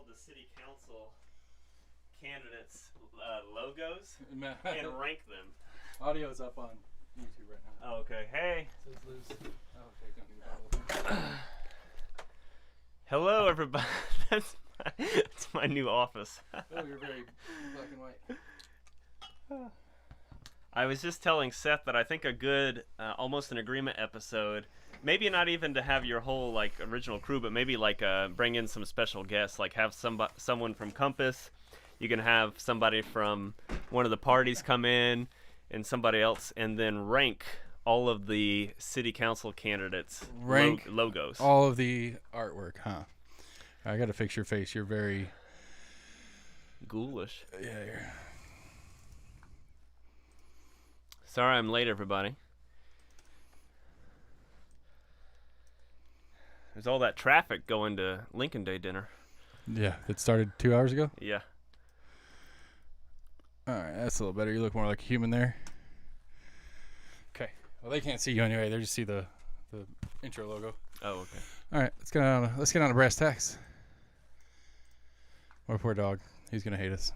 the city council candidates' logos and rank them. Audio's up on YouTube right now. Oh, okay. Hey. So it's loose. Oh, okay. Don't need the bottle. Hello, everybody. That's my new office. Oh, you're very black and white. I was just telling Seth that I think a good almost an agreement episode, maybe not even to have your whole like original crew, but maybe like bring in some special guests, like have someone from Compass. You can have somebody from one of the parties come in and somebody else, and then rank all of the city council candidates' logos. All of the artwork, huh? I got to fix your face. You're very ghoulish. Yeah, you're. Sorry I'm late, everybody. There's all that traffic going to Lincoln Day dinner. Yeah, it started 2 hours ago? Yeah. All right, that's a little better. You look more like a human there. Okay. Well, they can't see you anyway. They just see the intro logo. Oh, okay. All right, let's get on to brass tacks. Our poor dog. He's going to hate us.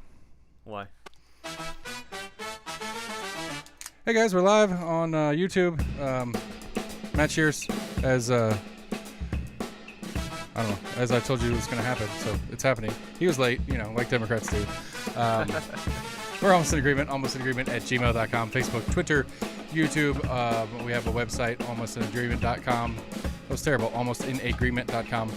Why? Hey guys, we're live on YouTube. Matt Shears, as I don't know, as I told you it was going to happen, so it's happening. He was late, like Democrats do. We're almost in agreement at gmail.com, Facebook, Twitter, YouTube. We have a website, almostinagreement.com. That was terrible, almostinagreement.com.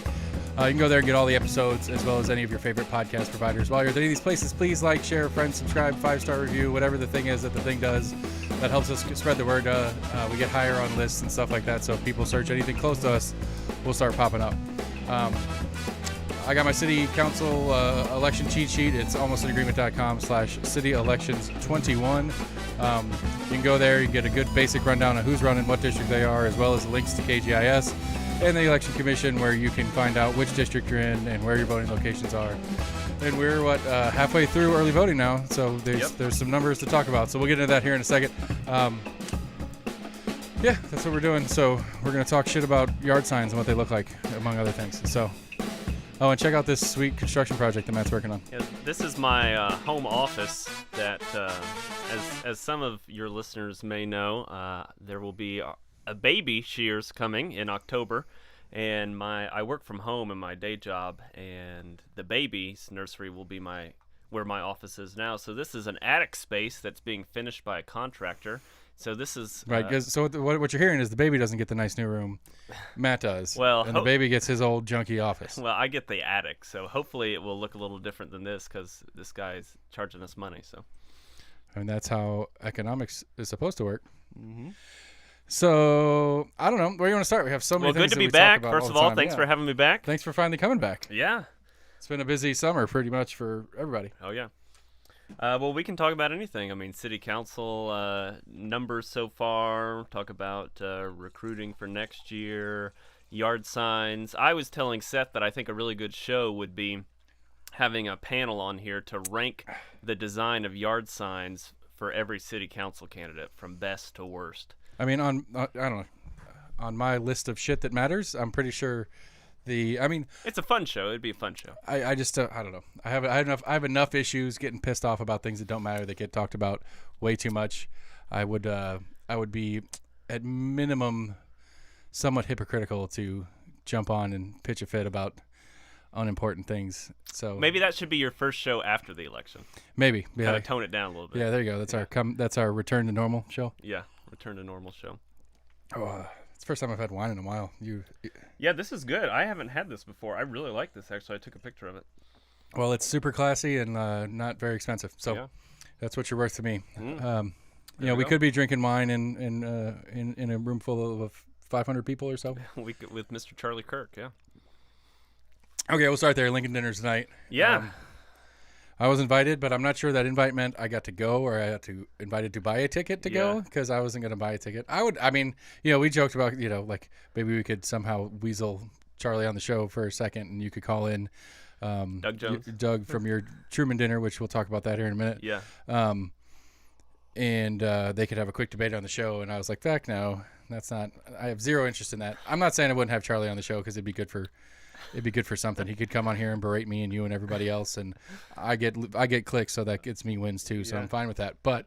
You can go there and get all the episodes as well as any of your favorite podcast providers. While you're at any of these places, please like, share, friend, subscribe, 5-star review, whatever the thing is that the thing does. That helps us spread the word. We get higher on lists and stuff like that. So if people search anything close to us, we'll start popping up. I got my city council election cheat sheet. It's almostinagreement.com/cityelections21. You can go there. You can get a good basic rundown of who's running, what district they are, as well as links to KGIS and the election commission, where you can find out which district you're in and where your voting locations are. And we're halfway through early voting now, so there's some numbers to talk about. So we'll get into that here in a second. Yeah, that's what we're doing. So we're gonna talk shit about yard signs and what they look like, among other things. So, and check out this sweet construction project that Matt's working on. Yeah, this is my home office. That, as some of your listeners may know, there will be a baby Shears coming in October. And I work from home in my day job, and the baby's nursery will be where my office is now. So this is an attic space that's being finished by a contractor. So this is right. So what you're hearing is the baby doesn't get the nice new room, Matt does. Well, and the baby gets his old junky office. Well, I get the attic, so hopefully it will look a little different than this because this guy's charging us money. So, and that's how economics is supposed to work. Mm-hmm. So, I don't know. Where do you want to start? We have so many things good to be back. First of all, thanks for having me back. Thanks for finally coming back. Yeah. It's been a busy summer pretty much for everybody. Oh, yeah. Well, we can talk about anything. I mean, city council numbers so far, talk about recruiting for next year, yard signs. I was telling Seth that I think a really good show would be having a panel on here to rank the design of yard signs for every city council candidate from best to worst. I mean, I don't know, on my list of shit that matters, I'm pretty sure it's a fun show. It'd be a fun show. I just I don't know. I have enough issues getting pissed off about things that don't matter that get talked about way too much. I would be at minimum somewhat hypocritical to jump on and pitch a fit about unimportant things. So maybe that should be your first show after the election. Maybe kind of tone it down a little bit. Yeah, there you go. That's our return to normal show. Yeah, return to normal show. Oh, it's the first time I've had wine in a while. Yeah, this is good. I haven't had this before. I really like this, actually. I took a picture of it. Well, it's super classy and not very expensive. So that's what you're worth to me. We could be drinking wine in a room full of 500 people or so. With Mr. Charlie Kirk, yeah. Okay, we'll start there. Lincoln dinner tonight. Yeah. I was invited, but I'm not sure that invite meant I got to go or I got to invited to buy a ticket to go, because I wasn't going to buy a ticket. We joked about, like maybe we could somehow weasel Charlie on the show for a second and you could call in Doug Jones. Doug from your Truman dinner, which we'll talk about that here in a minute. Yeah. And they could have a quick debate on the show. And I was like, fuck no, I have zero interest in that. I'm not saying I wouldn't have Charlie on the show because it'd be good for It'd be good for something. He could come on here and berate me and you and everybody else, and I get clicks, so that gets me wins too. So I'm fine with that. But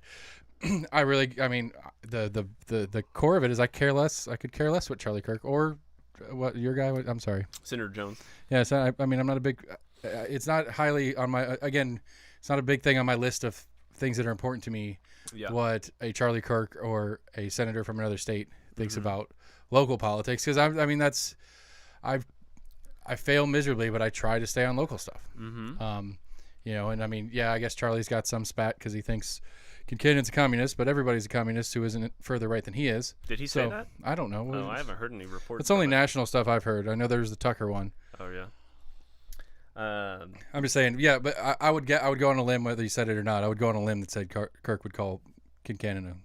I mean, the core of it is I care less. I could care less what Charlie Kirk or what your guy. I'm sorry, Senator Jones. Yeah, so I mean, I'm not a big. It's not highly on my. Again, it's not a big thing on my list of things that are important to me. Yeah. What a Charlie Kirk or a senator from another state thinks about local politics, because I mean that's I fail miserably, but I try to stay on local stuff. You know, and I mean, yeah, I guess Charlie's got some spat because he thinks Kincanon's a communist, but everybody's a communist who isn't further right than he is. Did he say that? I don't know. Oh, I haven't heard any reports. It's only national stuff I've heard. I know there's the Tucker one. Oh yeah. I'm just saying, yeah, but I would go on a limb whether he said it or not. I would go on a limb that said Kirk would call Kincanon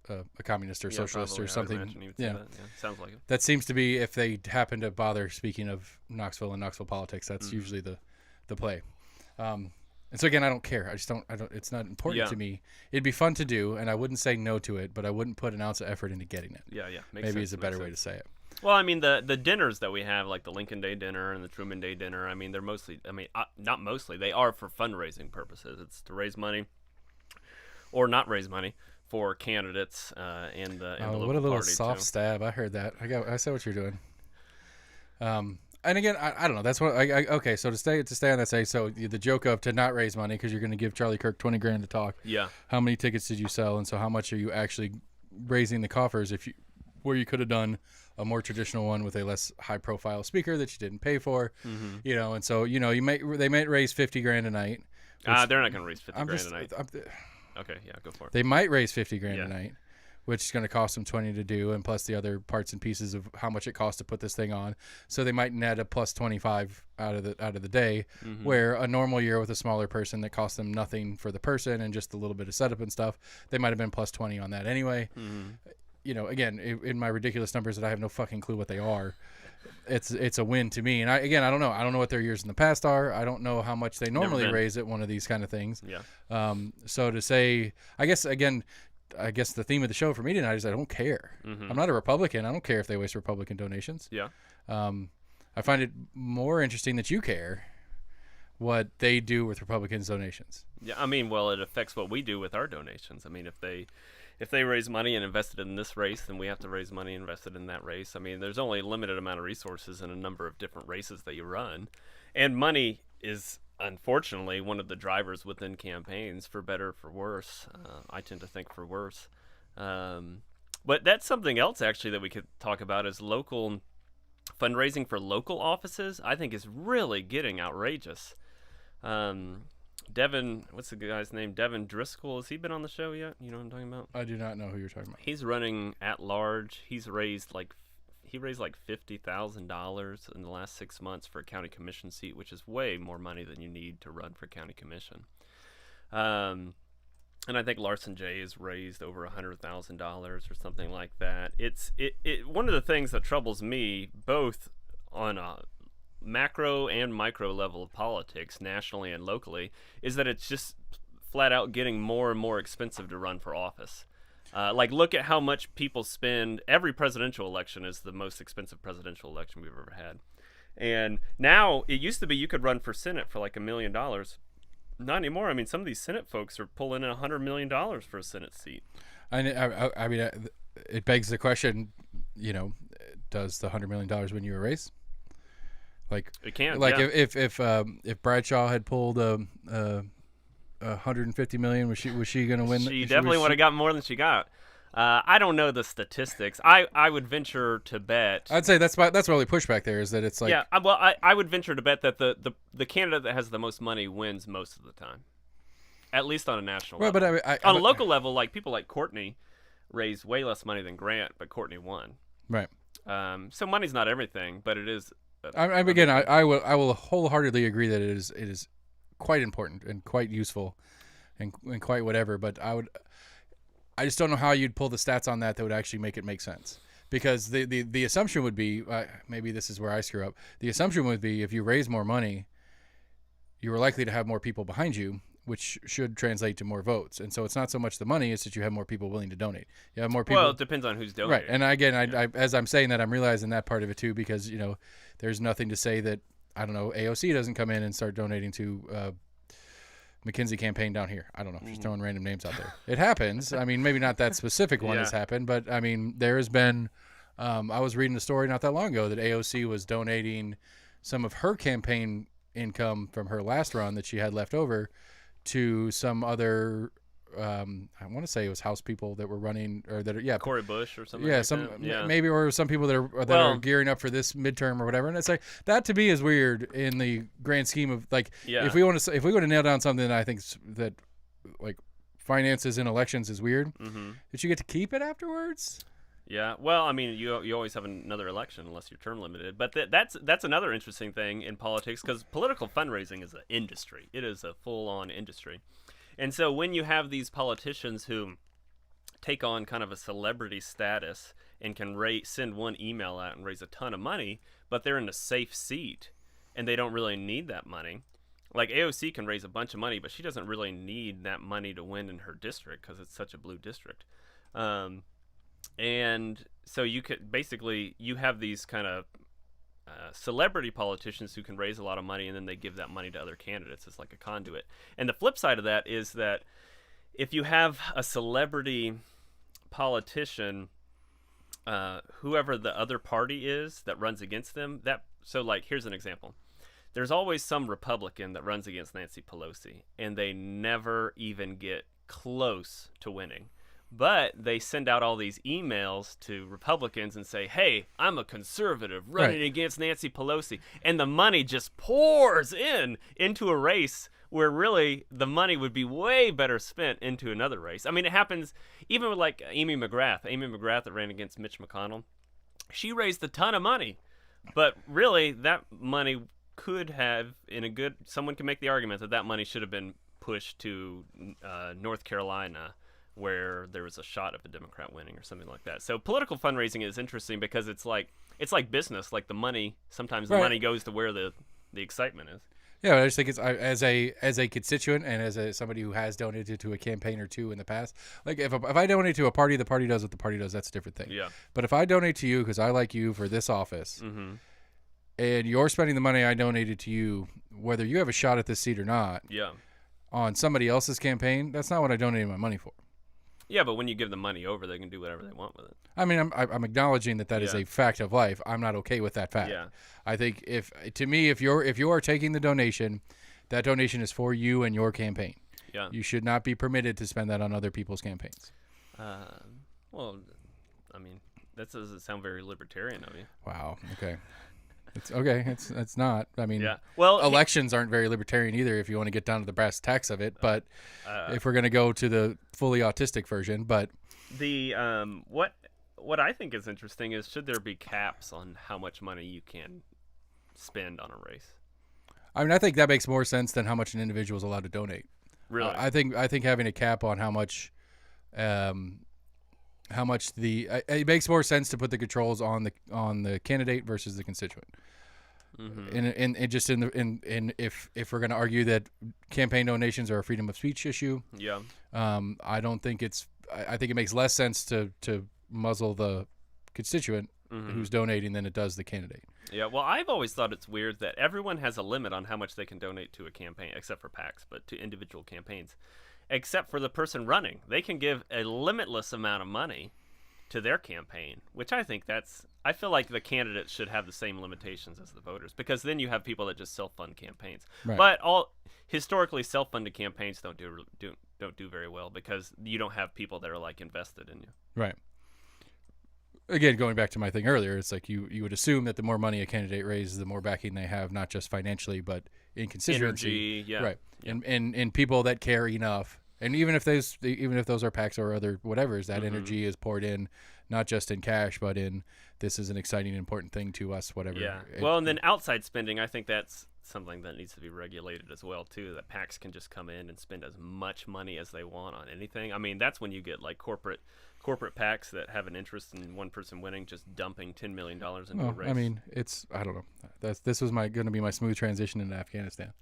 a communist or socialist probably, or something. Yeah. Sounds like it. That seems to be, if they happen to bother speaking of Knoxville and Knoxville politics, that's usually the play. And so again, I don't care. I don't. It's not important to me. It'd be fun to do, and I wouldn't say no to it, but I wouldn't put an ounce of effort into getting it. Yeah. Maybe is a better way to say it. Well, I mean, the dinners that we have, like the Lincoln Day dinner and the Truman Day dinner, I mean, they're mostly, not mostly, they are for fundraising purposes. It's to raise money or not raise money for candidates and the local what a little party soft too. stab. I heard that. I saw what you're doing. And again, I don't know. That's what okay. So to stay on that, say, so the joke of to not raise money because you're going to give Charlie Kirk $20,000 to talk. Yeah. How many tickets did you sell, and so how much are you actually raising the coffers where you could have done a more traditional one with a less high profile speaker that you didn't pay for, you know, and so they might raise $50,000 a night. They're not going to raise $50,000 a night. Okay, yeah, go for it. They might raise $50,000 a night, which is going to cost them $20 to do, and plus the other parts and pieces of how much it costs to put this thing on. So they might net a plus 25 out of the day, where a normal year with a smaller person that cost them nothing for the person and just a little bit of setup and stuff, they might have been plus 20 on that anyway. You know, again, in my ridiculous numbers that I have no fucking clue what they are, it's a win to me. And I don't know. I don't know what their years in the past are. I don't know how much they normally raise at one of these kind of things. Yeah. So to say, I guess the theme of the show for me tonight is I don't care. I'm not a Republican. I don't care if they waste Republican donations. Yeah. I find it more interesting that you care what they do with Republicans' donations. Yeah, I mean, well, it affects what we do with our donations. I mean, if they raise money and invest it in this race, then we have to raise money and invest it in that race. I mean, there's only a limited amount of resources in a number of different races that you run. And money is, unfortunately, one of the drivers within campaigns, for better or for worse. I tend to think for worse. But that's something else, actually, that we could talk about is local fundraising for local offices. I think is really getting outrageous. Devin, what's the guy's name? Devin Driscoll. Has he been on the show yet? You know what I'm talking about? I do not know who you're talking about. He's running at large. He raised like $50,000 in the last 6 months for a county commission seat, which is way more money than you need to run for county commission. And I think Larson J has raised over $100,000 or something like that. It's one of the things that troubles me, both on a macro and micro level of politics, nationally and locally, is that it's just flat out getting more and more expensive to run for office. Like, look at how much people spend. Every presidential election is the most expensive presidential election we've ever had. And now, it used to be you could run for Senate for like $1 million. Not anymore. I mean, some of these Senate folks are pulling in $100 million for a Senate seat. I mean, it begs the question, you know, does the $100 million win you a race? Like it can. Like yeah. if Bradshaw had pulled $150 million, was she going to win? She definitely would have got more than she got. I don't know the statistics. I would venture to bet. I'd say that's my only pushback there is that it's like. Yeah, well, I would venture to bet that the candidate that has the most money wins most of the time, at least on a national level. But on a local level, like people like Courtney raised way less money than Grant, but Courtney won. Right. So money's not everything, but it is. Again, I will wholeheartedly agree that it is quite important and quite useful, and quite whatever. But I just don't know how you'd pull the stats on that would actually make it make sense. Because the assumption would be, maybe this is where I screw up. The assumption would be if you raise more money, you are likely to have more people behind you, which should translate to more votes. And so it's not so much the money; it's that you have more people willing to donate. You have more people. Well, it depends on who's donating. Right. And again, I as I'm saying that, I'm realizing that part of it too, because there's nothing to say that I don't know AOC doesn't come in and start donating to McKinsey campaign down here. I don't know. Just throwing random names out there. It happens. I mean, maybe not that specific one has happened, but I mean, there has been. I was reading a story not that long ago that AOC was donating some of her campaign income from her last run that she had left over to some other. I want to say it was House people that were running, or that are, Cory Bush or something. Maybe, or some people that are gearing up for this midterm or whatever. And it's like that to me is weird in the grand scheme of like if we want to nail down something that I think that like finances in elections is weird, that you get to keep it afterwards. Yeah, well, I mean, you always have another election unless you're term limited. But that's another interesting thing in politics, because political fundraising is an industry. It is a full-on industry. And so when you have these politicians who take on kind of a celebrity status and can send one email out and raise a ton of money, but they're in a safe seat and they don't really need that money. Like AOC can raise a bunch of money, but she doesn't really need that money to win in her district because it's such a blue district. And so you have these kind of celebrity politicians who can raise a lot of money, and then they give that money to other candidates. It's like a conduit. And the flip side of that is that if you have a celebrity politician, whoever the other party is that runs against them, so like here's an example. There's always some Republican that runs against Nancy Pelosi, and they never even get close to winning. But they send out all these emails to Republicans and say, hey, I'm a conservative running against Nancy Pelosi. And the money just pours into a race where really the money would be way better spent into another race. I mean, it happens even with like Amy McGrath that ran against Mitch McConnell. She raised a ton of money. But really, that money could have, someone can make the argument that money should have been pushed to North Carolina, where there was a shot of a Democrat winning or something like that. So political fundraising is interesting because it's like business. Like the money, sometimes the money goes to where the excitement is. Yeah, I just think it's as a constituent and as somebody who has donated to a campaign or two in the past. Like if I donate to a party, the party does what the party does. That's a different thing. Yeah. But if I donate to you because I like you for this office, and you're spending the money I donated to you, whether you have a shot at this seat or not, on somebody else's campaign, that's not what I donated my money for. Yeah, but when you give them money over, they can do whatever they want with it. I mean, I'm acknowledging that is a fact of life. I'm not okay with that fact. Yeah. I think if you are taking the donation, that donation is for you and your campaign. Yeah. You should not be permitted to spend that on other people's campaigns. Well, I mean, that doesn't sound very libertarian of you. Wow. Okay. It's okay. It's not. I mean, well, elections aren't very libertarian either if you want to get down to the brass tacks of it. But if we're going to go to the fully autistic version, but the what I think is interesting is, should there be caps on how much money you can spend on a race? I mean, I think that makes more sense than how much an individual is allowed to donate. Really? I think having a cap on how much it makes more sense to put the controls on the candidate versus the constituent. And just if we're going to argue that campaign donations are a freedom of speech issue, I don't think I think it makes less sense to muzzle the constituent who's donating than it does the candidate. Yeah, well, I've always thought it's weird that everyone has a limit on how much they can donate to a campaign, except for PACs, but to individual campaigns. Except for the person running. They can give a limitless amount of money to their campaign, which I feel like the candidates should have the same limitations as the voters, because then you have people that just self-fund campaigns. Right. But historically, self-funded campaigns don't do very well because you don't have people that are like invested in you. Right. Again, going back to my thing earlier, it's like you would assume that the more money a candidate raises, the more backing they have, not just financially, but in constituency. Energy, right. Yeah. And people that care enough, and even if those are PACs or other whatevers, that energy is poured in, not just in cash, but in this is an exciting, important thing to us, whatever. Yeah. Well, and then outside spending, I think that's something that needs to be regulated as well too. That PACs can just come in and spend as much money as they want on anything. I mean, that's when you get like corporate PACs that have an interest in one person winning, just dumping $10 million into a race. I mean, I don't know. This was going to be my smooth transition into Afghanistan.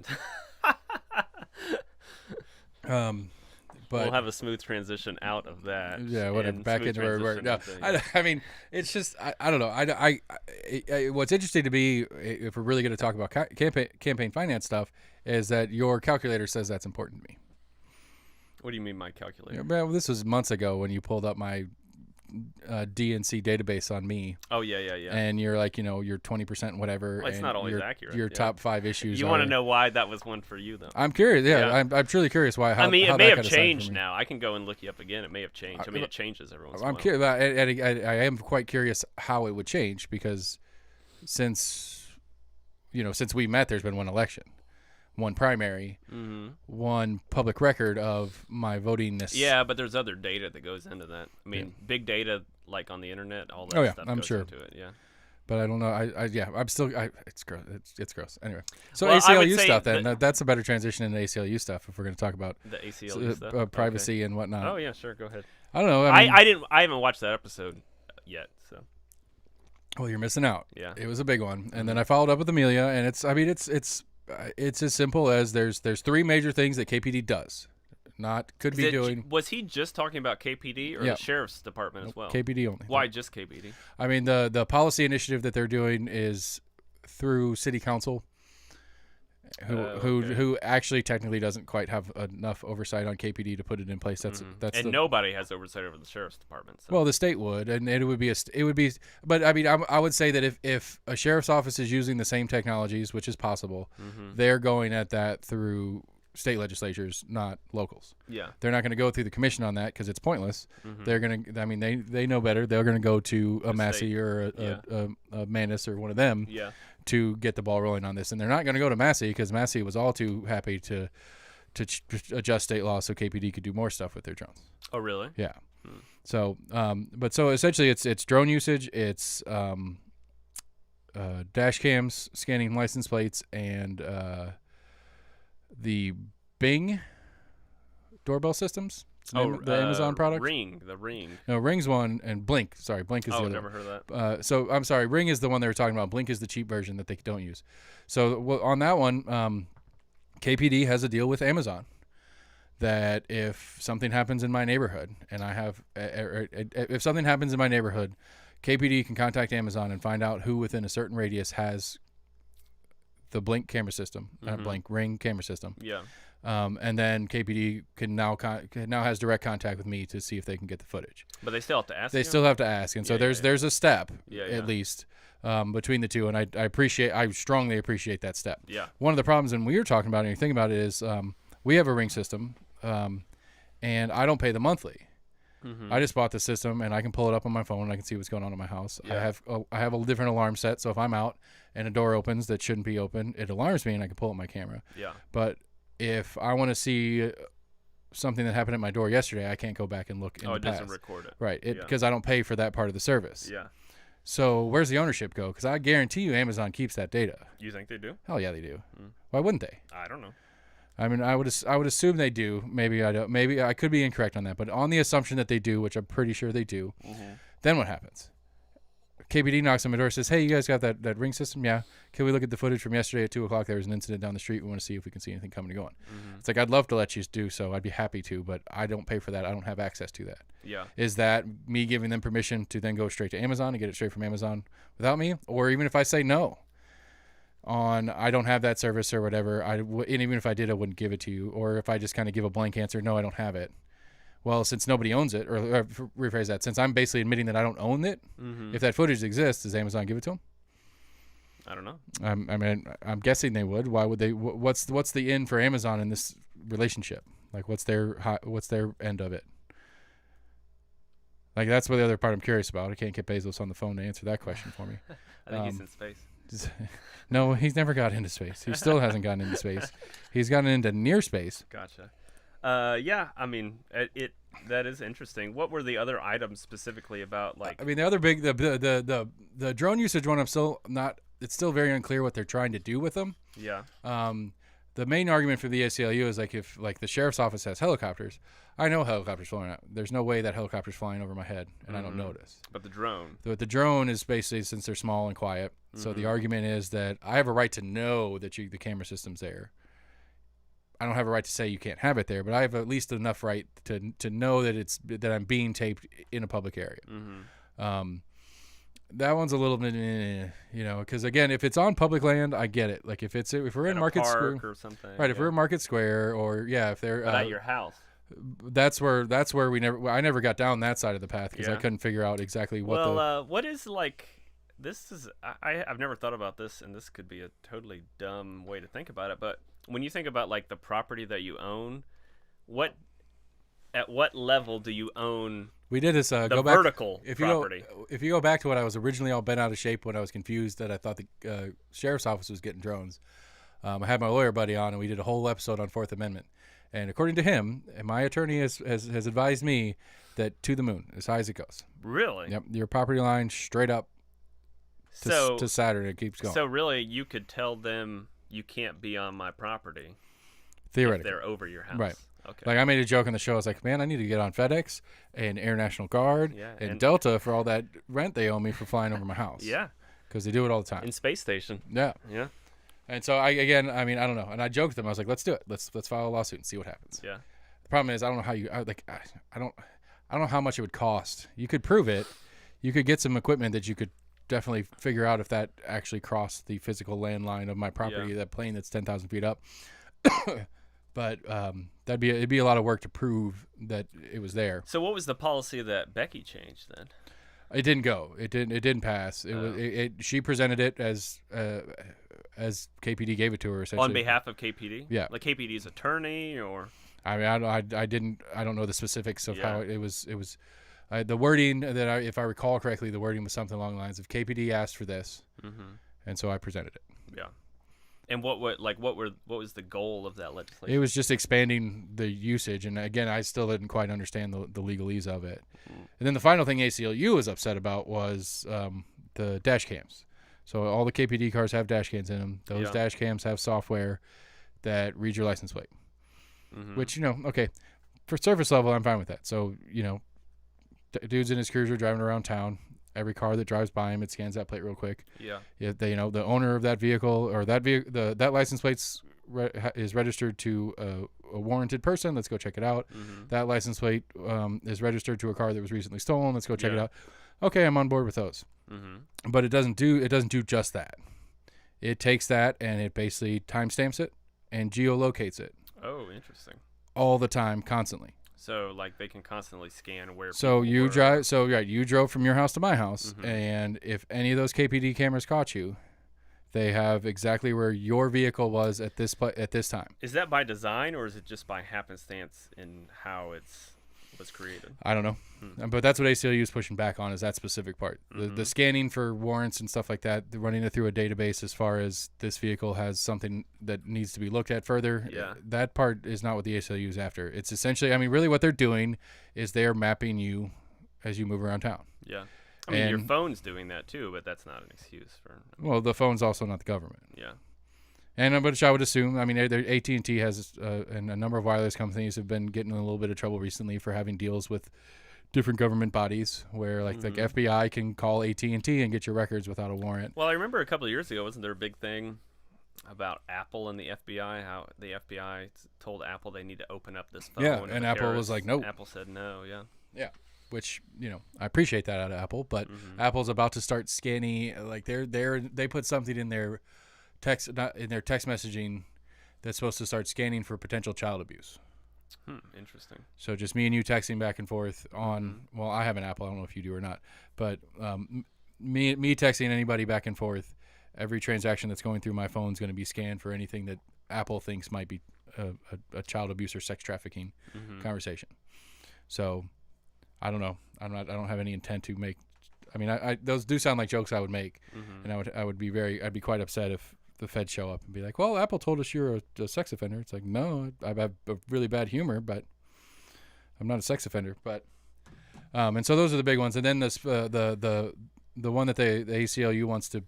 But we'll have a smooth transition out of that. yeah, whatever. and Back smooth into where we were. transition No, into- I mean, it's just I don't know. What's interesting to me, if we're really going to talk about campaign finance stuff, is that your calculator says that's important to me. What do you mean, my calculator? Well, this was months ago when you pulled up my DNC database on me, Oh yeah. and you're like, you're 20% whatever. Well, it's and not always your, accurate, Your yeah. top 5 issues. You want to know why that was one for you, though? I'm curious. Yeah, Yeah. I'm truly curious why. How, I mean, how it may that have got assigned for changed me. now. I can go and look you up again. It may have changed. I mean, it changes every once in a I'm while. curious. I am quite curious how it would change because since we met, there's been one election, one primary, one public record of my votingness. Yeah, but there's other data that goes into that. I mean, big data like on the internet, all that Oh, yeah, stuff I'm goes sure. into it. Yeah. But I don't know. I'm still. It's gross. It's gross. Anyway, so Well, I would ACLU say stuff. Then that- that's a better transition into ACLU stuff if we're going to talk about The ACLU stuff. privacy and whatnot. Okay. Oh yeah, sure. Go ahead. I don't know. I haven't watched that episode yet. So Well, you're missing out. Yeah. It was a big one, and then I followed up with Amelia, and it's as simple as there's 3 major things that KPD does, could be doing. Was he just talking about KPD or Yeah. the sheriff's department as well? KPD only. Why just KPD? I mean, the policy initiative that they're doing is through city council, who actually technically doesn't quite have enough oversight on KPD to put it in place. That's And nobody has oversight over the sheriff's department. So. well, the state would, and it would be. But I mean, I would say that if a sheriff's office is using the same technologies, which is possible, they're going at that through state legislatures, not locals. Yeah. They're not going to go through the commission on that because it's pointless. They're going to. I mean, they know better. They're going to go to a Massey or a Manus or one of them. Yeah. To get the ball rolling on this, and they're not going to go to Massey because Massey was all too happy to adjust state law so KPD could do more stuff with their drones. Oh, really? Yeah. So, so essentially, it's drone usage, it's dash cams, scanning license plates, and the Bing doorbell systems. It's the Amazon product. The Ring. No, Ring's one, and Blink. Sorry, Blink is the other. Never heard of that. So I'm sorry, Ring is the one they were talking about. Blink is the cheap version that they don't use. So on that one, KPD has a deal with Amazon that if something happens in my neighborhood, and I have, if something happens in my neighborhood, KPD can contact Amazon and find out who within a certain radius has the Blink camera system, Blink Ring camera system. Yeah. And then KPD can now has direct contact with me to see if they can get the footage. But they still have to ask. They still have to ask, and so there's a step at least between the two, and I strongly appreciate that step. Yeah. One of the problems, and we were talking about it, and you think about it, is we have a Ring system, and I don't pay the monthly. I just bought the system, and I can pull it up on my phone, and I can see what's going on in my house. Yeah. I have a different alarm set, so if I'm out and a door opens that shouldn't be open, it alarms me, and I can pull up my camera. Yeah. But if I want to see something that happened at my door yesterday, I can't go back and look in the past. Doesn't record it. Right, because I don't pay for that part of the service. Yeah. So where's the ownership go? Because I guarantee you Amazon keeps that data. You think they do? Hell yeah, they do. Why wouldn't they? I don't know. I mean, I would assume they do. Maybe I don't. Maybe I could be incorrect on that. But on the assumption that they do, which I'm pretty sure they do, then what happens? KPD knocks on my door, says, "Hey, you guys got that Ring system? Yeah. Can we look at the footage from yesterday at 2:00? There was an incident down the street. We want to see if we can see anything coming and going." It's like, I'd love to let you do so. I'd be happy to, but I don't pay for that. I don't have access to that. Yeah. Is that me giving them permission to then go straight to Amazon and get it straight from Amazon without me? Or even if I say no, I don't have that service or whatever, and even if I did, I wouldn't give it to you. Or if I just kind of give a blank answer, no, I don't have it. Well, since nobody owns it, or rephrase that, since I'm basically admitting that I don't own it, if that footage exists, does Amazon give it to them? I don't know. I mean, I'm guessing they would. Why would they? What's the end for Amazon in this relationship? Like, what's their end of it? Like, that's what the other part I'm curious about. I can't get Bezos on the phone to answer that question for me. I think he's in space. No, he's never got into space. He still hasn't gotten into space. He's gotten into near space. Gotcha. Yeah, I mean, that is interesting. What were the other items specifically about? Like, I mean, the other big the drone usage one. I'm still not. It's still very unclear what they're trying to do with them. Yeah. The main argument for the ACLU is like, if like the sheriff's office has helicopters, I know helicopters flying out. There's no way that helicopter's flying over my head and I don't notice. But the drone. The drone is basically, since they're small and quiet. So the argument is that I have a right to know that the camera system's there. I don't have a right to say you can't have it there, but I have at least enough right to know that I'm being taped in a public area. That one's a little bit, because again, if it's on public land, I get it. Like if we're in Market Square or something, right? If we're in Market Square, or if they're at your house, that's where I never got down that side of the path because I couldn't figure out exactly what. What is like? This is I've never thought about this, and this could be a totally dumb way to think about it. But when you think about like the property that you own, at what level do you own? We did this the go back, vertical if property. If you go back to what I was originally all bent out of shape when I was confused that I thought the sheriff's office was getting drones. I had my lawyer buddy on, and we did a whole episode on Fourth Amendment. And according to him, and my attorney has advised me that to the moon, as high as it goes. Really? Yep. Your property line straight up to Saturn. It keeps going. So really, you could tell them you can't be on my property. Theoretically. If they're over your house. Right. Okay. Like I made a joke on the show. I was like, man, I need to get on FedEx and Air National Guard and Delta for all that rent they owe me for flying over my house. Yeah. Because they do it all the time. In Space Station. Yeah. Yeah. And so I don't know. And I joked with them. I was like, let's do it. Let's file a lawsuit and see what happens. Yeah. The problem is I don't know how I don't know how much it would cost. You could prove it. You could get some equipment that you could definitely figure out if that actually crossed the physical landline of my property, that plane that's 10,000 feet up. But it'd be a lot of work to prove that it was there. So what was the policy that Becky changed then? It didn't go. It didn't pass. She presented it as KPD gave it to her essentially. On behalf of KPD? Yeah. Like KPD's attorney or? I mean, I don't know the specifics of how it was. The wording if I recall correctly, the wording was something along the lines of KPD asked for this, and so I presented it. Yeah. And what was the goal of that legislation? It was just expanding the usage, and again, I still didn't quite understand the legalese of it. And then the final thing ACLU was upset about was the dash cams. So all the KPD cars have dash cams in them. Those dash cams have software that reads your license plate, which okay, for surface level, I'm fine with that. So dude's in his cruiser driving around town. Every car that drives by him, it scans that plate real quick. Yeah. The owner of that vehicle or that license plate is registered to a warranted person. Let's go check it out. That license plate is registered to a car that was recently stolen. Let's go check it out. Okay, I'm on board with those. But it doesn't do just that. It takes that and it basically timestamps it and geolocates it. Oh, interesting. All the time, constantly. So like they can constantly scan where. So you drive. So you drove from your house to my house, and if any of those KPD cameras caught you, they have exactly where your vehicle was at this time. Is that by design or is it just by happenstance in how it was created? I don't know, but that's what ACLU is pushing back on is that specific part. The scanning for warrants and stuff like that, running it through a database as far as this vehicle has something that needs to be looked at further. Yeah. That part is not what the ACLU is after. It's essentially, really what they're doing is they are mapping you as you move around town. Yeah. Your phone's doing that too, but that's not an excuse for. Well, the phone's also not the government. Yeah. And which I would assume, AT&T has, and a number of wireless companies have been getting in a little bit of trouble recently for having deals with different government bodies where, like FBI can call AT&T and get your records without a warrant. Well, I remember a couple of years ago, wasn't there a big thing about Apple and the FBI, how the FBI told Apple they need to open up this phone? Yeah, and Apple was like, no. Apple said no, yeah. Yeah. Which I appreciate that out of Apple, but Apple's about to start scanning. Like they put something in their text messaging that's supposed to start scanning for potential child abuse. Interesting. So just me and you texting back and forth on. Well, I have an Apple. I don't know if you do or not, but me texting anybody back and forth. Every transaction that's going through my phone is going to be scanned for anything that Apple thinks might be a child abuse or sex trafficking conversation. So. I don't know. I don't have any intent to make. Those do sound like jokes I would make, and I'd be quite upset if the feds show up and be like, "Well, Apple told us you're a sex offender." It's like, no, I have a really bad humor, but I'm not a sex offender. But and so those are the big ones, and then this the one that the ACLU wants to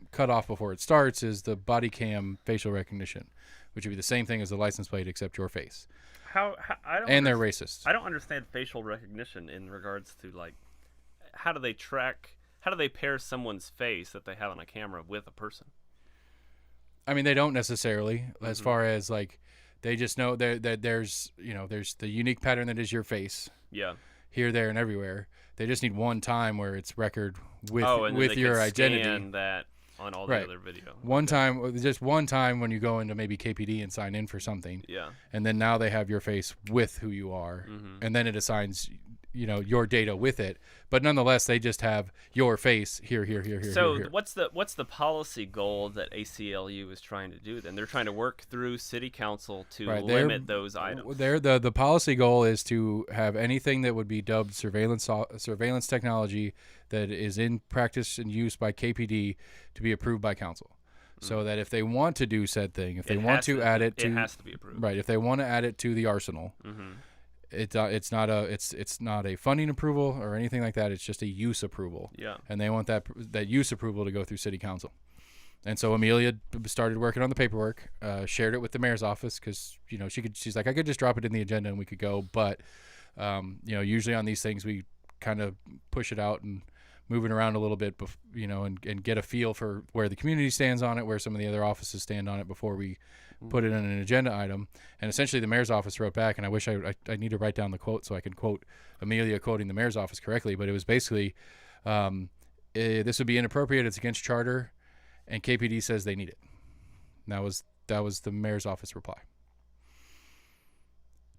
cut off before it starts is the body cam facial recognition, which would be the same thing as the license plate except your face. They're racist. I don't understand facial recognition in regards to like, how do they pair someone's face that they have on a camera with a person? They don't necessarily, as far as like They just know that there's the unique pattern that is your face. Yeah. Here, there, and everywhere. They just need one time where it's record with and with they your can identity. Scan that on all the other video. Just one time when you go into maybe KPD and sign in for something. Yeah. And then now they have your face with who you are, and then it assigns your data with it, but nonetheless they just have your face here. So here. what's the policy goal that ACLU is trying to do then? They're trying to work through city council to limit those items. The policy goal is to have anything that would be dubbed surveillance technology that is in practice and use by KPD to be approved by council. So that if they want to do said thing, if they want to add it to, it has to be approved. Right, if they want to add it to the arsenal. It's not a funding approval or anything like that. It's just a use approval. Yeah. And they want that use approval to go through city council. And so Amelia started working on the paperwork, shared it with the mayor's office because she's like, I could just drop it in the agenda and we could go. But usually on these things we kind of push it out and move it around a little bit, and get a feel for where the community stands on it, where some of the other offices stand on it before we put it in an agenda item. And essentially the mayor's office wrote back, and I wish I need to write down the quote so I can quote Amelia quoting the mayor's office correctly, but it was basically, this would be inappropriate, it's against charter, and KPD says they need it. And that was the mayor's office reply.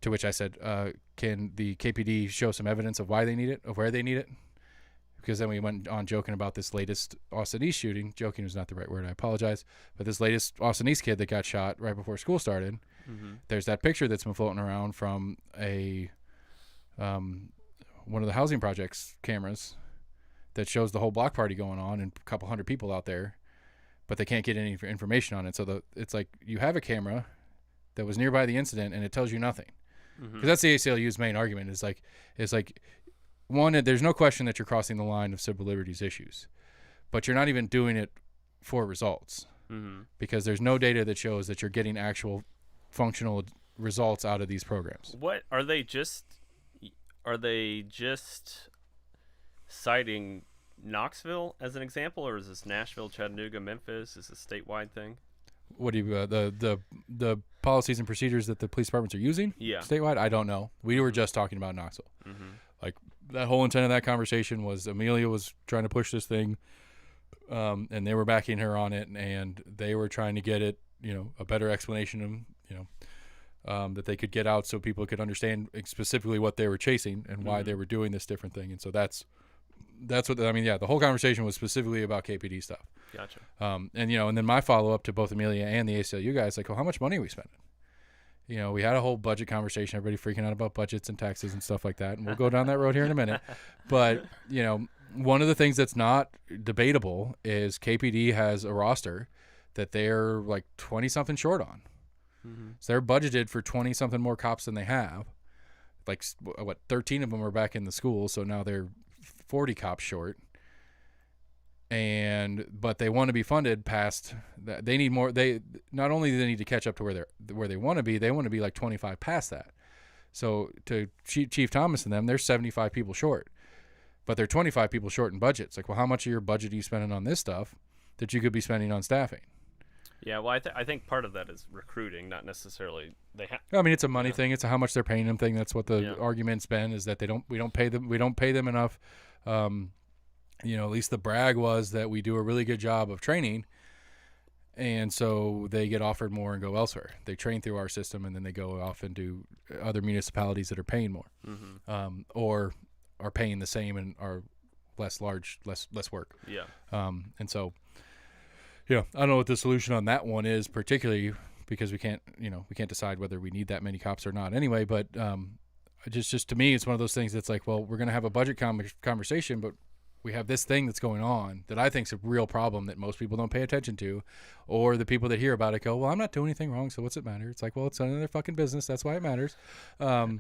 To which I said, can the KPD show some evidence of why they need it, of where they need it? Because then we went on joking about this latest Austin East shooting. Joking is not the right word, I apologize. But this latest Austin East kid that got shot right before school started, there's that picture that's been floating around from one of the housing projects cameras that shows the whole block party going on and a couple hundred people out there, but they can't get any information on it. So it's like you have a camera that was nearby the incident and it tells you nothing. Because that's the ACLU's main argument is like, one, there's no question that you're crossing the line of civil liberties issues, but you're not even doing it for results because there's no data that shows that you're getting actual functional results out of these programs. What are they just citing Knoxville as an example, or is this Nashville, Chattanooga, Memphis? Is this a statewide thing? What do you the policies and procedures that the police departments are using? Yeah, statewide. I don't know. We were just talking about Knoxville. Like that whole intent of that conversation was Amelia was trying to push this thing, and they were backing her on it, and they were trying to get it, a better explanation of, that they could get out so people could understand specifically what they were chasing and why they were doing this different thing. And so that's what the whole conversation was specifically about KPD stuff. Gotcha. And then my follow up to both Amelia and the ACLU guys, like, well, how much money are we spending? We had a whole budget conversation, everybody freaking out about budgets and taxes and stuff like that. And we'll go down that road here in a minute. But, one of the things that's not debatable is KPD has a roster that they're like 20 something short on. So they're budgeted for 20 something more cops than they have. Like 13 of them are back in the school. So now they're 40 cops short. But they want to be funded past that. They need more. They not only do they need to catch up to where they want to be, they want to be like 25 past that. So to Chief Thomas and them, they're 75 people short, but they're 25 people short in budget. It's like, well, how much of your budget are you spending on this stuff that you could be spending on staffing? Yeah, well, I think part of that is recruiting, not necessarily it's a money thing. It's a how much they're paying them thing. That's what the argument's been, is that we don't pay them enough. At least the brag was that we do a really good job of training, and so they get offered more and go elsewhere. They train through our system, and then they go off and do other municipalities that are paying more, or are paying the same and are less work. Yeah. And so, I don't know what the solution on that one is, particularly because we can't decide whether we need that many cops or not anyway. But just to me, it's one of those things that's like, well, we're going to have a budget conversation, but we have this thing that's going on that I think is a real problem that most people don't pay attention to, or the people that hear about it go, well, I'm not doing anything wrong, so what's it matter? It's like, well, it's none of their fucking business. That's why it matters. So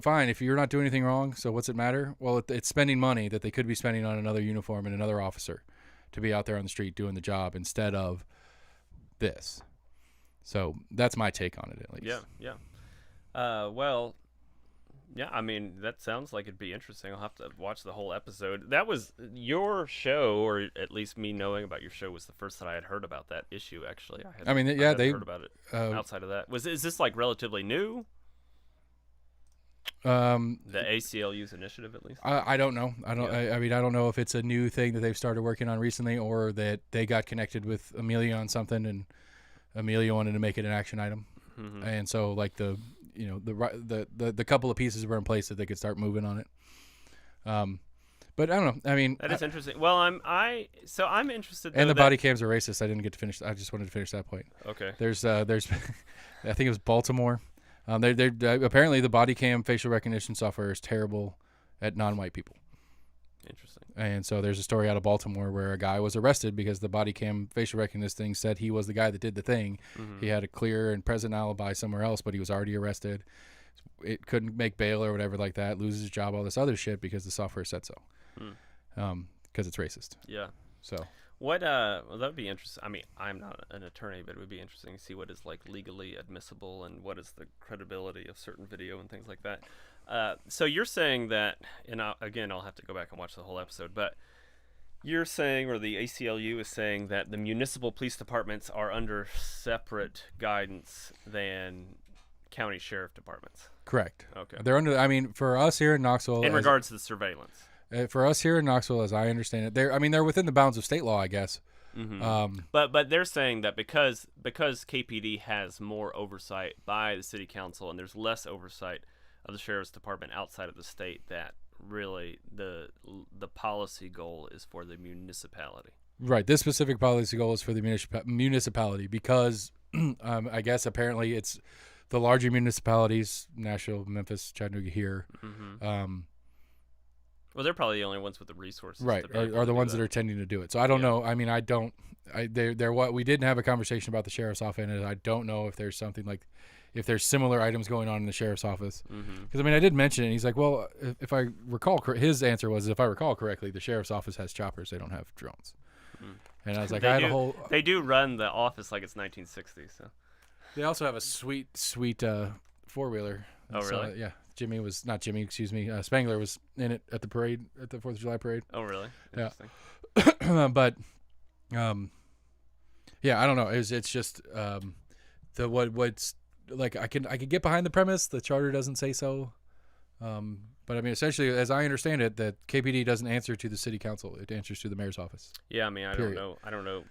fine, if you're not doing anything wrong, so what's it matter? Well, it's spending money that they could be spending on another uniform and another officer to be out there on the street doing the job instead of this. So that's my take on it, at least. Yeah. Well, Yeah, I mean, that sounds like it'd be interesting. I'll have to watch the whole episode. That was your show, or at least me knowing about your show was the first that I had heard about that issue, actually. I mean, I yeah, hadn't they heard about it outside of that. Is this like relatively new? The ACLU's initiative, at least? I don't know. Yeah. I mean, I don't know if it's a new thing that they've started working on recently, or that they got connected with Amelia on something, and Amelia wanted to make it an action item, and so like the couple of pieces were in place that they could start moving on it. But I don't know. I mean, that is interesting. Well, I'm interested. And the body cams are racist. I didn't get to finish. I just wanted to finish that point. Okay. There's I think it was Baltimore. They're apparently the body cam facial recognition software is terrible at non-white people. Interesting. And so there's a story out of Baltimore where a guy was arrested because the body cam facial recognition thing said he was the guy that did the thing. He had a clear and present alibi somewhere else, but he was already arrested. It couldn't make bail or whatever like that, loses his job, all this other shit because the software said so. Because it's racist. Yeah. So what well, that would be interesting. I mean, I'm not an attorney, but it would be interesting to see what is like legally admissible and what is the credibility of certain video and things like that. So you're saying that, and I'll have to go back and watch the whole episode, but you're saying, or the ACLU is saying, that the municipal police departments are under separate guidance than county sheriff departments. correct. Okay. They're under. I mean, for us here in Knoxville, In regards to the surveillance. For us here in Knoxville, as I understand it, they're within the bounds of state law, I guess. But they're saying that because KPD has more oversight by the city council and there's less oversight of the sheriff's department outside of the state, that really the policy goal is for the municipality. Right. This specific policy goal is for the municipality because I guess apparently it's the larger municipalities, Nashville, Memphis, Chattanooga here. Well, they're probably the only ones with the resources. Right. Are the ones that are tending to do it. So I don't know. I mean, we didn't have a conversation about the sheriff's office, and I don't know if there's something like, if there's similar items going on in the sheriff's office. Because, I mean, I did mention it, and he's like, well, if I recall, his answer was, if I recall correctly, the sheriff's office has choppers. They don't have drones. And I was like, they do run the office like it's 1960. So they also have a sweet four-wheeler. Oh, really? Yeah. Spangler was in it at the parade, at the 4th of July parade. Oh, really? Interesting. Yeah. But, yeah, I don't know. It's just what's like, I could get behind the premise. The charter doesn't say so. But I mean, essentially, as I understand it, that KPD doesn't answer to the city council; it answers to the mayor's office. Yeah, I mean, I don't know.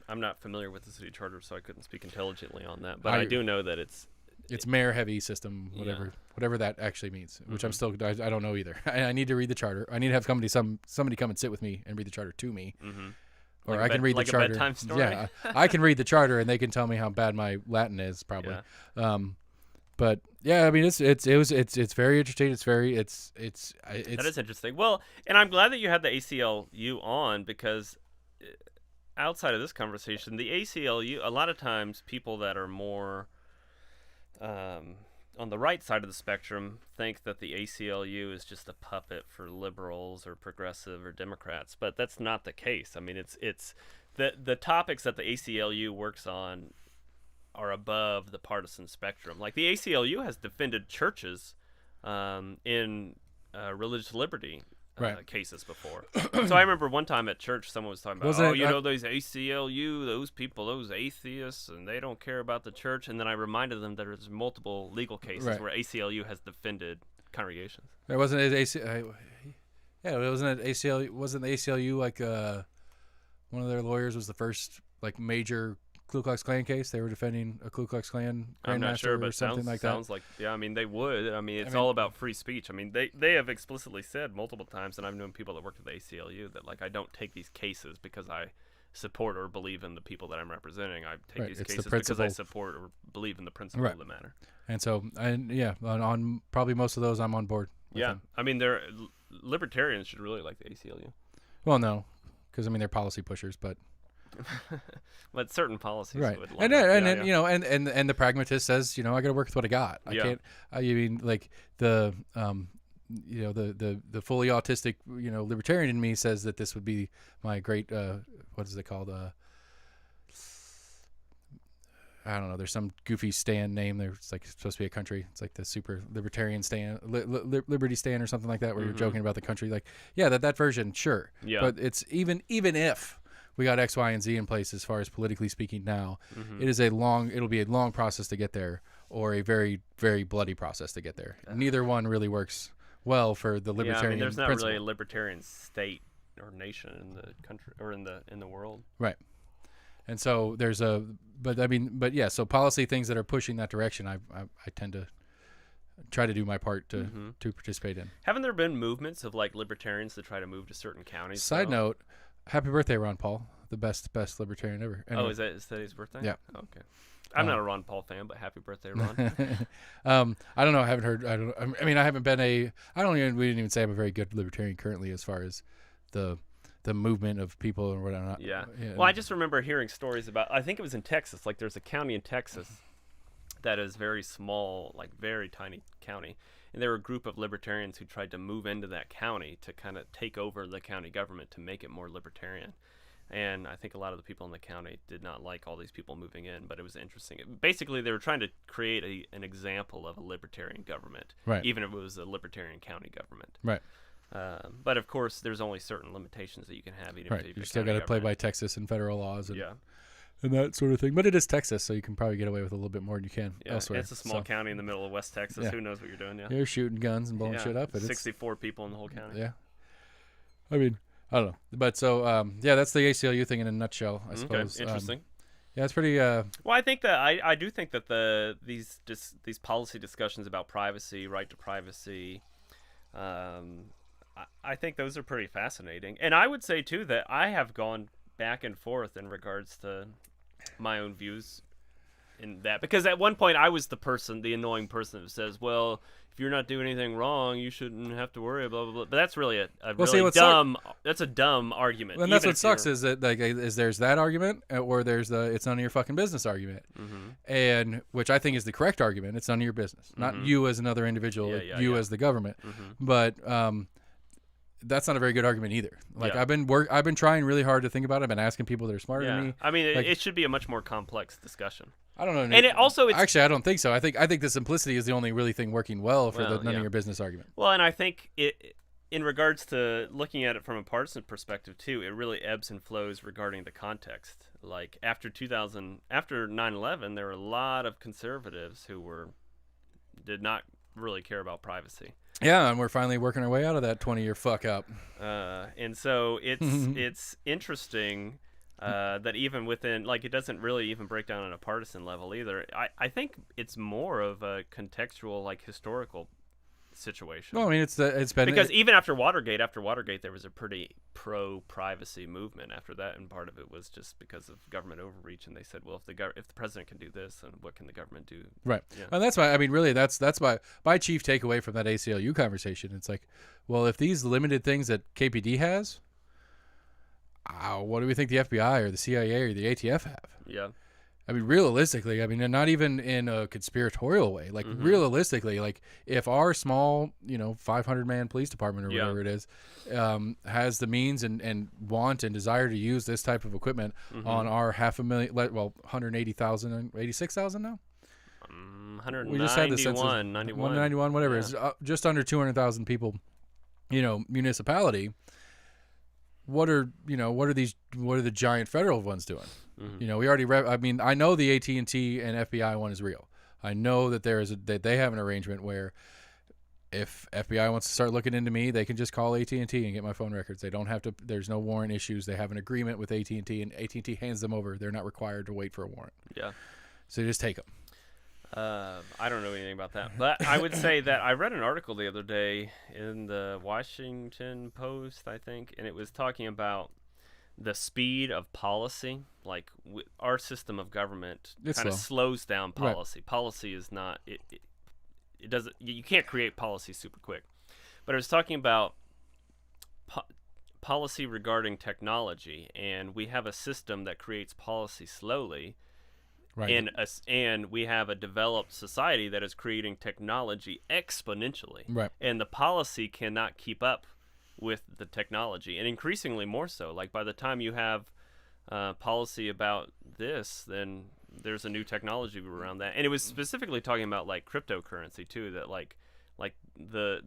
I'm not familiar with the city charter, so I couldn't speak intelligently on that. But I do know that it's mayor-heavy system, whatever that actually means. Which I don't know either. I need to read the charter. I need to have somebody come and sit with me and read the charter to me. Or like I can read the charter. A bedtime story? Yeah, I can read the charter, and they can tell me how bad my Latin is, probably. Yeah. But yeah, I mean, it's very interesting. That is interesting. Well, and I'm glad that you had the ACLU on, because outside of this conversation, the ACLU, a lot of times people that are more on the right side of the spectrum think that the ACLU is just a puppet for liberals or progressive or Democrats, but that's not the case. I mean, it's the topics that the ACLU works on are above the partisan spectrum. Like, the ACLU has defended churches in religious liberty cases before. So I remember one time at church, someone was talking about, those ACLU, those people, those atheists, and they don't care about the church. And then I reminded them that there's multiple legal cases where ACLU has defended congregations. It wasn't it ACLU. Yeah, it wasn't ACLU. Wasn't the ACLU like one of their lawyers was the first like major Ku Klux Klan case? They were defending a Ku Klux Klan I'm not sure, but or something like that. Sounds like, yeah, I mean, they would. I mean, it's all about free speech. I mean, they have explicitly said multiple times, and I've known people that worked at the ACLU, that, like, I don't take these cases because I support or believe in the people that I'm representing. I take these cases because I support or believe in the principle of the matter. And so, on probably most of those, I'm on board with them. I mean, libertarians should really like the ACLU. Well, no, because, I mean, they're policy pushers, but... But certain policies would and the pragmatist says, I got to work with what I got. I can't. I mean, like the fully autistic libertarian in me says that this would be my great what is it called? I don't know. There's some goofy stand name. There's like supposed to be a country. It's like the super libertarian stand, liberty stand or something like that, where you're joking about the country. Like, yeah, that version, sure. Yeah. But it's even if we got X, Y, and Z in place as far as politically speaking now, it'll be a long process to get there, or a very, very bloody process to get there. Neither one really works well for the libertarian. Yeah, I mean, there's not principle. really a libertarian state or nation in the country or in the world. Right. And so so policy things that are pushing that direction, I tend to try to do my part to participate in. Haven't there been movements of like libertarians to try to move to certain counties? Side note, happy birthday, Ron Paul, the best libertarian ever. Anyway. Oh, is that his birthday? Yeah. Okay. I'm not a Ron Paul fan, but happy birthday, Ron. I don't know. I haven't heard. I mean, I haven't been we didn't even say I'm a very good libertarian currently as far as the movement of people or whatnot. Yeah. Well, I just remember hearing stories about, I think it was in Texas, like there's a county in Texas that is very small, like very tiny county. And there were a group of libertarians who tried to move into that county to kind of take over the county government to make it more libertarian. And I think a lot of the people in the county did not like all these people moving in, but it was interesting. Basically, they were trying to create an example of a libertarian government, right, even if it was a libertarian county government. Right. But of course, there's only certain limitations that you can have. Even right. if You still got to play by Texas and federal laws and that sort of thing. But it is Texas, so you can probably get away with a little bit more than you can elsewhere. It's a small county in the middle of West Texas. Who knows what you're doing? Yeah. You're shooting guns and blowing shit up. 64 people in the whole county. Yeah. I mean, I don't know. But so, that's the ACLU thing in a nutshell, I suppose. Okay. Interesting. Yeah, it's pretty. Well, I think that I do think that these policy discussions about privacy, right to privacy, I think those are pretty fascinating. And I would say too that I have gone back and forth in regards to my own views in that, because at one point I was the annoying person that says, well, if you're not doing anything wrong, you shouldn't have to worry, blah blah blah. But that's really that's a dumb argument. And that's what sucks is that there's that argument, or there's it's none of your fucking business argument, and which I think is the correct argument. It's none of your business, not you as another individual, as the government. But that's not a very good argument either. Like I've been trying really hard to think about it. I've been asking people that are smarter than me. I mean, it should be a much more complex discussion. I don't know. And actually, I don't think so. I think the simplicity is the only really thing working well for the none of your business argument. Well, and I think in regards to looking at it from a partisan perspective too, it really ebbs and flows regarding the context. Like after 9/11, there were a lot of conservatives who did not really care about privacy. Yeah, and we're finally working our way out of that 20-year fuck up. And so it's interesting that even within, like, it doesn't really even break down on a partisan level either. I think it's more of a contextual, like, historical situation. Well, I mean, it's been because even after Watergate, there was a pretty pro-privacy movement after that, and part of it was just because of government overreach. And they said, well, if the president can do this, then what can the government do? Right. Yeah. And that's why, I mean, really, that's my chief takeaway from that ACLU conversation. It's like, well, if these limited things that KPD has, what do we think the FBI or the CIA or the ATF have? Yeah. I mean, realistically, and not even in a conspiratorial way. Like, realistically, like, if our small, 500-man police department or whatever it is, has the means and want and desire to use this type of equipment on our 180,000, 86,000 now? 191, we just had the census, 191, whatever. Yeah. It's just under 200,000 people, municipality. What are the giant federal ones doing? We already I know the AT&T and FBI one is real. I know that that they have an arrangement where if FBI wants to start looking into me, they can just call AT&T and get my phone records. They don't have to. There's no warrant issues. They have an agreement with AT&T, and AT&T hands them over. They're not required to wait for a warrant. Yeah. So you just take them. I don't know anything about that, but I would say that I read an article the other day in the Washington Post, I think, and it was talking about the speed of policy. Like our system of government kind of slows down policy. Right. Policy is not it doesn't. You can't create policy super quick. But I was talking about policy regarding technology, and we have a system that creates policy slowly. Right. And we have a developed society that is creating technology exponentially. Right. And the policy cannot keep up with the technology, and increasingly more so. Like by the time you have policy about this, then there's a new technology around that, and it was specifically talking about like cryptocurrency too. That like the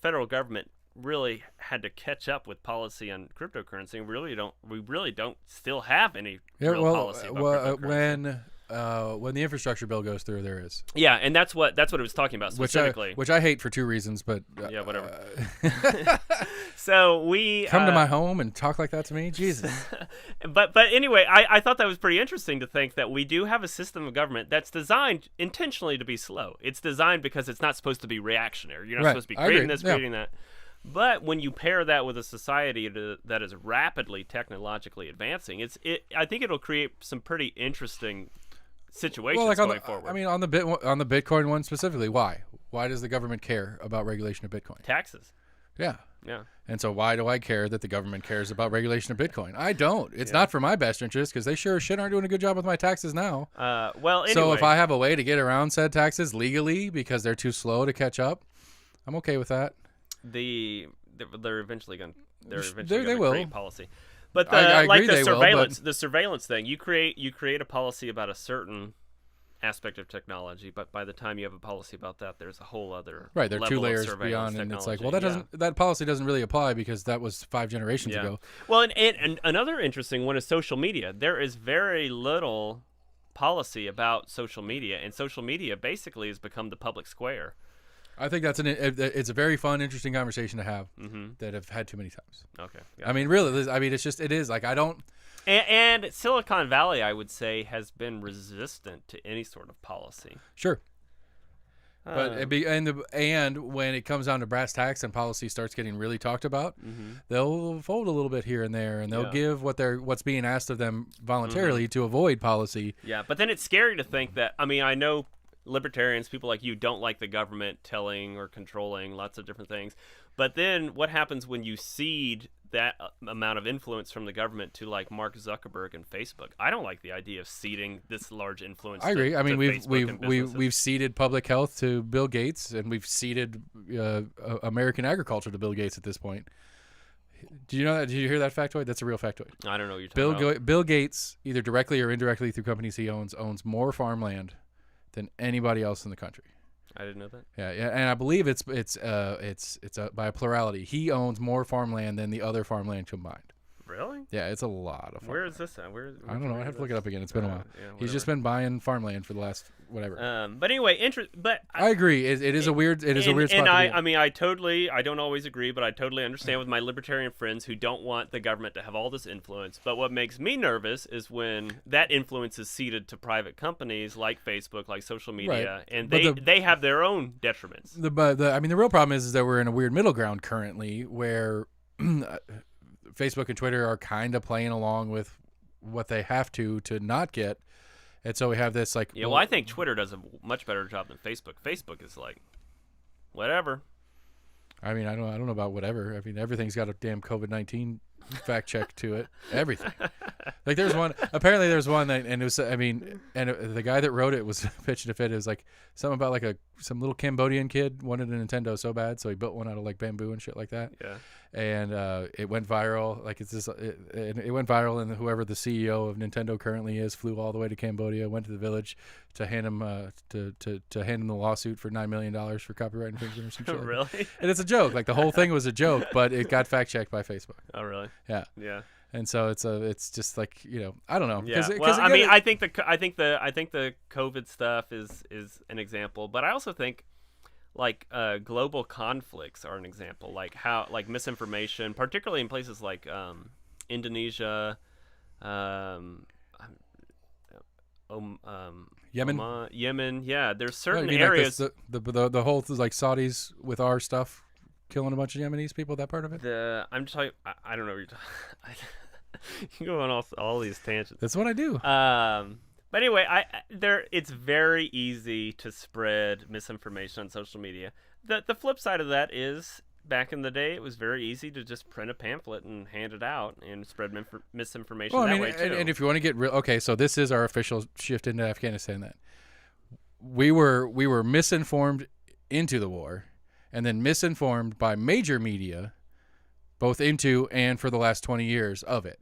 federal government really had to catch up with policy on cryptocurrency, and we really don't still have any real policy about cryptocurrency. When the infrastructure bill goes through, there is. Yeah, and that's what it was talking about specifically. Which I hate for two reasons, but yeah, whatever. So we come to my home and talk like that to me, Jesus. but anyway, I thought that was pretty interesting to think that we do have a system of government that's designed intentionally to be slow. It's designed because it's not supposed to be reactionary. You're not supposed to be creating this, creating that. But when you pair that with a society that is rapidly technologically advancing, I think it'll create some pretty interesting situations going forward. I mean, on the Bitcoin one specifically, why does the government care about regulation of Bitcoin? Taxes. Yeah. Yeah. And so why do I care that the government cares about regulation of Bitcoin? I don't. It's not for my best interest because they sure as shit aren't doing a good job with my taxes now. Well, anyway. So if I have a way to get around said taxes legally because they're too slow to catch up, I'm okay with that. They're eventually going to create policy. But the surveillance thing, you create a policy about a certain aspect of technology, but by the time you have a policy about that, there's a whole other there are two layers beyond, and it's like, well, that policy doesn't really apply because that was 5 generations ago. Well, and another interesting one is social media. There is very little policy about social media, and social media basically has become the public square. I think it's a very fun, interesting conversation to have that I've had too many times. Okay. I mean, really, it is like I don't. And Silicon Valley, I would say, has been resistant to any sort of policy. Sure. But and when it comes down to brass tacks and policy starts getting really talked about, they'll fold a little bit here and there, and they'll give what's being asked of them voluntarily to avoid policy. Yeah, but then it's scary to think that. I mean, I know libertarians, people like you, don't like the government telling or controlling lots of different things. But then what happens when you cede that amount of influence from the government to like Mark Zuckerberg and Facebook? I don't like the idea of ceding this large influence. I agree. I mean, we've ceded public health to Bill Gates, and we've ceded American agriculture to Bill Gates at this point. Do you know that? Did you hear that factoid? That's a real factoid. I don't know what you're talking about. Bill Gates, either directly or indirectly through companies he owns more farmland than anybody else in the country. I didn't know that. Yeah, and I believe it's by a plurality. He owns more farmland than the other farmland combined. Really? Yeah, it's a lot of farmland. Where is this at? I don't know. I have to look it up again. It's been a while. Yeah, he's just been buying farmland for the last whatever. But anyway, I agree. It is a weird spot. And I mean, I don't always agree, but I totally understand with my libertarian friends who don't want the government to have all this influence. But what makes me nervous is when that influence is ceded to private companies like Facebook, like social media, and they have their own detriments. The real problem is that we're in a weird middle ground currently where Facebook and Twitter are kind of playing along with what they have to not get. And so we have this like... Yeah, well, I think Twitter does a much better job than Facebook. Facebook is like, whatever. I mean, I don't know about whatever. I mean, everything's got a damn COVID-19 fact check to it. Everything. Like there's one that, and it was, I mean, and the guy that wrote it was pitching a fit. It was like something about like some little Cambodian kid wanted a Nintendo so bad, so he built one out of like bamboo and shit like that. Yeah. And it went viral. Like it went viral, and whoever the CEO of Nintendo currently is flew all the way to Cambodia, went to the village to hand him to hand him the lawsuit for $9 million for copyright infringement or some shit. Really? And it's a joke. Like the whole thing was a joke, but it got fact checked by Facebook. Oh, really? Yeah. Yeah. And so it's just like, I don't know. Yeah. Well, I mean, I think the COVID stuff is an example, but I also think like global conflicts are an example, like how like misinformation, particularly in places like Indonesia, Yemen. Yeah, there's certain areas. Like the whole like Saudis with our stuff killing a bunch of Yemenis people. That part of it. I'm just talking. I don't know what you're talking. You go on all these tangents. That's what I do. But anyway, it's very easy to spread misinformation on social media. The flip side of that is, back in the day, it was very easy to just print a pamphlet and hand it out and spread misinformation way too. And if you want to get real, okay, so this is our official shift into Afghanistan. Then we were misinformed into the war, and then misinformed by major media, both into and for the last 20 years of it.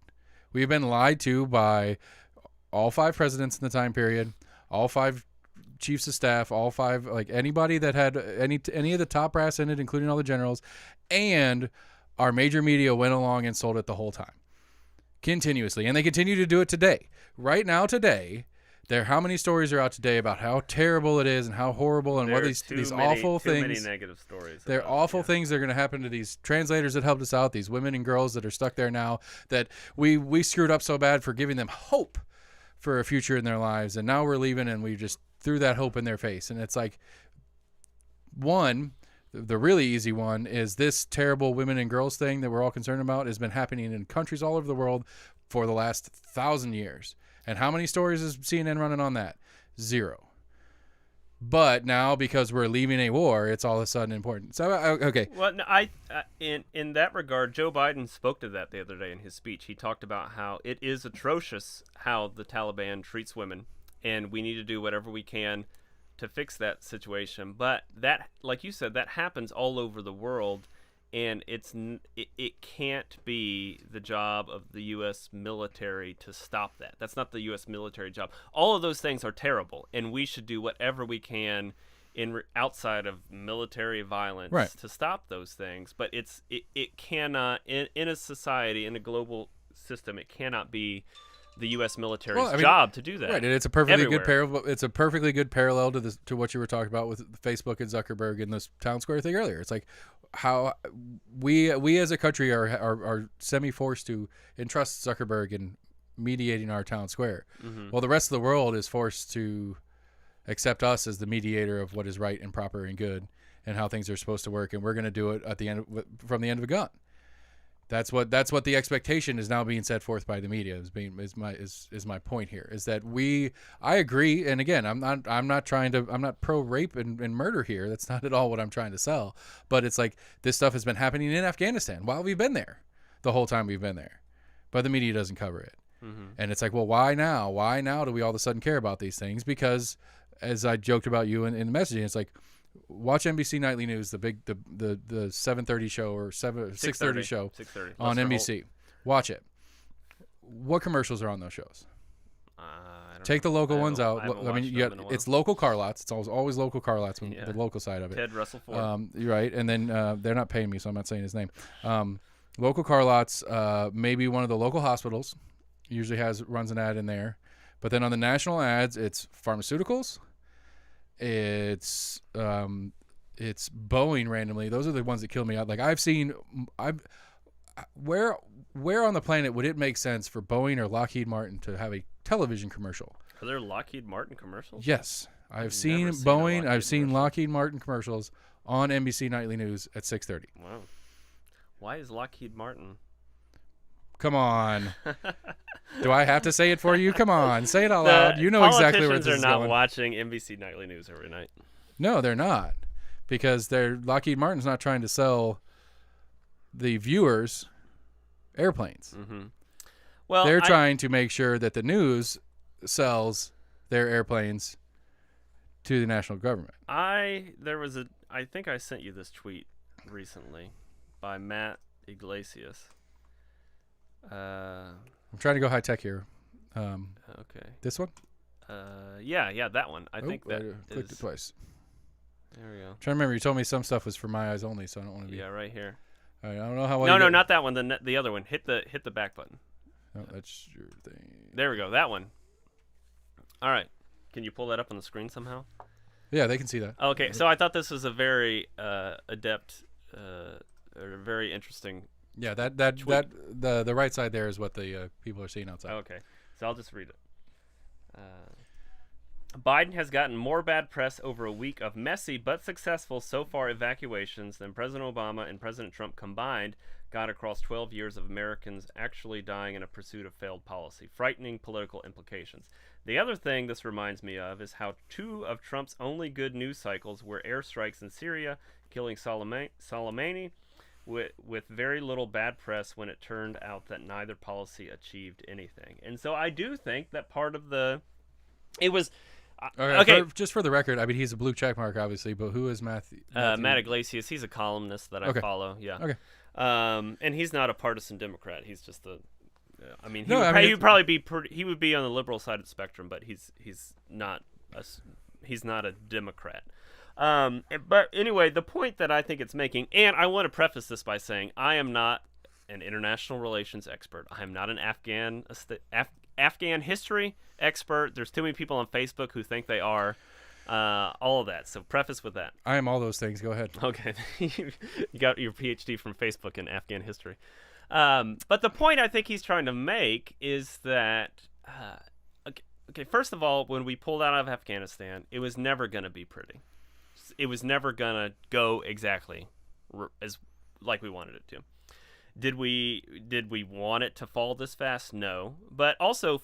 We've been lied to by all 5 presidents in the time period, all 5 chiefs of staff, all 5, like anybody that had any of the top brass in it, including all the generals, and our major media went along and sold it the whole time, continuously, and they continue to do it today. Right now, today, how many stories are out today about how terrible it is and how horrible and what these awful things. Too many negative stories. They're awful things that are going to happen to these translators that helped us out, these women and girls that are stuck there now, that we screwed up so bad for giving them hope for a future in their lives, and now we're leaving and we just threw that hope in their face. And it's like, one, the really easy one is this terrible women and girls thing that we're all concerned about has been happening in countries all over the world for the last 1,000 years. And how many stories is CNN running on that? 0. But now, because we're leaving a war, it's all of a sudden important. So, okay. Well, no, in that regard, Joe Biden spoke to that the other day in his speech. He talked about how it is atrocious how the Taliban treats women, and we need to do whatever we can to fix that situation. But that, like you said, that happens all over the world, and it can't be the job of the U.S. military to stop that. That's not the U.S. military job. All of those things are terrible, and we should do whatever we can outside of military violence to stop those things. But it cannot, in a society, in a global system, it cannot be the U.S. military's job to do that. Right, and it's a perfectly good parallel. It's a perfectly good parallel to what you were talking about with Facebook and Zuckerberg and this town square thing earlier. It's like how we as a country are semi-forced to entrust Zuckerberg in mediating our town square. Mm-hmm. Well, the rest of the world is forced to accept us as the mediator of what is right and proper and good and how things are supposed to work, and we're going to do it at the end from the end of a gun. That's what the expectation is now being set forth by the media is my point here, is that I agree, and again, I'm not pro rape and murder here. That's not at all what I'm trying to sell. But it's like this stuff has been happening in Afghanistan while we've been there, the whole time we've been there, but the media doesn't cover it. Mm-hmm. And it's like, well, why now? Why now do we all of a sudden care about these things? Because as I joked about you in the messaging, it's like, watch NBC Nightly News, the 7:30 show or 6:30 show on NBC. Watch it. What commercials are on those shows? Take the local ones out. I mean, it's local car lots. It's always local car lots, the local side of it. Ted Russell Ford. You're right. And then they're not paying me, so I'm not saying his name. Local car lots, maybe one of the local hospitals usually runs an ad in there. But then on the national ads, it's pharmaceuticals. It's Boeing randomly. Those are the ones that kill me out. Like where on the planet would it make sense for Boeing or Lockheed Martin to have a television commercial? Are there Lockheed Martin commercials? Yes. I've seen Boeing. I've seen Lockheed Martin commercials on NBC Nightly News at 6:30. Wow. Why is Lockheed Martin? Come on. Do I have to say it for you? Come on. Say it out loud. You know exactly where this is going. Politicians are not watching NBC Nightly News every night. No, they're not. Because Lockheed Martin's not trying to sell the viewers airplanes. Mm-hmm. Well, they're trying to make sure that the news sells their airplanes to the national government. I think I sent you this tweet recently by Matt Iglesias. I'm trying to go high tech here. Okay. This one? Yeah, that one. I think that I clicked it twice. There we go. I'm trying to remember, you told me some stuff was for my eyes only, so I don't want to be. Yeah, right here. All right, I don't know how well. No, not that one. The other one. Hit the back button. Oh, that's your thing. There we go. That one. All right. Can you pull that up on the screen somehow? Yeah, they can see that. Okay, so I thought this was a very adept, or very interesting. Yeah, the right side there is what the people are seeing outside. Okay, so I'll just read it. Biden has gotten more bad press over a week of messy but successful so far evacuations than President Obama and President Trump combined got across 12 years of Americans actually dying in a pursuit of failed policy. Frightening political implications. The other thing this reminds me of is how 2 of Trump's only good news cycles were airstrikes in Syria, killing Soleimani, with very little bad press when it turned out that neither policy achieved anything. And so I do think that part of it was... Okay. Just for the record, I mean, he's a blue check mark, obviously, but who is Matthew? Matt Iglesias. He's a columnist that I follow. Yeah. Okay. And he's not a partisan Democrat. He's just I mean, he would probably be he would be on the liberal side of the spectrum, but he's not a Democrat. But anyway, the point that I think it's making, and I want to preface this by saying I am not an international relations expert. I am not an Afghan history expert. There's too many people on Facebook who think they are. All of that. So preface with that. I am all those things. Go ahead. Okay. You got your PhD from Facebook in Afghan history. But the point I think he's trying to make is that, okay, first of all, when we pulled out of Afghanistan, it was never going to be pretty. It was never going to go exactly as like we wanted it to. Did we want it to fall this fast? No. But also,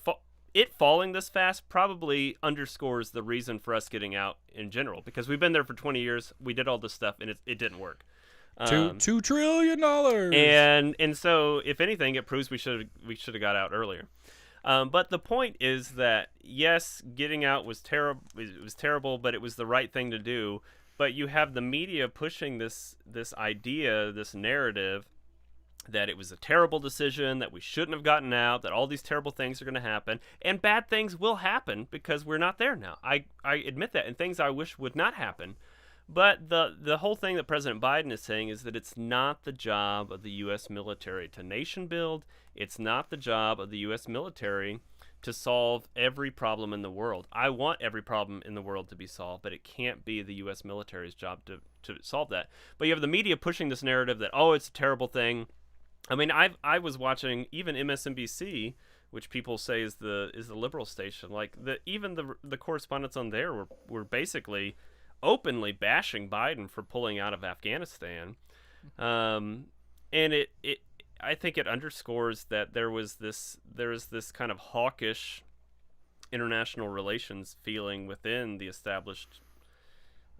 it falling this fast probably underscores the reason for us getting out in general, because we've been there for 20 years. We did all this stuff, and it didn't work. $2 trillion. And so, if anything, it proves we should have got out earlier. But the point is that yes, getting out was terrible. It was terrible, but it was the right thing to do. But you have the media pushing this idea, this narrative, that it was a terrible decision, that we shouldn't have gotten out, that all these terrible things are going to happen, and bad things will happen because we're not there now. I admit that, and things I wish would not happen. But the whole thing that President Biden is saying is that it's not the job of the U.S. military to nation build. It's not the job of the U.S. military to solve every problem in the world. I want every problem in the world to be solved, but it can't be the U.S. military's job to solve that. But you have the media pushing this narrative that, oh, it's a terrible thing. I mean, I was watching even MSNBC, which people say is the liberal station. Like even the correspondents on there were basically openly bashing Biden for pulling out of Afghanistan, and I think it underscores that there is this kind of hawkish international relations feeling within the established.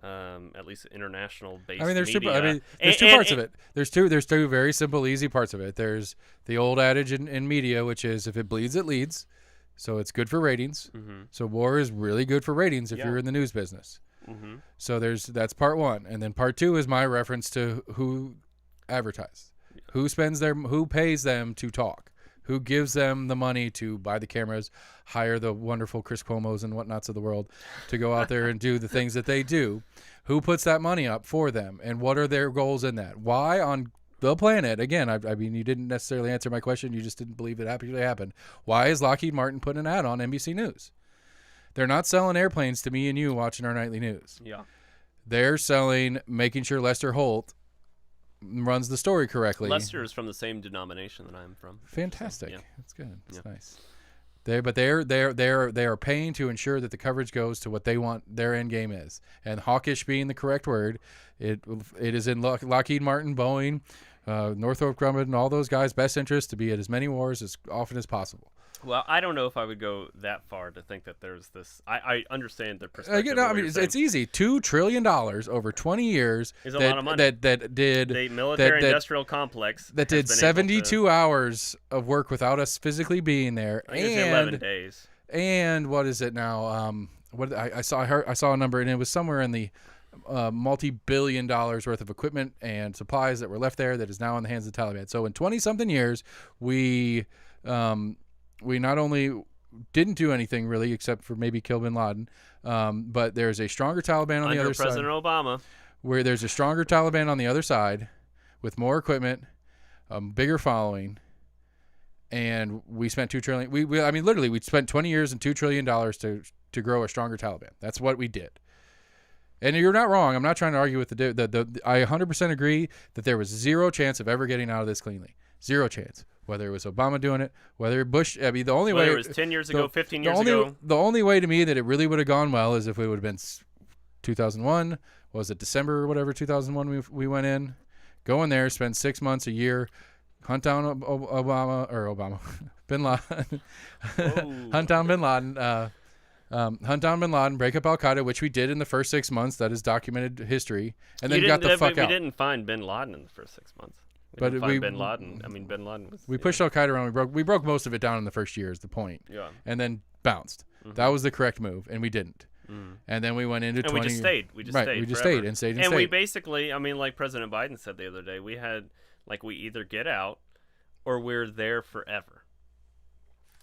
At least international based. I mean, there's media. There's two parts of it. There's two very simple, easy parts of it. There's the old adage in media, which is if it bleeds, it leads. So it's good for ratings. Mm-hmm. So war is really good for ratings if you're in the news business. Mm-hmm. So that's part one, and then part two is my reference to who advertised, who pays them to talk. Who gives them the money to buy the cameras, hire the wonderful Chris Cuomos and whatnots of the world to go out there and do the things that they do? Who puts that money up for them, and what are their goals in that? Why on the planet, again, I mean, you didn't necessarily answer my question. You just didn't believe it actually happened. Why is Lockheed Martin putting an ad on NBC News? They're not selling airplanes to me and you watching our nightly news. Yeah. They're selling, making sure Lester Holt runs the story correctly. Lester is from the same denomination that I'm from. Fantastic. Yeah. That's good. That's nice. They are paying to ensure that the coverage goes to what they want their end game is. And hawkish being the correct word, it is in Lockheed Martin, Boeing, Northrop Grumman, and all those guys' best interest to be at as many wars as often as possible. Well, I don't know if I would go that far to think that there's this. I understand the perspective. I mean, it's easy. $2 trillion over 20 years is a lot of money. That did the military-industrial complex that did 72 hours of work without us physically being there, and 11 days. And what is it now? I saw a number, and it was somewhere in the multi-billion dollars worth of equipment and supplies that were left there that is now in the hands of the Taliban. So in 20-something years, we not only didn't do anything really except for maybe kill bin Laden, but there's a stronger Taliban on the other side. Under President Obama. Where there's a stronger Taliban on the other side with more equipment, bigger following, and we spent $2 trillion. We spent 20 years and $2 trillion to grow a stronger Taliban. That's what we did. And you're not wrong. I'm not trying to argue with I 100% agree that there was zero chance of ever getting out of this cleanly. Zero chance. Whether it was Obama doing it, whether Bush, I mean, the only way it was 10 years ago, 15 years ago. The only way to me that it really would have gone well is if it would have been 2001. Was it December or whatever 2001 we went in, go in there, spend 6 months, a year, hunt down bin Laden, hunt down bin Laden, break up Al Qaeda, which we did in the first 6 months. That is documented history, and then got the fuck out. We didn't find bin Laden in the first 6 months. Bin Laden. I mean, bin Laden was. We pushed Al Qaeda around. We broke most of it down in the first year. Is the point? Yeah. And then bounced. Mm-hmm. That was the correct move, and we didn't. Mm. And then we went into 20. And we just stayed. We just stayed. And we basically, I mean, like President Biden said the other day, we had we either get out or we're there forever.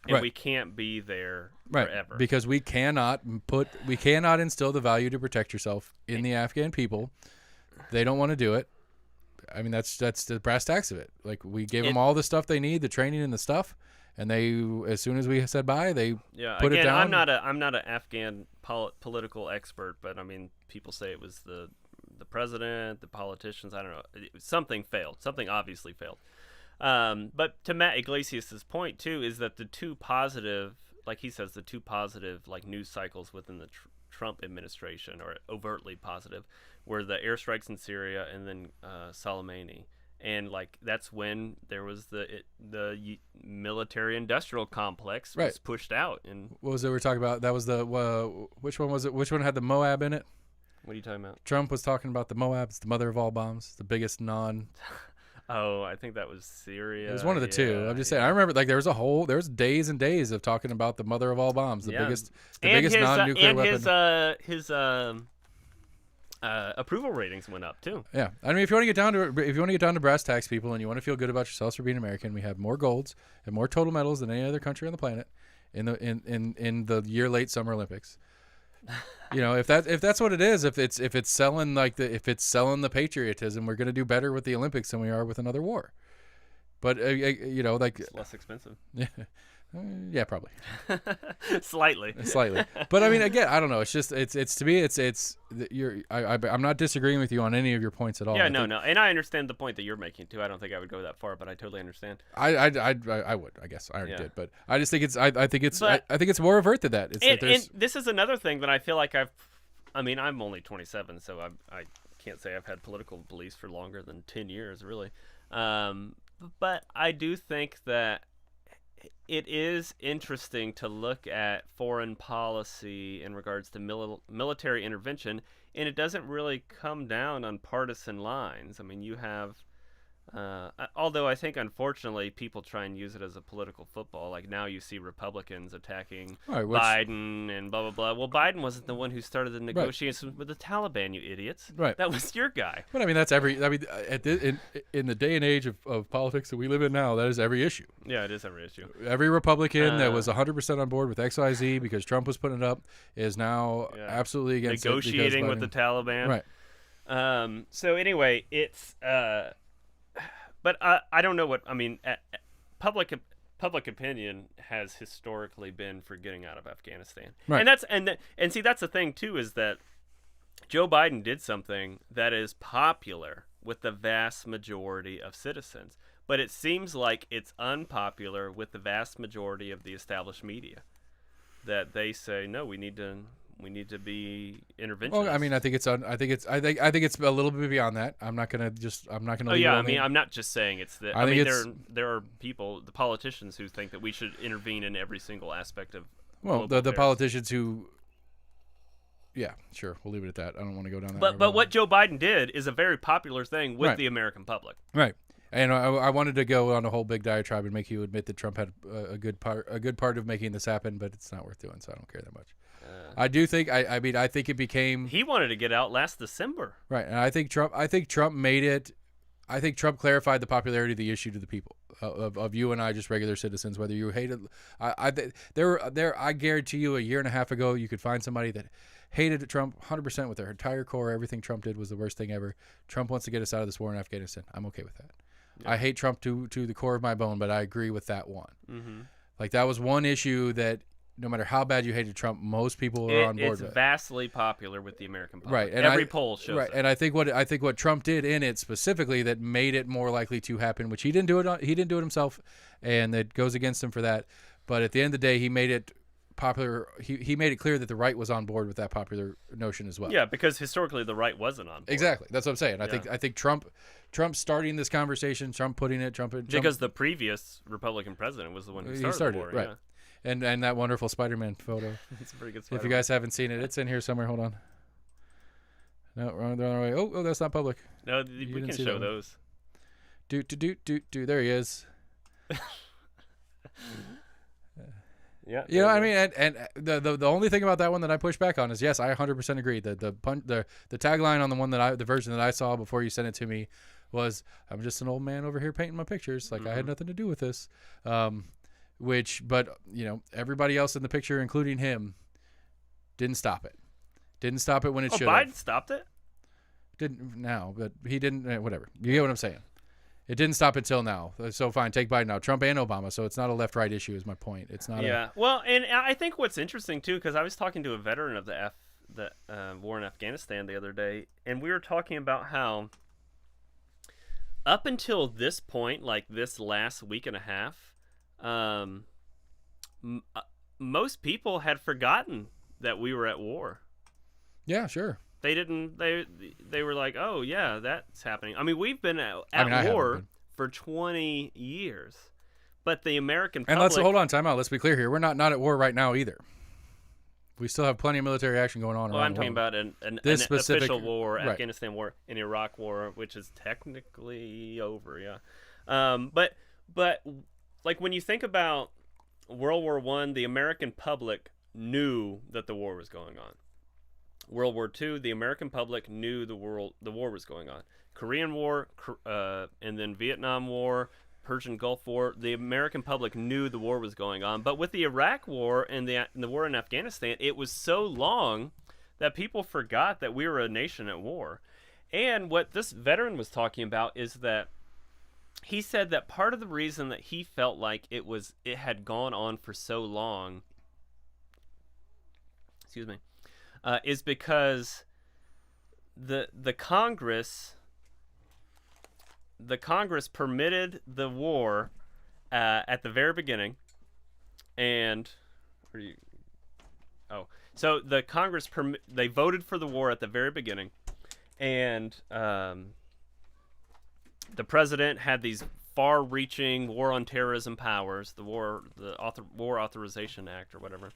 and Right. we can't be there Right, forever. because we cannot instill the value to protect yourself in the Afghan people. They don't want to do it. I mean, that's the brass tacks of it. Like, we gave them all the stuff they need, the training and the stuff, and they, as soon as we said bye, they put it down. I'm not an Afghan political expert, but I mean, people say it was the president, the politicians. I don't know. Something failed. Something obviously failed. But to Matt Iglesias' point too is that the two positive, like he says, the two positive like news cycles within the Trump administration, or overtly positive, were the airstrikes in Syria and then Soleimani. And like that's when there was the military-industrial complex was pushed out. And what was it we're talking about? That was the which one was it? Which one had the Moab in it? What are you talking about? Trump was talking about the Moab. It's the mother of all bombs, the biggest non. Oh, I think that was Syria. It was one of the two. I'm just saying. I remember like there was days and days of talking about the mother of all bombs, the biggest non-nuclear weapon. And his approval ratings went up too. Yeah, I mean, if you want to get down to brass tacks, people, and you want to feel good about yourselves for being American, we have more golds and more total medals than any other country on the planet in the year late Summer Olympics. You know, if that's what it is, if it's selling the patriotism, we're going to do better with the Olympics than we are with another war. But you know, like it's less expensive. Yeah, probably. Slightly. But I mean, again, I don't know. It's just it's to me I'm not disagreeing with you on any of your points at all. Yeah, no, and I understand the point that you're making too. I don't think I would go that far, but I totally understand. I would. I guess I already did, but I just think I think it's more overt than that. And this is another thing that I feel like I'm only 27, so I can't say I've had political beliefs for longer than 10 years, really. But I do think that it is interesting to look at foreign policy in regards to military intervention, and it doesn't really come down on partisan lines. I mean, you have, although I think unfortunately people try and use it as a political football. Like now you see Republicans attacking Biden and blah, blah, blah. Well, Biden wasn't the one who started the negotiations with the Taliban, you idiots. Right. That was your guy. But I mean, in the day and age of politics that we live in now, that is every issue. Yeah, it is every issue. Every Republican that was 100% on board with XYZ because Trump was putting it up is now absolutely against negotiating with the Taliban. Right. So anyway, it's but I don't know what I mean. Public opinion has historically been for getting out of Afghanistan, right. And see that's the thing too, is that Joe Biden did something that is popular with the vast majority of citizens, but it seems like it's unpopular with the vast majority of the established media. That they say no, we need to be interventionists. Well, I mean, I think it's a little bit beyond that. I'm not gonna. Oh yeah, I mean, I'm not just saying it's that. I mean, there are people, the politicians, who think that we should intervene in every single aspect of. Well, the politicians who. Yeah, sure. We'll leave it at that. I don't want to go down that. But what Joe Biden did is a very popular thing with the American public. Right. And I wanted to go on a whole big diatribe and make you admit that Trump had a good part of making this happen, but it's not worth doing, so I don't care that much. I do think I think it became. He wanted to get out last December. Right, and I think Trump made it. I think Trump clarified the popularity of the issue to the people of you and I, just regular citizens, whether you hated. I guarantee you, a year and a half ago, you could find somebody that hated Trump 100% with their entire core. Everything Trump did was the worst thing ever. Trump wants to get us out of this war in Afghanistan. I'm okay with that. Yeah. I hate Trump to the core of my bone, but I agree with that one. Mm-hmm. Like that was one issue that no matter how bad you hated Trump, most people are on board with. It's vastly popular with the American public. Right, and every poll shows it. And I think what Trump did in it specifically that made it more likely to happen, which he didn't do it himself, and that goes against him for that. But at the end of the day, he made it popular. He made it clear that the right was on board with that popular notion as well. Yeah, because historically the right wasn't on board. Exactly, that's what I'm saying. I think Trump starting this conversation, Trump putting it, because the previous Republican president was the one who started the war. Right. Yeah. And that wonderful Spider-Man photo. It's a pretty good Spider-Man. If you guys haven't seen it, it's in here somewhere. Hold on. No, wrong way. Oh, that's not public. No, we can show those. Do. There he is. Yeah. You know, I mean, and the only thing about that one that I push back on is, yes, I 100% agree. The tagline on the version that I saw before you sent it to me was, "I'm just an old man over here painting my pictures. Like I had nothing to do with this." but everybody else in the picture, including him, didn't stop it. Didn't stop it when it should have. Biden stopped it? Didn't now, but he didn't. Whatever. You get what I'm saying. It didn't stop until now. So fine, take Biden out. Trump and Obama. So it's not a left-right issue is my point. It's not. Yeah. Well, and I think what's interesting, too, because I was talking to a veteran of the war in Afghanistan the other day, and we were talking about how up until this point, like this last week and a half, most people had forgotten that we were at war. Yeah, sure. They didn't. They were like, "Oh yeah, that's happening." I mean, we've been at war for 20 years, but the American public. And let's hold on, time out. Let's be clear here. We're not at war right now either. We still have plenty of military action going on. Well, I'm talking about an official war, right. Afghanistan war, and Iraq war, which is technically over. Yeah, but like when you think about World War I, the American public knew that the war was going on. World War II, the American public knew the war was going on. Korean War, and then Vietnam War, Persian Gulf War, the American public knew the war was going on. But with the Iraq War and the war in Afghanistan, it was so long that people forgot that we were a nation at war. And what this veteran was talking about is that he said that part of the reason that he felt like it had gone on for so long, is because the Congress permitted the war at the very beginning, and so the Congress they voted for the war at the very beginning, and the president had these far-reaching war on terrorism powers, the War Authorization Act or whatever.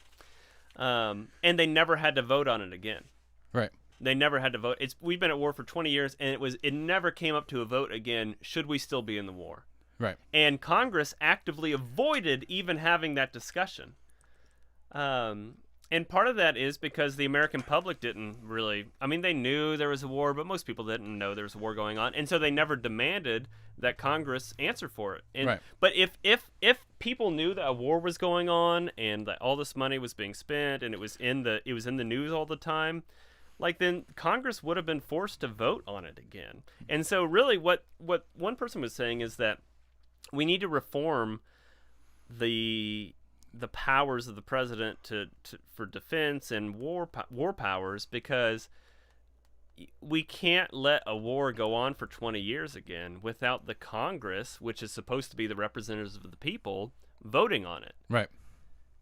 And they never had to vote on it again. Right. They never had to vote. We've been at war for 20 years, and it never came up to a vote again. Should we still be in the war? Right. And Congress actively avoided even having that discussion. And part of that is because the American public didn't really. I mean, they knew there was a war, but most people didn't know there was a war going on, and so they never demanded that Congress answer for it. And, right. But if people knew that a war was going on and that all this money was being spent and it was in the news all the time, like then Congress would have been forced to vote on it again. And so really, what one person was saying is that we need to reform the powers of the president for defense and war powers, because we can't let a war go on for 20 years again without the Congress, which is supposed to be the representatives of the people, voting on it. Right.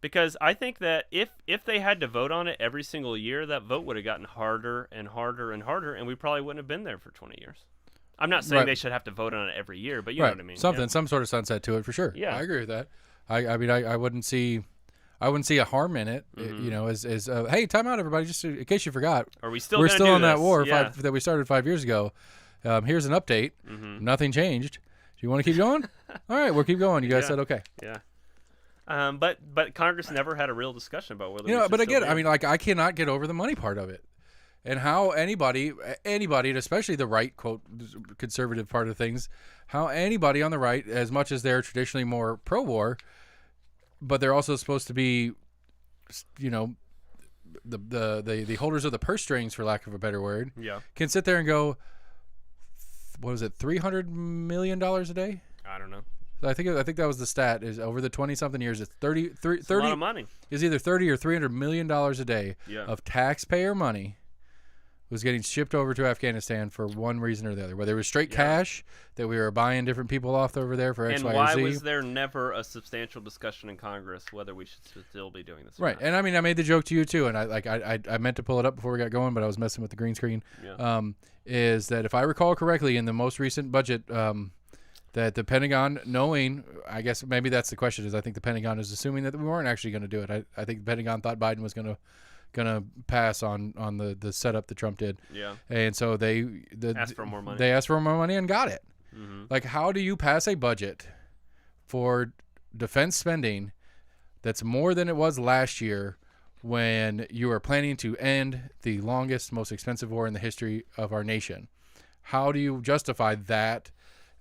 Because I think that if they had to vote on it every single year, that vote would have gotten harder and harder and harder, and we probably wouldn't have been there for 20 years. I'm not saying they should have to vote on it every year, but you know what I mean. Some sort of sunset to it for sure. Yeah, I agree with that. I mean, I wouldn't see a harm in it. Mm-hmm. As hey, time out, everybody, just in case you forgot. We're still in that war that we started 5 years ago. Here's an update. Mm-hmm. Nothing changed. Do you want to keep going? All right, we'll keep going. You guys said okay. Yeah. But Congress never had a real discussion about whether. But again, I mean, like, I cannot get over the money part of it, and how anybody, and especially the right, quote, conservative part of things, how anybody on the right, as much as they're traditionally more pro-war, but they're also supposed to be, the holders of the purse strings, for lack of a better word, can sit there and go, what was it, $300 million a day? I don't know. I think that was the stat. Is over the 20-something years, it's 30 a lot of money. Is either $30 or $300 million a day of taxpayer money was getting shipped over to Afghanistan for one reason or the other. Whether it was straight cash that we were buying different people off over there for X, Y, or Z. And why was there never a substantial discussion in Congress whether we should still be doing this? Right. And I mean, I made the joke to you too, and I meant to pull it up before we got going, but I was messing with the green screen. Yeah. Is that if I recall correctly, in the most recent budget, that the Pentagon, knowing, I guess maybe that's the question, is I think the Pentagon is assuming that we weren't actually going to do it. I think the Pentagon thought Biden was going to pass on the setup that Trump did. Yeah. And so they asked for more money. They asked for more money and got it. Mm-hmm. Like, how do you pass a budget for defense spending that's more than it was last year when you are planning to end the longest, most expensive war in the history of our nation? How do you justify that?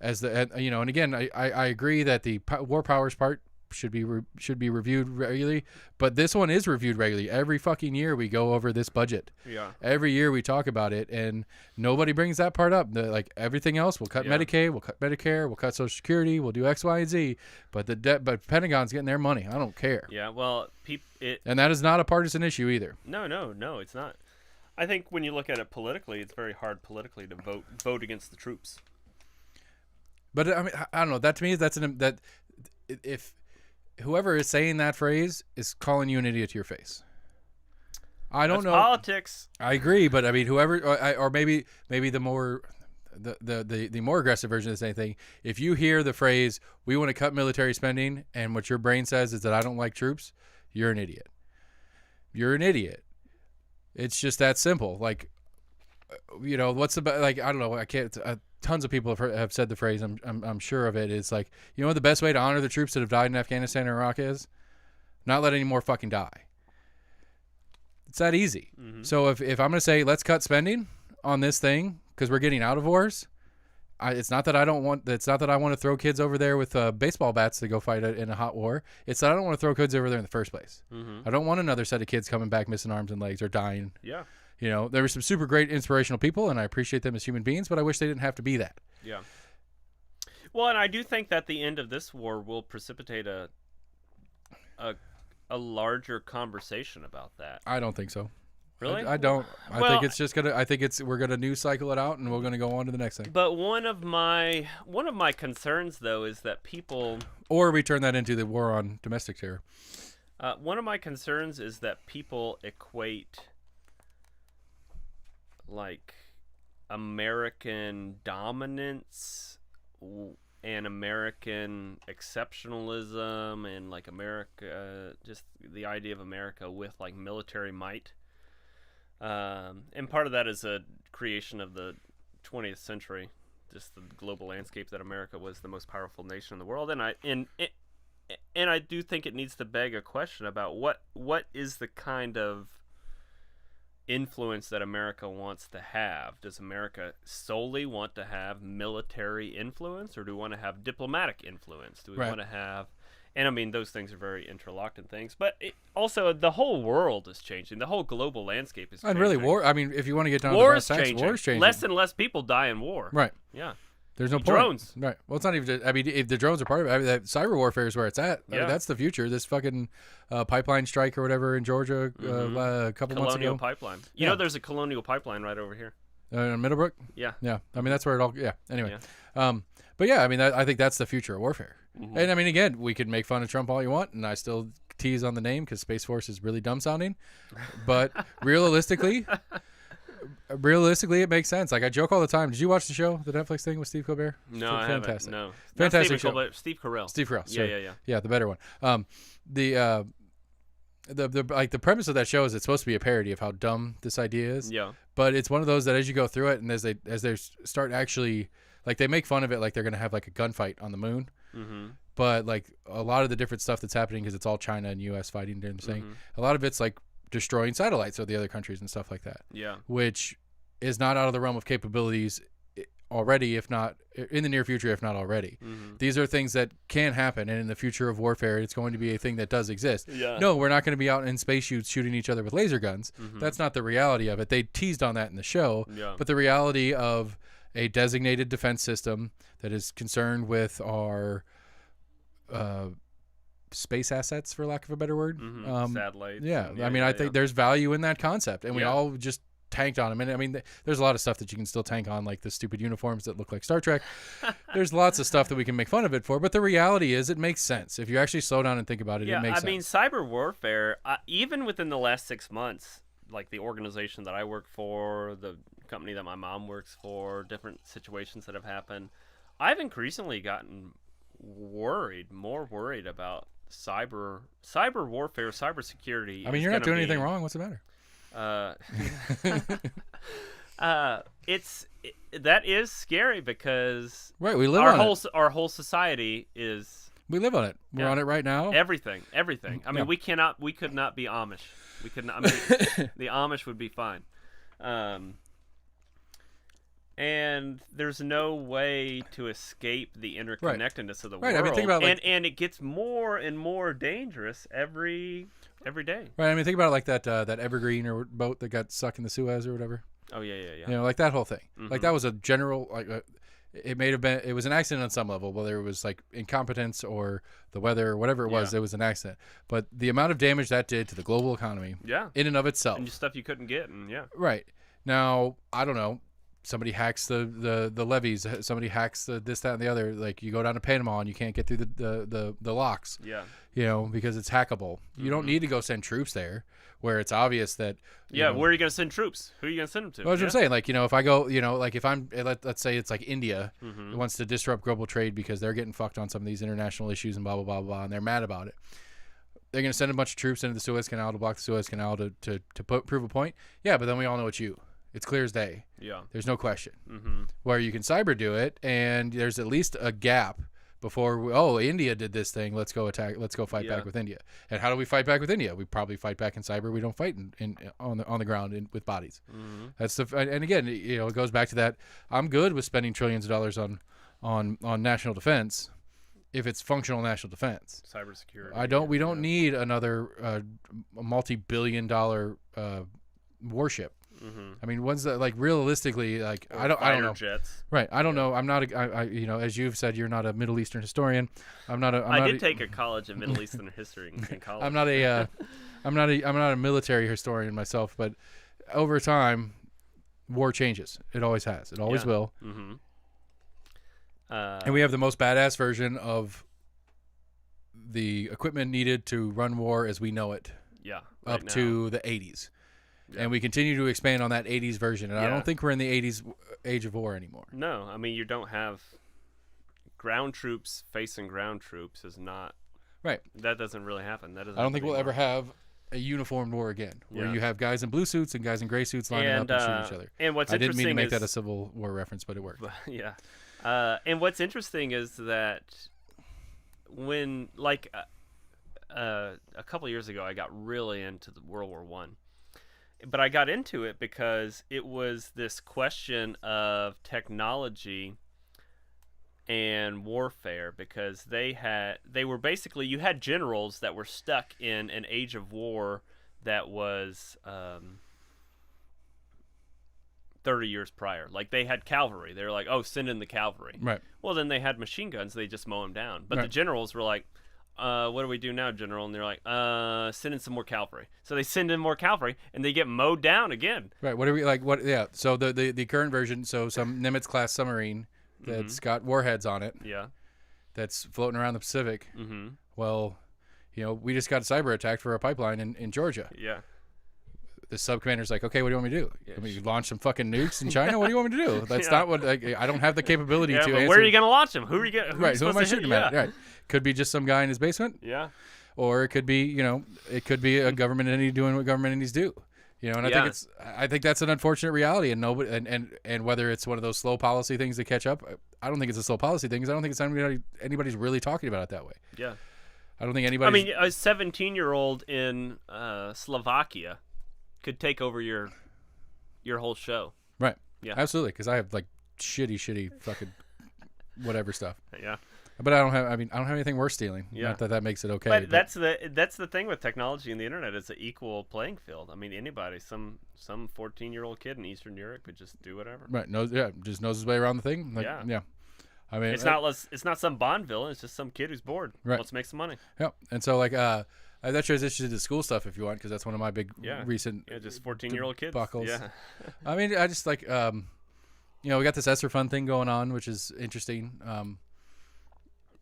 And again, I agree that the war powers part should be reviewed regularly. But this one is reviewed regularly. Every fucking year we go over this budget. Yeah. Every year we talk about it, and nobody brings that part up. Like everything else, we'll cut Medicaid, we'll cut Medicare, we'll cut Social Security, we'll do X, Y, and Z. But but Pentagon's getting their money. I don't care. Yeah. Well, and that is not a partisan issue either. No, it's not. I think when you look at it politically, it's very hard politically to vote against the troops. But I mean, I don't know. That to me is that if whoever is saying that phrase is calling you an idiot to your face. I don't know. Politics. I agree, but I mean, whoever or maybe the more the more aggressive version of the same thing. If you hear the phrase "we want to cut military spending" and what your brain says is that I don't like troops, you're an idiot. You're an idiot. It's just that simple. Like, what's about, like, I don't know. I can't. Tons of people have said the phrase. I'm sure of it. It's like, what the best way to honor the troops that have died in Afghanistan and Iraq is? Not let any more fucking die. It's that easy. Mm-hmm. So if I'm going to say let's cut spending on this thing because we're getting out of wars, it's not that I want to throw kids over there with baseball bats to go fight in a hot war. It's that I don't want to throw kids over there in the first place. Mm-hmm. I don't want another set of kids coming back missing arms and legs or dying. Yeah. There were some super great inspirational people, and I appreciate them as human beings, but I wish they didn't have to be that. Yeah. Well, and I do think that the end of this war will precipitate a larger conversation about that. I don't think so. Really? I don't. I think it's just we're gonna news cycle it out, and we're gonna go on to the next thing. But one of my concerns, though, is that people, or we turn that into the war on domestic terror. One of my concerns is that people equate like American dominance and American exceptionalism and like America, just the idea of America with like military might. And part of that is a creation of the 20th century, just the global landscape that America was the most powerful nation in the world. And I do think it needs to beg a question about what is the kind of influence that America wants to have. Does America solely want to have military influence, or do we want to have diplomatic influence? Do we want to have, and I mean, those things are very interlocked in things, but also the whole world is changing. The whole global landscape is changing. And really, war, I mean, if you want to get down to war the is changing. War is changing. Less and less people die in war. Right. Yeah. There's no point. Drones. Right. Well, it's not even. I mean, if the drones are part of it, I mean, cyber warfare is where it's at. I mean, that's the future. This fucking pipeline strike or whatever in Georgia a couple months ago. Colonial pipeline. You know, there's a colonial pipeline right over here. In Middlebrook. Yeah. Yeah. I mean, that's where it all. Yeah. Anyway. Yeah. But yeah, I mean, I think that's the future of warfare. Mm-hmm. And I mean, again, we can make fun of Trump all you want, and I still tease on the name because Space Force is really dumb sounding. But realistically. Realistically, it makes sense. Like, I joke all the time. Did you watch the show, the Netflix thing with Steve Colbert? No, I haven't. No, fantastic show. Colbert, Steve Carell. Steve Carell. Sorry. Yeah, the better one. The premise of that show is it's supposed to be a parody of how dumb this idea is. Yeah. But it's one of those that as you go through it and as they start actually, like, they make fun of it like they're gonna have like a gunfight on the moon. Mm-hmm. But like a lot of the different stuff that's happening because it's all China and U.S. fighting during the thing. Mm-hmm. A lot of it's like destroying satellites of the other countries and stuff like that. Yeah. Which is not out of the realm of capabilities already, if not in the near future, if not already. Mm-hmm. These are things that can happen, and in the future of warfare, it's going to be a thing that does exist. Yeah. No, we're not going to be out in space shooting each other with laser guns. Mm-hmm. That's not the reality of it. They teased on that in the show, but the reality of a designated defense system that is concerned with our space assets, for lack of a better word. Mm-hmm. Satellites. Yeah. I mean, I think there's value in that concept, and we all just tanked on them. And I mean, there's a lot of stuff that you can still tank on, like the stupid uniforms that look like Star Trek. There's lots of stuff that we can make fun of it for, but the reality is it makes sense. If you actually slow down and think about it, it makes sense. I mean, cyber warfare, even within the last 6 months, like the organization that I work for, the company that my mom works for, different situations that have happened, I've increasingly gotten more worried about cyber warfare, cyber security. I mean, you're not doing anything wrong. What's the matter? That is scary because we live on it. Our whole society is. We live on it. We're on it right now. Everything. I mean, we could not be Amish. We could not. I mean, the Amish would be fine. And there's no way to escape the interconnectedness of the Right. world. I mean, think about and it gets more and more dangerous every day. Right. I mean, think about it like that Evergreen or boat that got stuck in the Suez or whatever. Oh yeah. You know, like that whole thing. Like that was a general it may have been. It was an accident on some level, whether it was like incompetence or the weather or whatever it was. It was an accident. But the amount of damage that did to the global economy, in and of itself, and stuff you couldn't get, and right now, I don't know. Somebody hacks the levees. Somebody hacks the this, that, and the other. Like you go down to Panama and you can't get through the locks. Yeah. You know, because it's hackable. You don't need to go send troops there, where it's obvious that. Where are you going to send troops? Who are you going to send them to? Well, that's what I'm saying. Like, you know, if I go, you know, like if I'm, let's say it's like India who wants to disrupt global trade because they're getting fucked on some of these international issues and blah, blah, blah, blah, and they're mad about it. They're going to send a bunch of troops into the Suez Canal to block the Suez Canal to prove a point. Yeah, but then we all know it's you. It's clear as day. Yeah. There's no question. Where you can cyber do it, and there's at least a gap before India did this thing. Let's go attack. Let's go fight back with India. And how do we fight back with India? We probably fight back in cyber. We don't fight on the ground with bodies. That's and again, you know, it goes back to that. I'm good with spending trillions of dollars on national defense if it's functional national defense. Cybersecurity. We don't need another multi-billion-dollar warship. I mean, ones that like realistically, like I don't know. Jets. Right. I don't know. I'm not you know, as you've said, you're not a Middle Eastern historian. I did take a college of Middle Eastern history in college. I'm not a military historian myself, but over time, war changes. It always has. It always will. And we have the most badass version of the equipment needed to run war as we know it. Yeah. Up to the 80s. Yeah. And we continue to expand on that 80s version. And I don't think we're in the 80s age of war anymore. No. I mean, you don't have ground troops facing ground troops is not. Right. That doesn't really happen. I don't think we'll ever have a uniformed war again where you have guys in blue suits and guys in gray suits lining up and shooting each other. And what's I didn't mean to make that a Civil War reference, but it worked. Yeah. And what's interesting is that when, like, a couple years ago, I got really into the World War I. But I got into it because it was this question of technology and warfare, because they were basically, you had generals that were stuck in an age of war that was 30 years prior. Like, they had cavalry. They were like, oh, send in the cavalry. Right. Well, then they had machine guns. They just mow them down. But the generals were like, what do we do now, General? And they're like, send in some more cavalry. So they send in more cavalry, and they get mowed down again. Right. What are we like? What? Yeah. So the current version. So some Nimitz class submarine that's got warheads on it. Yeah. That's floating around the Pacific. Well, you know, we just got a cyber attack for a pipeline in Georgia. Yeah. The sub commander's like, okay, what do you want me to do? I mean, you launch some fucking nukes in China? What do you want me to do? That's not what I don't have the capability to answer. Where are you going to launch them? Who are you going? Right. Who am I shooting at? Right. Could be just some guy in his basement. Yeah. Or it could be, you know, a government entity doing what government entities do. You know, and I think that's an unfortunate reality, and nobody and whether it's one of those slow policy things that catch up, I don't think it's a slow policy thing, because I don't think it's anybody's really talking about it that way. Yeah. I don't think anybody. I mean, a 17-year-old in Slovakia could take over your whole show. Right. Yeah. Absolutely, because I have like shitty fucking whatever stuff. Yeah. But I don't have anything worth stealing. Yeah. Not that makes it okay. But that's the thing with technology and the internet. It's an equal playing field. I mean, anybody, some 14-year-old kid in Eastern Europe could just do whatever. Right. Just knows his way around the thing. Like, yeah. I mean, it's not some Bond villain. It's just some kid who's bored. Right. Wants to make some money. Yeah. And so like that transitions to school stuff if you want, because that's one of my big recent just 14-year-old kids. Buckles. Yeah. I mean, I just like you know, we got this ESSER fund thing going on, which is interesting.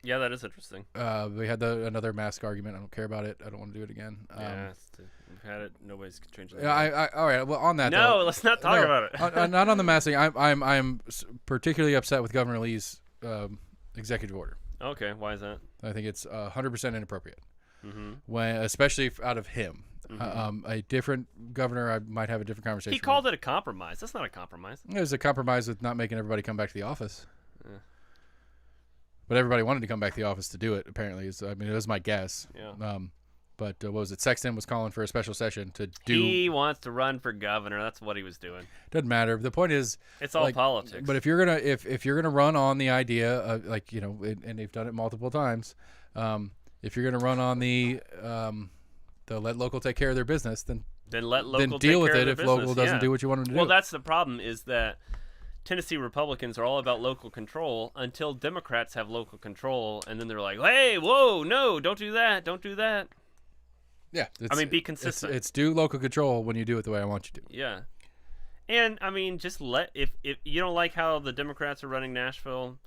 Yeah, that is interesting. We had another mask argument. I don't care about it. I don't want to do it again. We've had it. Nobody's changing it. Yeah, all right. Well, on that. No, let's not talk about it. Not on the mask thing. I'm particularly upset with Governor Lee's executive order. Okay, why is that? I think it's 100% inappropriate. When, especially out of him. A different governor, I might have a different conversation. He called it a compromise. That's not a compromise. It was a compromise with not making everybody come back to the office. But everybody wanted to come back to the office to do it, apparently. I mean, it was my guess. Yeah. But what was it? Sexton was calling for a special session to do. He wants to run for governor. That's what he was doing. Doesn't matter. The point is, it's all politics. But if you're gonna if you're gonna run on the idea of and they've done it multiple times, if you're gonna run on the let local take care of their business, then let local deal take with care it of their if local business. doesn't do what you want them to do. Well, that's the problem is that Tennessee Republicans are all about local control until Democrats have local control, and then they're like, hey, whoa, no, don't do that, don't do that. Yeah. Be consistent. It's do local control when you do it the way I want you to. Yeah. And, just if you don't like how the Democrats are running Nashville,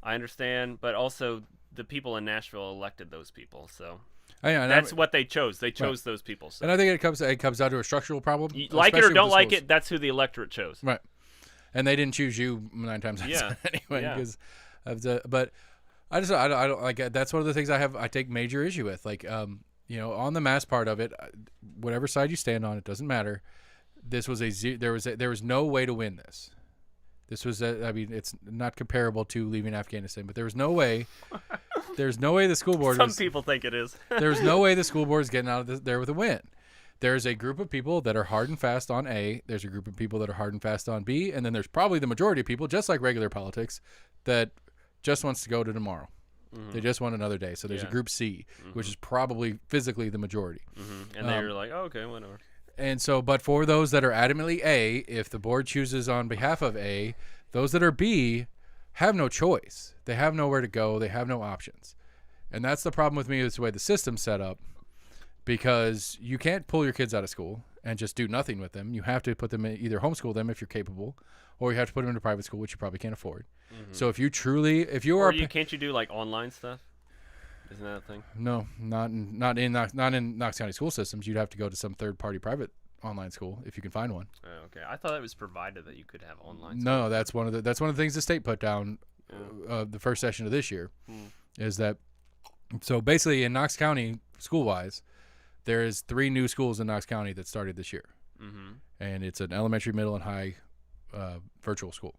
I understand, but also the people in Nashville elected those people, so... that's what they chose. They chose those people. So. And I think it comes down to a structural problem. Like it or don't like it, that's who the electorate chose. Right. And they didn't choose you 9 times out of 10 anyway. Yeah. Because but I don't like that's one of the things I take major issue with. Like on the mass part of it, whatever side you stand on, it doesn't matter. This was there was no way to win this. This was it's not comparable to leaving Afghanistan, but there was no way. There's no way the school board. Some people think it is. There's no way the school board is getting out of there with a win. There's a group of people that are hard and fast on A. There's a group of people that are hard and fast on B, and then there's probably the majority of people, just like regular politics, that just wants to go to tomorrow. Mm-hmm. They just want another day. So there's a group C, which is probably physically the majority. Mm-hmm. And they're like, oh, okay, whatever. And so, but for those that are adamantly A, if the board chooses on behalf of A, those that are B have no choice. They have nowhere to go. They have no options. And that's the problem with me is the way the system's set up, because you can't pull your kids out of school and just do nothing with them. You have to put them in, either homeschool them if you're capable, or you have to put them into private school, which you probably can't afford. Mm-hmm. So if you can't you do like online stuff? Isn't that a thing? No, not in Knox County school systems. You'd have to go to some third-party private online school if you can find one. Oh, okay, I thought it was provided that you could have online. No, that's one of the things the state put down the first session of this year. Is that so basically in Knox County school-wise, there is 3 new schools in Knox County that started this year, and it's an elementary, middle, and high virtual school.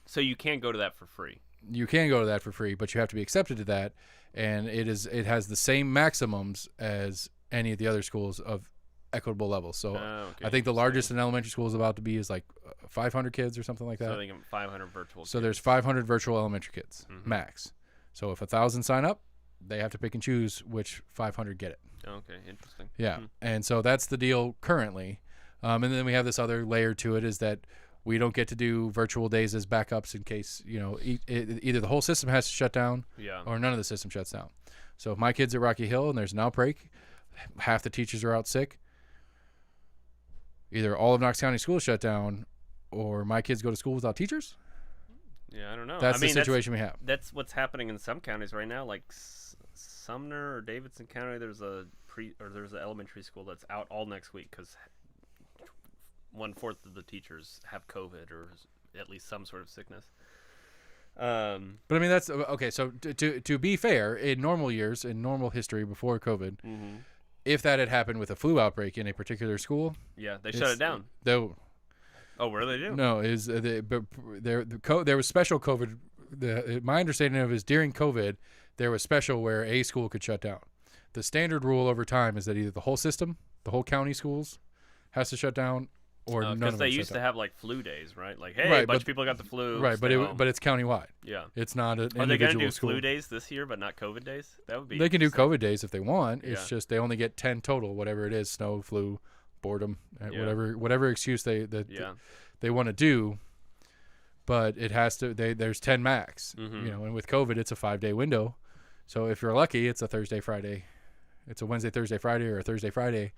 So you can't go to that for free. You can go to that for free, but you have to be accepted to that, and it has the same maximums as any of the other schools of equitable levels. So I think the largest an elementary school is about to be is like 500 kids or something like that. So I think 500 virtual kids. So there's 500 virtual elementary kids max. So if 1,000 sign up, they have to pick and choose which 500 get it. Okay, interesting. Yeah, and so that's the deal currently. And then we have this other layer to it is that we don't get to do virtual days as backups in case, either the whole system has to shut down or none of the system shuts down. So if my kid's at Rocky Hill and there's an outbreak, half the teachers are out sick, either all of Knox County schools shut down or my kids go to school without teachers. Yeah, I don't know. That's the situation we have. That's what's happening in some counties right now, like Sumner or Davidson County. There's an elementary school that's out all next week because 1/4 of the teachers have COVID or at least some sort of sickness. But I mean that's okay. So to be fair, in normal years, in normal history before COVID, if that had happened with a flu outbreak in a particular school, they shut it down. Oh, what do they do? No, there was special COVID. My understanding of it is during COVID, there was special where a school could shut down. The standard rule over time is that either the whole system, the whole county schools, has to shut down, or none of them. Because they used to have like flu days, right? Like, hey, a bunch of people got the flu. Right, but it's countywide. Yeah, it's not an individual Are they going to do school. flu days this year, but not COVID days? That would be. They can do COVID days if they want. It's just they only get 10 total, whatever it is: snow, flu, boredom, whatever excuse they want to do. But it has to. There's 10 max. And with COVID, it's a 5-day window. So if you're lucky, it's a Thursday, Friday. It's a Wednesday, Thursday, Friday, or a Thursday, Friday.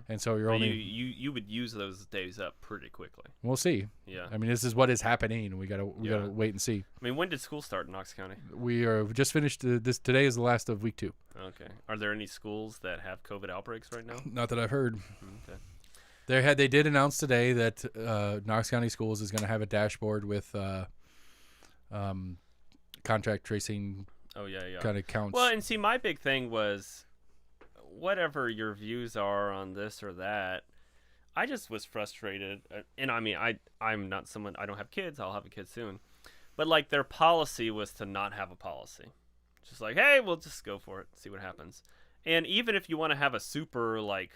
And so you're only you would use those days up pretty quickly. We'll see. Yeah. I mean, this is what is happening. We gotta wait and see. I mean, when did school start in Knox County? We are just finished. Today is the last of week 2. Okay. Are there any schools that have COVID outbreaks right now? Not that I've heard. Okay. They did announce today that Knox County Schools is going to have a dashboard with contact tracing. Oh yeah. Kind of counts. Well, and see, my big thing was, whatever your views are on this or that, I just was frustrated. And I mean, I'm not someone. I don't have kids. I'll have a kid soon. But like their policy was to not have a policy. Just like, hey, we'll just go for it, see what happens. And even if you want to have a super, like,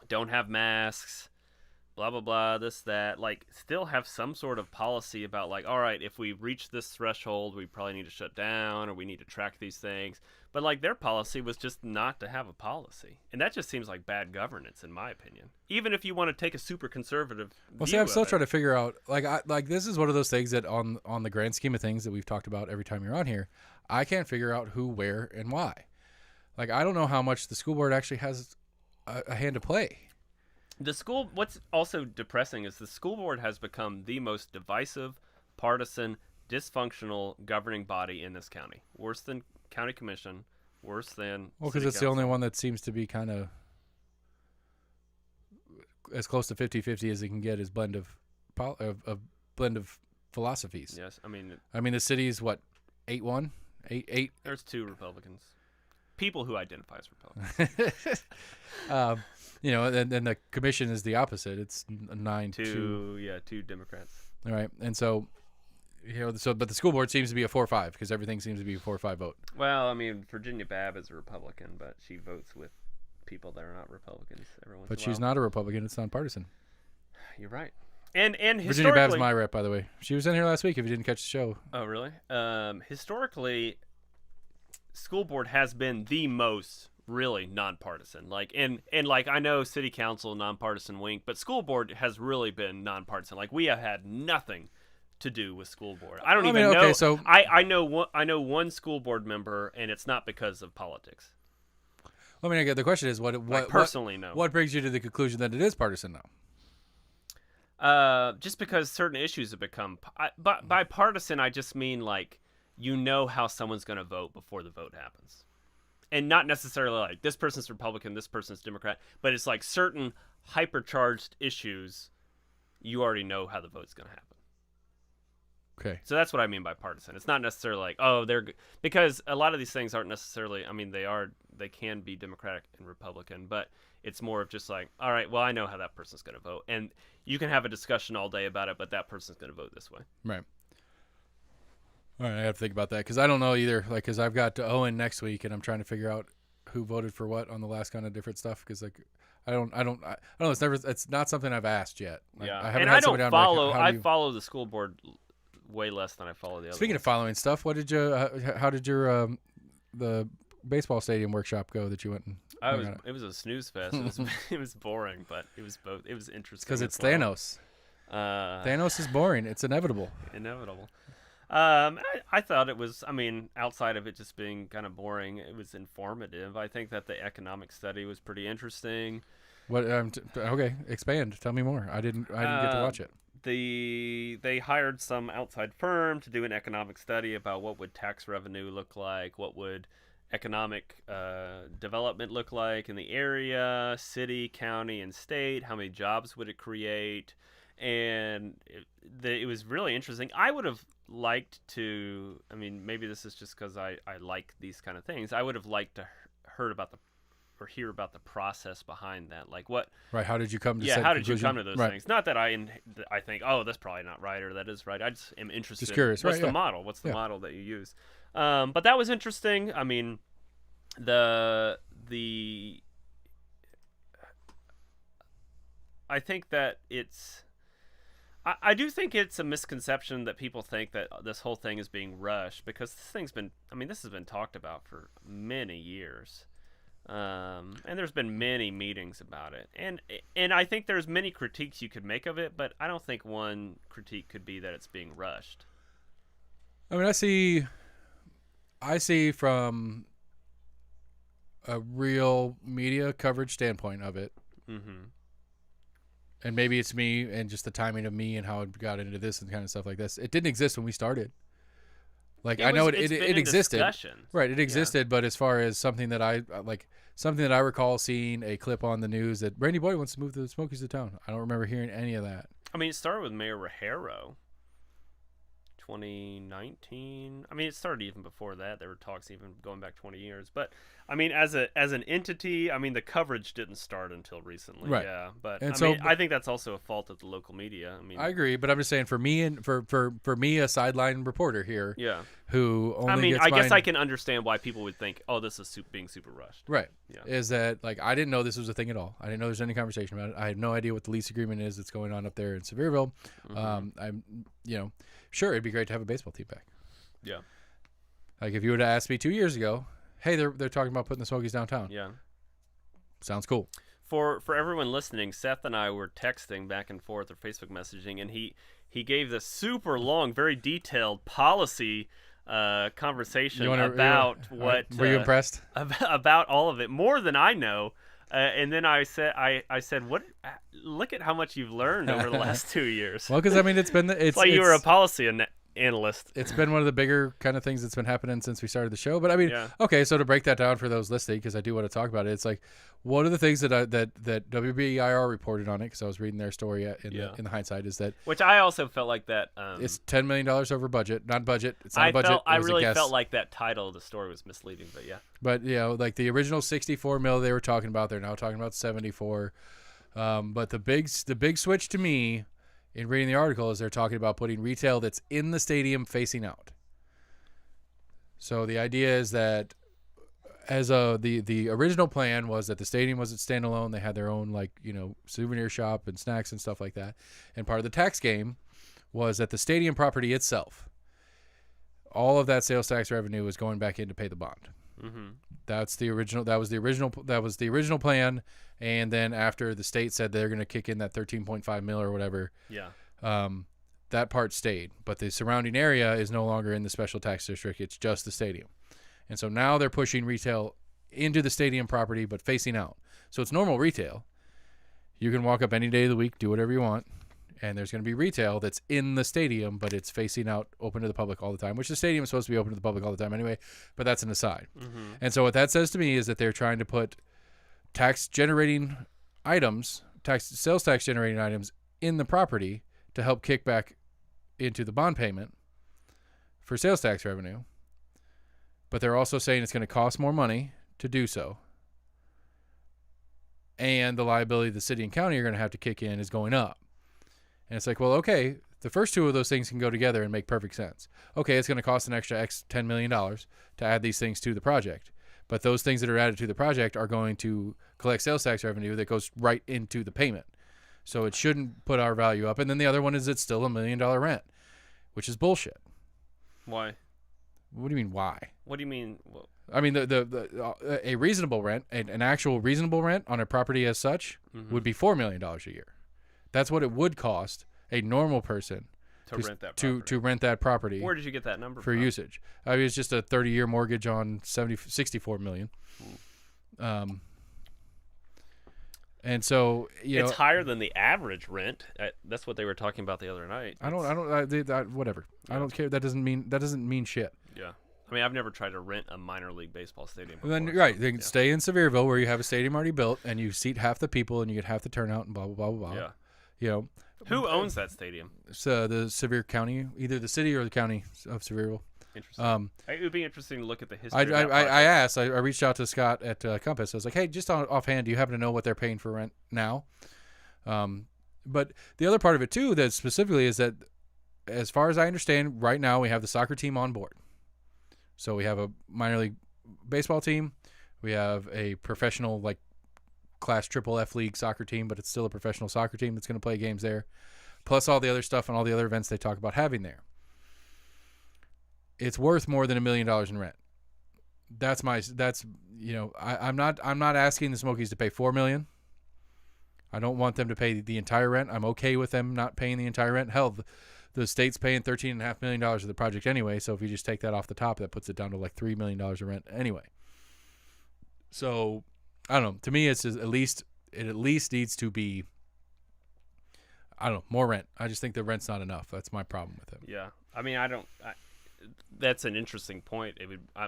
don't have masks, blah, blah, blah, this, that, like, still have some sort of policy about, like, all right, if we reach this threshold, we probably need to shut down or we need to track these things. But, like, their policy was just not to have a policy. And that just seems like bad governance, in my opinion. Even if you want to take a super conservative Well, view see, I'm still of it. trying to figure out, like this is one of those things that on the grand scheme of things that we've talked about every time you're on here, I can't figure out who, where, and why. Like, I don't know how much the school board actually has a hand to play. What's also depressing is the school board has become the most divisive, partisan, dysfunctional governing body in this county. Worse than county commission, worse than Well, because city it's the only council. one that seems to be kind of as close to 50-50 as it can get is blend of philosophies. Yes, I mean, the city's what, 8-1? 8 there's 2 Republicans. People who identify as Republicans. And the commission is the opposite. It's 9-2. 2 Democrats. All right. And so, but the school board seems to be a 4-5 because everything seems to be a 4-5 vote. Well, I mean, Virginia Babb is a Republican, but she votes with people that are not Republicans every once But in a she's while. not a Republican. It's nonpartisan. You're right. And Virginia historically, Babb's my rep, by the way. She was in here last week if you didn't catch the show. Oh, really? Historically, school board has been the most really nonpartisan. Like, and like, I know city council nonpartisan wink, but school board has really been nonpartisan. Like, we have had nothing to do with school board. I don't even know. Okay, so I know one school board member, and it's not because of politics. I mean, the question is, what personally, no. What brings you to the conclusion that it is partisan now? Just because certain issues have become by partisan, I just mean, like, you know how someone's going to vote before the vote happens, and not necessarily like this person's Republican, this person's Democrat, but it's like certain hypercharged issues, you already know how the vote's going to happen. Okay. So that's what I mean by partisan. It's not necessarily like, oh, because a lot of these things aren't necessarily, I mean, they can be Democratic and Republican, but it's more of just like, all right, well, I know how that person's going to vote. And you can have a discussion all day about it, but that person's going to vote this way. Right. All right, I have to think about that because I don't know either. Like, because I've got Owen next week, and I'm trying to figure out who voted for what on the last kind of different stuff. Because like, I don't know. It's not something I've asked yet. Like, Yeah, I haven't and had I somebody don't down, follow. like, I follow the school board way less than I follow the other. Speaking of following stuff, what did you? How did your the baseball stadium workshop go that you went and? It was a snooze fest. It was boring, but it was both. It was interesting. Because it's as well. Thanos. Thanos is boring. It's inevitable. Inevitable. I thought it was. I mean, outside of it just being kind of boring, it was informative. I think that the economic study was pretty interesting. What? Okay, expand. Tell me more. I didn't get to watch it. They hired some outside firm to do an economic study about what would tax revenue look like, what would economic development look like in the area, city, county, and state, how many jobs would it create, and it was really interesting. I would have liked to, I mean, maybe this is just because I like these kind of things, I would have liked to hear about the process behind that, like what. Right, how did you come to? How did you come to those right. things? Not that I think, oh, that's probably not right or that is right. I just am interested. Just curious. What's right, the yeah. model? What's the yeah. model that you use? But that was interesting. I mean, I think that I do think it's a misconception that people think that this whole thing is being rushed, because this has been talked about for many years. And there's been many meetings about it, and I think there's many critiques you could make of it, but I don't think one critique could be that it's being rushed. I mean, I see from a real media coverage standpoint of it, and maybe it's me and just the timing of me and how it got into this and kind of stuff like this. It didn't exist when we started. Like, I know it existed, right? It existed, but as far as something that I recall seeing a clip on the news that Randy Boyd wants to move the Smokies to town. I don't remember hearing any of that. I mean, it started with Mayor Rajero, 2019. I mean, it started even before that. There were talks even going back 20 years. But I mean, as an entity, I mean, the coverage didn't start until recently. Right. Yeah, but And I think that's also a fault of the local media. I mean, I agree, but I'm just saying for me and for me, a sideline reporter here, yeah. who only I mean, gets I guess mine- I can understand why people would think, oh, this is being super rushed. right, Yeah. is that like I didn't know this was a thing at all. I didn't know there's any conversation about it. I had no idea what the lease agreement is that's going on up there in Sevierville. I'm, sure it'd be great to have a baseball team back. Yeah. Like if you would have asked me 2 years ago, hey, they're talking about putting the Smokies downtown. Yeah. Sounds cool. For everyone listening, Seth and I were texting back and forth or Facebook messaging, and he gave this super long, very detailed policy conversation about what. Were you impressed? About all of it, more than I know. And then I said, "What? Look at how much you've learned over the last 2 years." Well, because I mean, it's like you were a policy analyst. It's been one of the bigger kind of things that's been happening since we started the show. But I mean, Yeah. okay, so to break that down for those listening, because I do want to talk about it, it's like one of the things that that WBIR reported on it, because I was reading their story in the hindsight, is that Which I also felt like that. it's $10 million over budget, not budget. It's not a budget. I it was a really guess. felt like that title of the story was misleading, but yeah. But like the original 64 mil they were talking about, they're now talking about 74. But the big switch to me in reading the article is they're talking about putting retail that's in the stadium facing out. So the idea is that the original plan was that the stadium was standalone. They had their own souvenir shop and snacks and stuff like that. And part of the tax game was that the stadium property itself, all of that sales tax revenue was going back in to pay the bond. Mm-hmm. That was the original plan. And then after the state said they're going to kick in that 13.5 mil or whatever, Yeah. that part stayed. But the surrounding area is no longer in the special tax district. It's just the stadium. And so now they're pushing retail into the stadium property, but facing out. So it's normal retail. You can walk up any day of the week, do whatever you want. And there's going to be retail that's in the stadium, but it's facing out, open to the public all the time, which the stadium is supposed to be open to the public all the time anyway, but that's an aside. Mm-hmm. And so what that says to me is that they're trying to put sales tax generating items in the property to help kick back into the bond payment for sales tax revenue. But they're also saying it's going to cost more money to do so. And the liability the city and county are going to have to kick in is going up. And it's like, well, okay, the first two of those things can go together and make perfect sense. Okay, it's going to cost an extra $10 million to add these things to the project. But those things that are added to the project are going to collect sales tax revenue that goes right into the payment. So it shouldn't put our value up. And then the other one is it's still $1 million rent, which is bullshit. Why? What do you mean, why? What do you mean? Well, I mean, a reasonable rent, an actual reasonable rent on a property as such would be $4 million a year. That's what it would cost a normal person to rent that property. Where did you get that number for from? usage? I mean, it's just a 30-year mortgage on 64 million. And so it's higher than the average rent. That's what they were talking about the other night. Whatever. Yeah. I don't care. That doesn't mean shit. Yeah. I mean, I've never tried to rent a minor league baseball stadium before. Then stay in Sevierville where you have a stadium already built and you seat half the people and you get half the turnout and blah blah blah blah blah. Yeah. Who owns that stadium? So the Sevier County, either the city or the county of Sevierville. Interesting. It would be interesting to look at the history. I reached out to Scott at Compass. I was like, hey, just offhand, do you happen to know what they're paying for rent now? But the other part of it too, that specifically is that, as far as I understand, right now we have the soccer team on board. So we have a minor league baseball team. We have a professional class triple F league soccer team, but it's still a professional soccer team that's going to play games there, plus all the other stuff and all the other events they talk about having there. It's worth more than $1 million in rent. I'm not asking the Smokies to pay $4 million. I don't want them to pay the entire rent. I'm okay with them not paying the entire rent. Hell, the state's paying $13.5 million of the project anyway. So if you just take that off the top, that puts it down to $3 million of rent anyway. So I don't know. To me, it at least needs to be, more rent. I just think the rent's not enough. That's my problem with it. Yeah. I mean, that's an interesting point. I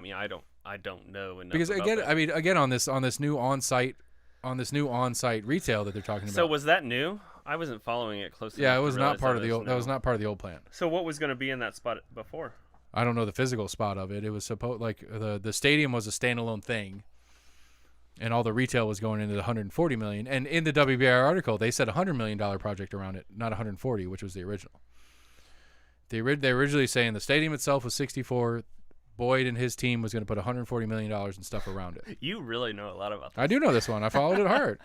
don't know enough because about that. again on this new on-site retail that they're talking about. So was that new? I wasn't following it closely. Yeah, it was not part of the old. That was not part of the old plan. So what was going to be in that spot before? I don't know the physical spot of it. It was supposed the stadium was a standalone thing, and all the retail was going into the $140 million. And in the WBR article, they said $100 million project around it, not 140, which was the original. They were originally saying the stadium itself was 64. Boyd and his team was going to put $140 million and stuff around it. You really know a lot about this. I do know this one. I followed it hard.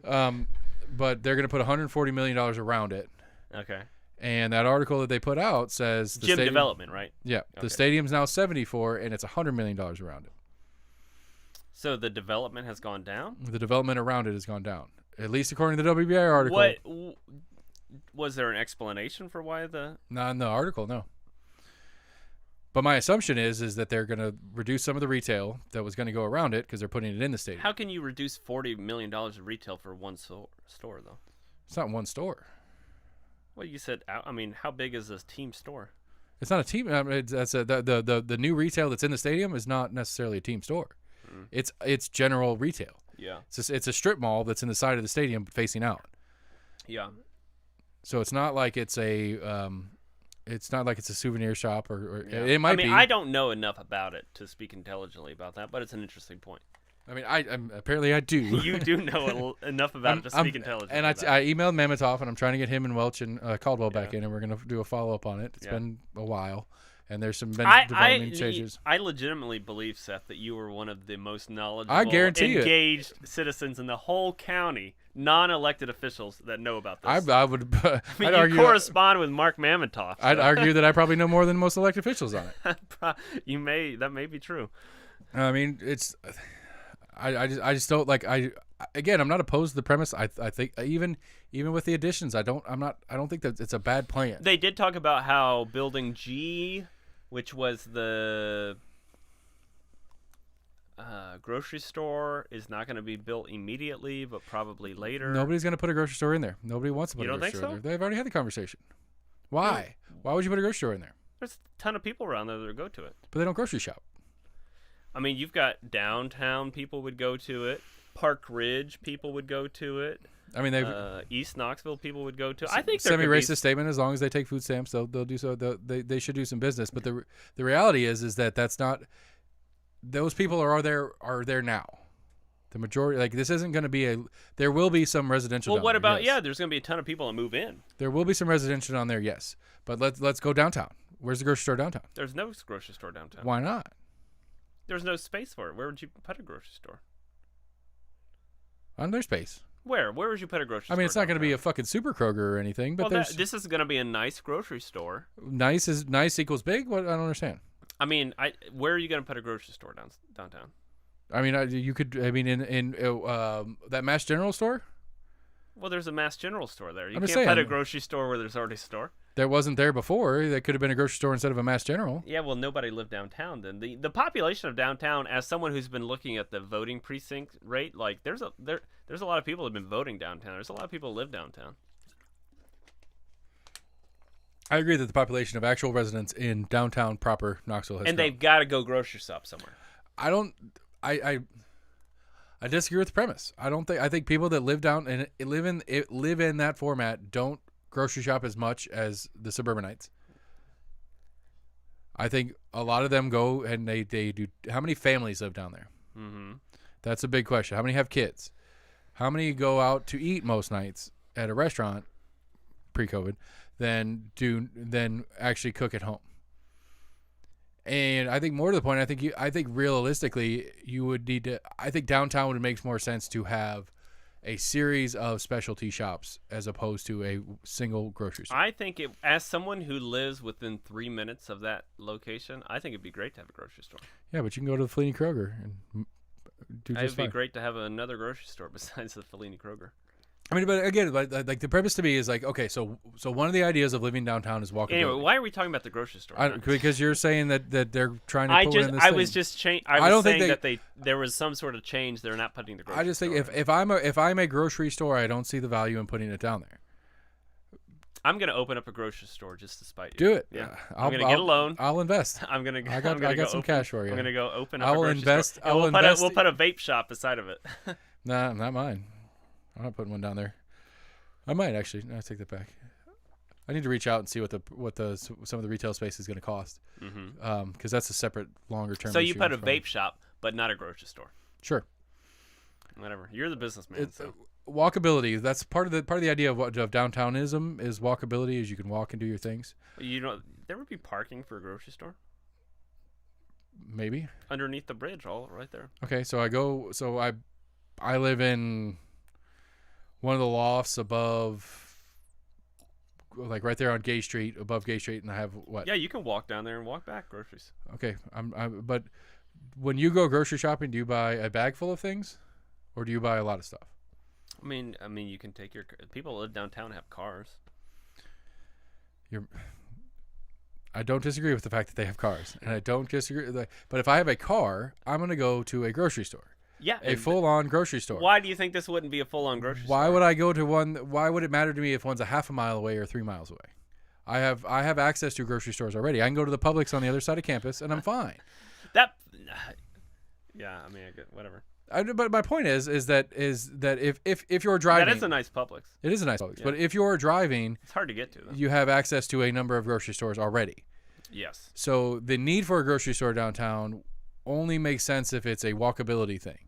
But they're going to put $140 million around it. Okay. And that article that they put out says the gym stadium, development, right? Yeah. Okay. The stadium's now 74, and it's $100 million around it. So the development has gone down? The development around it has gone down, at least according to the WBI article. What was there an explanation for why the? Not in the article, no. But my assumption is that they're going to reduce some of the retail that was going to go around it because they're putting it in the stadium. How can you reduce $40 million of retail for one store though? It's not one store. Well, you said, I mean, how big is this team store? It's not a team. The new retail that's in the stadium is not necessarily a team store. It's general retail. Yeah. It's a strip mall that's in the side of the stadium facing out. Yeah. So it's not like it's a souvenir shop or Yeah. it might be. I don't know enough about it to speak intelligently about that, but it's an interesting point. I mean, I'm apparently I do. You do know enough about it to speak intelligently. And I emailed Mamatoff, and I'm trying to get him and Welch and Caldwell back in, and we're going to do a follow-up on it. It's been a while, and there's some development changes. I legitimately believe, Seth, that you are one of the most knowledgeable, I guarantee engaged citizens in the whole county, non-elected officials that know about this. I would. I mean, I'd you argue correspond with Mark Mamatoff. So. I'd argue that I probably know more than most elected officials on it. That may be true. I mean, it's. I just don't like. Again, I'm not opposed to the premise. I think even with the additions, I don't think that it's a bad plan. They did talk about how Building G, which was the grocery store, is not going to be built immediately, but probably later. Nobody's going to put a grocery store in there. Nobody wants to put a grocery store in there. They've already had the conversation. Why? Why would you put a grocery store in there? There's a ton of people around there that go to it. But they don't grocery shop. I mean, you've got downtown people would go to it. Park Ridge people would go to it. I mean, East Knoxville people would go to it. I think semi-racist statement. As long as they take food stamps, they'll do so. They should do some business. But the reality is that that's not. Those people are there now. The majority, like, this isn't going to be there will be some residential. Well, what about yes. there's going to be a ton of people that move in. There will be some residential down there, yes. But let's go downtown. Where's the grocery store downtown? There's no grocery store downtown. Why not? There's no space for it. Where would you put a grocery store? On their space. Where would you put a grocery store? I mean, it's not going to be a fucking Super Kroger or anything, but this is going to be a nice grocery store. Nice equals big? What? I don't understand. I mean, where are you going to put a grocery store downtown? I mean, you could. I mean, in that Mass General store. Well, there's a Mass General store there. You can't put a grocery store where there's already a store. There wasn't there before. That could have been a grocery store instead of a Mass General. Yeah, well, nobody lived downtown then. The population of downtown, as someone who's been looking at the voting precinct rate, like there's a lot of people who have been voting downtown. There's a lot of people who live downtown. I agree that the population of actual residents in downtown proper Knoxville has grown. They've got to go grocery shop somewhere. I disagree with the premise. I think people that live in that format don't grocery shop as much as the suburbanites. I think a lot of them go and they do. How many families live down there? Mm-hmm. That's a big question. How many have kids? How many go out to eat most nights at a restaurant pre-COVID than actually cook at home? And I think more to the point, I think realistically you would need to. I think downtown would make more sense to have a series of specialty shops as opposed to a single grocery store. I think as someone who lives within 3 minutes of that location, I think it'd be great to have a grocery store. Yeah, but you can go to the Fellini Kroger and do just fine. It'd be great to have another grocery store besides the Fellini Kroger. I mean, but again, like the premise to me is like, okay, so one of the ideas of living downtown is walkability. Anyway, why are we talking about the grocery store? Because you're saying that they're trying to put in this I thing. was just saying that there was some sort of change. They're not putting the grocery store. I just think if I'm a grocery store, I don't see the value in putting it down there. I'm gonna open up a grocery store just to spite you. Do it. Yeah. I'm gonna get a loan. I'll invest. I got some cash for you. I'm gonna go open up I a will grocery invest. store. I will invest. We'll put a vape shop beside of it. Nah, not mine. I'm not putting one down there. I might actually. No, I take that back. I need to reach out and see what some of the retail space is going to cost. Because that's a separate, longer term. So you put a vape shop, but not a grocery store. Sure. Whatever. You're the businessman. So. Walkability. That's part of the idea of downtownism is walkability. Is you can walk and do your things. There would be parking for a grocery store. Maybe underneath the bridge, all right there. Okay, so I live in one of the lofts above, like right there on Gay Street, above Gay Street, and I have what? Yeah, you can walk down there and walk back groceries. Okay, but when you go grocery shopping, do you buy a bag full of things, or do you buy a lot of stuff? I mean, you can take people that live downtown have cars. I don't disagree with the fact that they have cars, and I don't disagree. But if I have a car, I'm going to go to a grocery store. Yeah, a full-on grocery store. Why do you think this wouldn't be a full-on grocery store? Why would I go to one? Why would it matter to me if one's a half a mile away or 3 miles away? I have access to grocery stores already. I can go to the Publix on the other side of campus, and I'm fine. Yeah, I mean, whatever. But my point is that if you're driving, that is a nice Publix. It is a nice Publix, yeah. But if you're driving, it's hard to get to. Though. You have access to a number of grocery stores already. Yes. So the need for a grocery store downtown only makes sense if it's a walkability thing.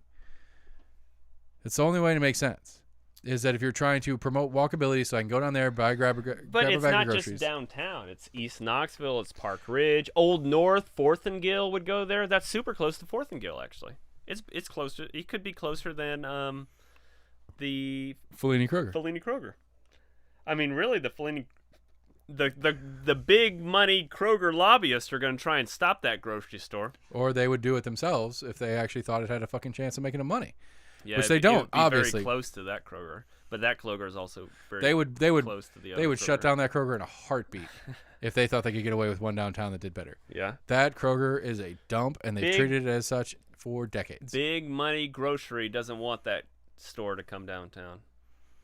It's the only way to make sense. Is that if you're trying to promote walkability, so I can go down there, grab a bag of groceries. But it's not just downtown. It's East Knoxville. It's Park Ridge, Old North, Fourth and Gill would go there. That's super close to Fourth and Gill, actually. It's closer. It could be closer than the Fellini Kroger. Fellini Kroger. I mean, really, the Fellini, the big money Kroger lobbyists are going to try and stop that grocery store. Or they would do it themselves if they actually thought it had a fucking chance of making them money. Yeah, which they don't. Obviously, very close to that Kroger, but that Kroger is also very they would close to the other. They would Kroger. shut down that Kroger in a heartbeat if they thought they could get away with one downtown that did better. Yeah, that Kroger is a dump, and they've treated it as such for decades. Big money grocery doesn't want that store to come downtown.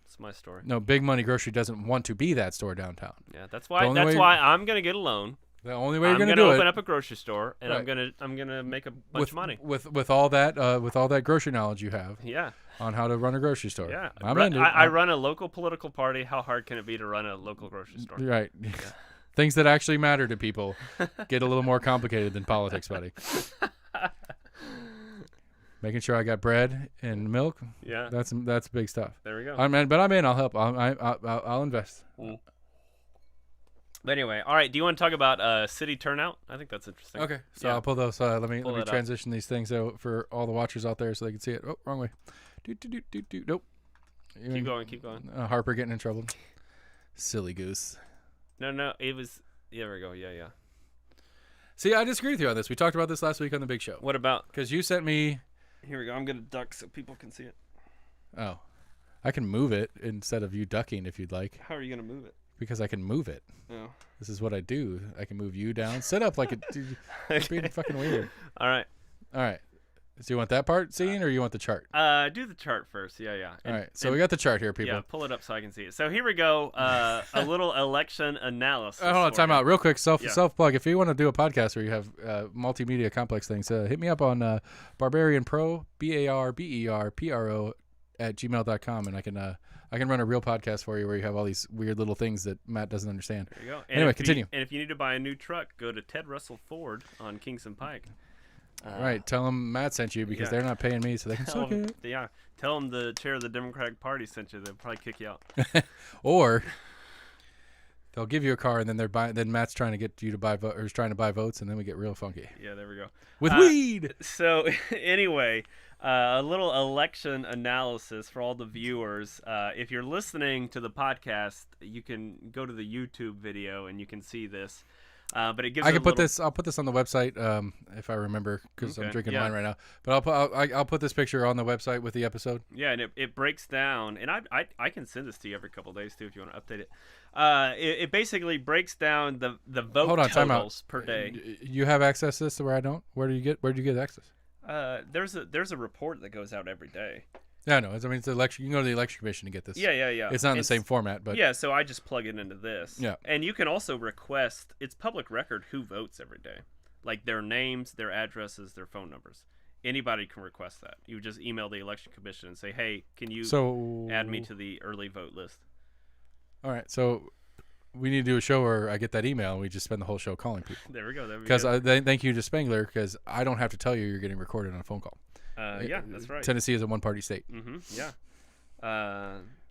That's my story. No, big money grocery doesn't want to be that store downtown. Yeah, that's why. That's why I'm gonna get a loan. The only way you're gonna do it. open up a grocery store, and right. I'm gonna make a bunch of money with all that grocery knowledge you have. Yeah. On how to run a grocery store. Yeah. I run a local political party. How hard can it be to run a local grocery store? Right. Yeah. Things that actually matter to people get a little more complicated than politics, buddy. Making sure I got bread and milk. Yeah. That's big stuff. There we go. I'm in. I'll help. I'll invest. Mm. But anyway, all right. Do you want to talk about city turnout? I think that's interesting. Okay, so I'll pull those. Let me transition these things out for all the watchers out there so they can see it. Oh, wrong way. Nope. Keep going. Harper getting in trouble. Silly goose. No. It was. Yeah, there we go. Yeah. See, I disagree with you on this. We talked about this last week on the Big Show. What about? Because you sent me. Here we go. I'm gonna duck so people can see it. Oh, I can move it instead of you ducking if you'd like. How are you gonna move it? Because I can move it. Oh. This is what I do. I can move you down. Sit up like it's being fucking weird. All right. So you want that part seen or you want the chart? Do the chart first. Yeah. All right. So we got the chart here, people. Yeah, pull it up so I can see it. So here we go. A little election analysis. Hold on, time out. Real quick, self plug. If you want to do a podcast where you have multimedia complex things, hit me up on Barbarian Pro, BARBERPRO @gmail.com, and I can run a real podcast for you where you have all these weird little things that Matt doesn't understand. There you go. Anyway, continue. And if you need to buy a new truck, go to Ted Russell Ford on Kingston Pike. All right, tell them Matt sent you because they're not paying me, so they can suck it. Yeah, tell them the chair of the Democratic Party sent you. They'll probably kick you out. Or they'll give you a car, and then then Matt's trying to get you to buy or is trying to buy votes, and then we get real funky. Yeah, there we go. With weed. So anyway, a little election analysis for all the viewers. If you're listening to the podcast, you can go to the YouTube video and you can see this. But it gives. I can put this. I'll put this on the website if I remember because I'm drinking wine right now. But I'll put this picture on the website with the episode. Yeah, and it breaks down, and I can send this to you every couple of days too if you want to update it. It basically breaks down the vote totals per day. You have access to this where I don't. Where do you get access? There's a report that goes out every day. Yeah, no. I mean, it's the election. You can go to the election commission to get this. Yeah. It's not in the same format, but yeah. So I just plug it into this. Yeah. And you can also request. It's public record who votes every day, like their names, their addresses, their phone numbers. Anybody can request that. You just email the election commission and say, "Hey, can you add me to the early vote list?" All right. So we need to do a show where I get that email and we just spend the whole show calling people. There we go. Because thank you to Spangler because I don't have to tell you you're getting recorded on a phone call. Yeah, that's right. Tennessee is a one-party state. Mm-hmm. Yeah.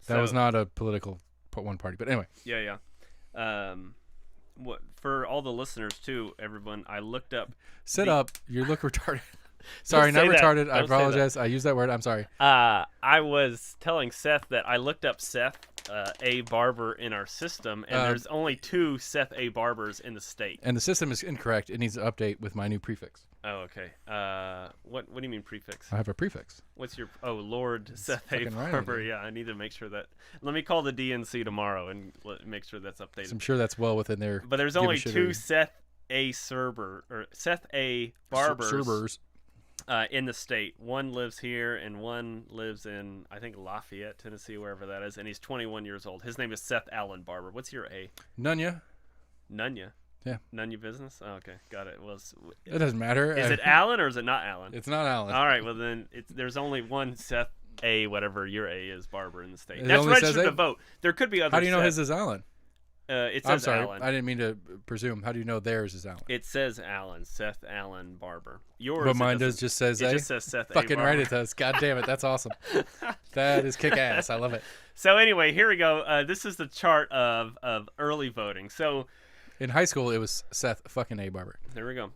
That was not a political one party, but anyway. Yeah. What for all the listeners too, everyone? I looked up. Sit up. You look retarded. Sorry, Don't not say retarded. that. I Don't say apologize. I used that word. I'm sorry. I was telling Seth that I looked up Seth A. Barber in our system, and there's only 2 Seth A. Barbers in the state. And the system is incorrect. It needs to update with my new prefix. Oh, okay. What do you mean prefix? I have a prefix. What's your Lord Seth A. fucking right, Barber? dude. Yeah, I need to make sure that. Let me call the DNC tomorrow and make sure that's updated. I'm sure that's well within their. But there's only 2 Seth A. Seth A. Barbers in the state. One lives here, and one lives in I think Lafayette, Tennessee, wherever that is, and he's 21 years old. His name is Seth Allen Barber. What's your A? Nunya. Nunya. Yeah. Nunya business. Oh, okay, got it. Well, It doesn't matter. is it Allen or is it not Allen? It's not Allen. All right. Well, then there's only one Seth A. whatever your A is Barber in the state. It That's only says registered to A? vote. There could be other. How do you know Seth. his is Allen? It says I'm sorry. Allen. I didn't mean to presume. How do you know theirs is Allen? It says Allen. Seth Allen Barber. Yours. But mine just says It A. just says Seth A. Fucking Barber. right it does. God damn it. That's awesome. That is kick ass. I love it. So anyway, here we go. This is the chart of early voting. So In high school, it was Seth fucking A. Barber. there we go.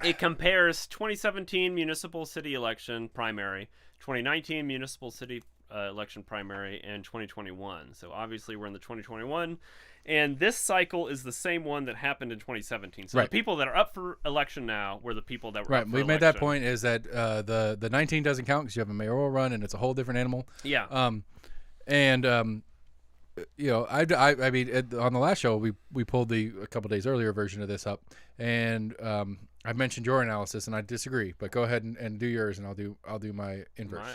It compares 2017 municipal city election primary, 2019 municipal city election primary, and 2021. So obviously we're in the 2021, and this cycle is the same one that happened in 2017. So Right. the people that are up for election now were the people that were Right. up for We made election. that point is that the 19 doesn't count because you have a mayoral run and it's a whole different animal. Yeah. I mean, on the last show we pulled a couple days earlier version of this up, and I mentioned your analysis, and I disagree. But go ahead and do yours, and I'll do my inverse.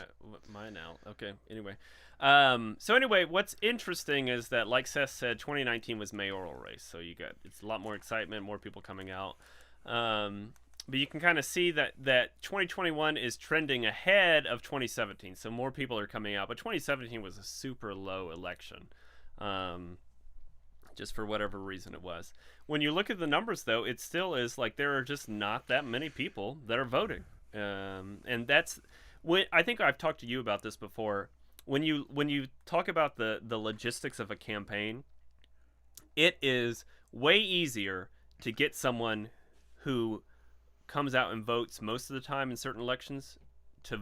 My now. Okay. Anyway. So anyway, what's interesting is that, like Seth said, 2019 was mayoral race, so it's a lot more excitement, more people coming out. But you can kind of see that 2021 is trending ahead of 2017, so more people are coming out. But 2017 was a super low election, just for whatever reason it was. When you look at the numbers, though, it still is like there are just not that many people that are voting, and that's when I think I've talked to you about this before. When you talk about the logistics of a campaign, it is way easier to get someone who comes out and votes most of the time in certain elections to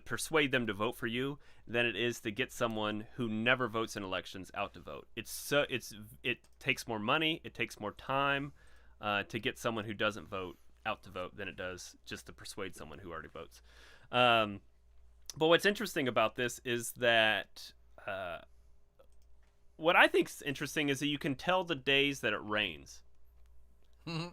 persuade them to vote for you than it is to get someone who never votes in elections out to vote. It takes more money, it takes more time to get someone who doesn't vote out to vote than it does just to persuade someone who already votes. But what's interesting about this is that what I think is interesting is that you can tell the days that it rains. Mm-hmm.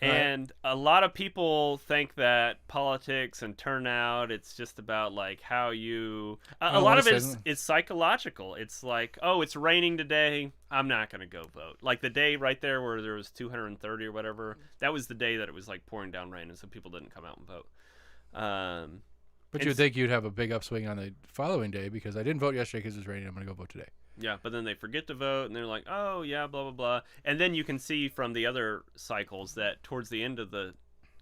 And a lot of people think that politics and turnout, it's just about like how you a lot of it is psychological. It's like, oh, it's raining today, I'm not going to go vote. Like the day right there where there was 230 or whatever, that was the day that it was like pouring down rain, and so people didn't come out and vote. But you'd think you'd have a big upswing on the following day because I didn't vote yesterday because it was raining. I'm going to go vote today. Yeah, but then they forget to vote, and they're like, oh, yeah, blah, blah, blah. And then you can see from the other cycles that towards the end of the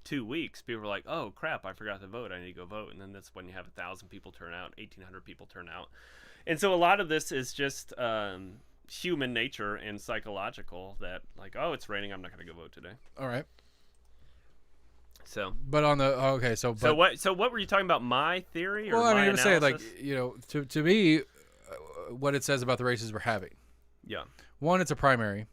2 weeks, people are like, oh, crap, I forgot to vote. I need to go vote. And then that's when you have 1,000 people turn out, 1,800 people turn out. And so a lot of this is just human nature and psychological that, like, oh, it's raining, I'm not going to go vote today. All right. So, but on the so what were you talking about? My theory, or well, I mean, my I'm gonna say like analysis? to me, what it says about the races we're having. Yeah. One, it's a primary.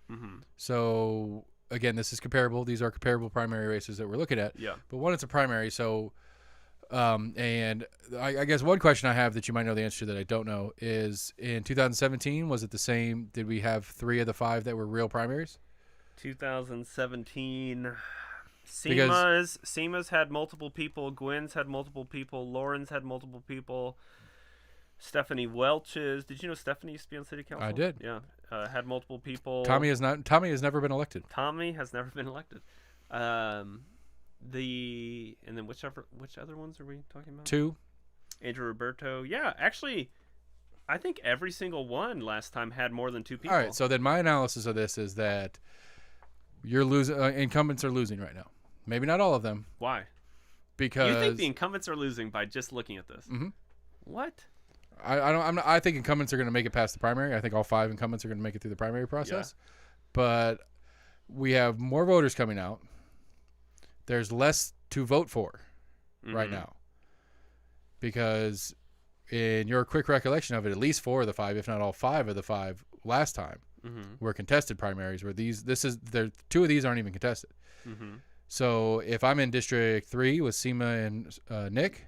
Mm-hmm. So again, this is comparable. These are comparable primary races that we're looking at. Yeah. But one, it's a primary. So, and I guess one question I have that you might know the answer to that I don't know is in 2017, was it the same? Did we have 3 of the 5 that were real primaries? 2017. SEMA's had multiple people. Gwen's had multiple people. Lauren's had multiple people. Stephanie Welch's. Did you know Stephanie used to be on city council? I did. Yeah. Had multiple people. Tommy has never been elected. Tommy has never been elected. And then which other ones are we talking about? 2. Andrew Roberto. Yeah, actually, I think every single one last time had more than 2 people. All right. So then my analysis of this is that you're losing. Incumbents are losing right now. Maybe not all of them. Why? Because You think the incumbents are losing by just looking at this? Mhm. What? I think incumbents are going to make it past the primary. I think all 5 incumbents are going to make it through the primary process. Yeah. But we have more voters coming out. There's less to vote for right now. Because in your quick recollection of it, at least 4 of the 5, if not all 5 of the 5 last time were contested primaries, where 2 of these aren't even contested. So if I'm in District 3 with Seema and Nick,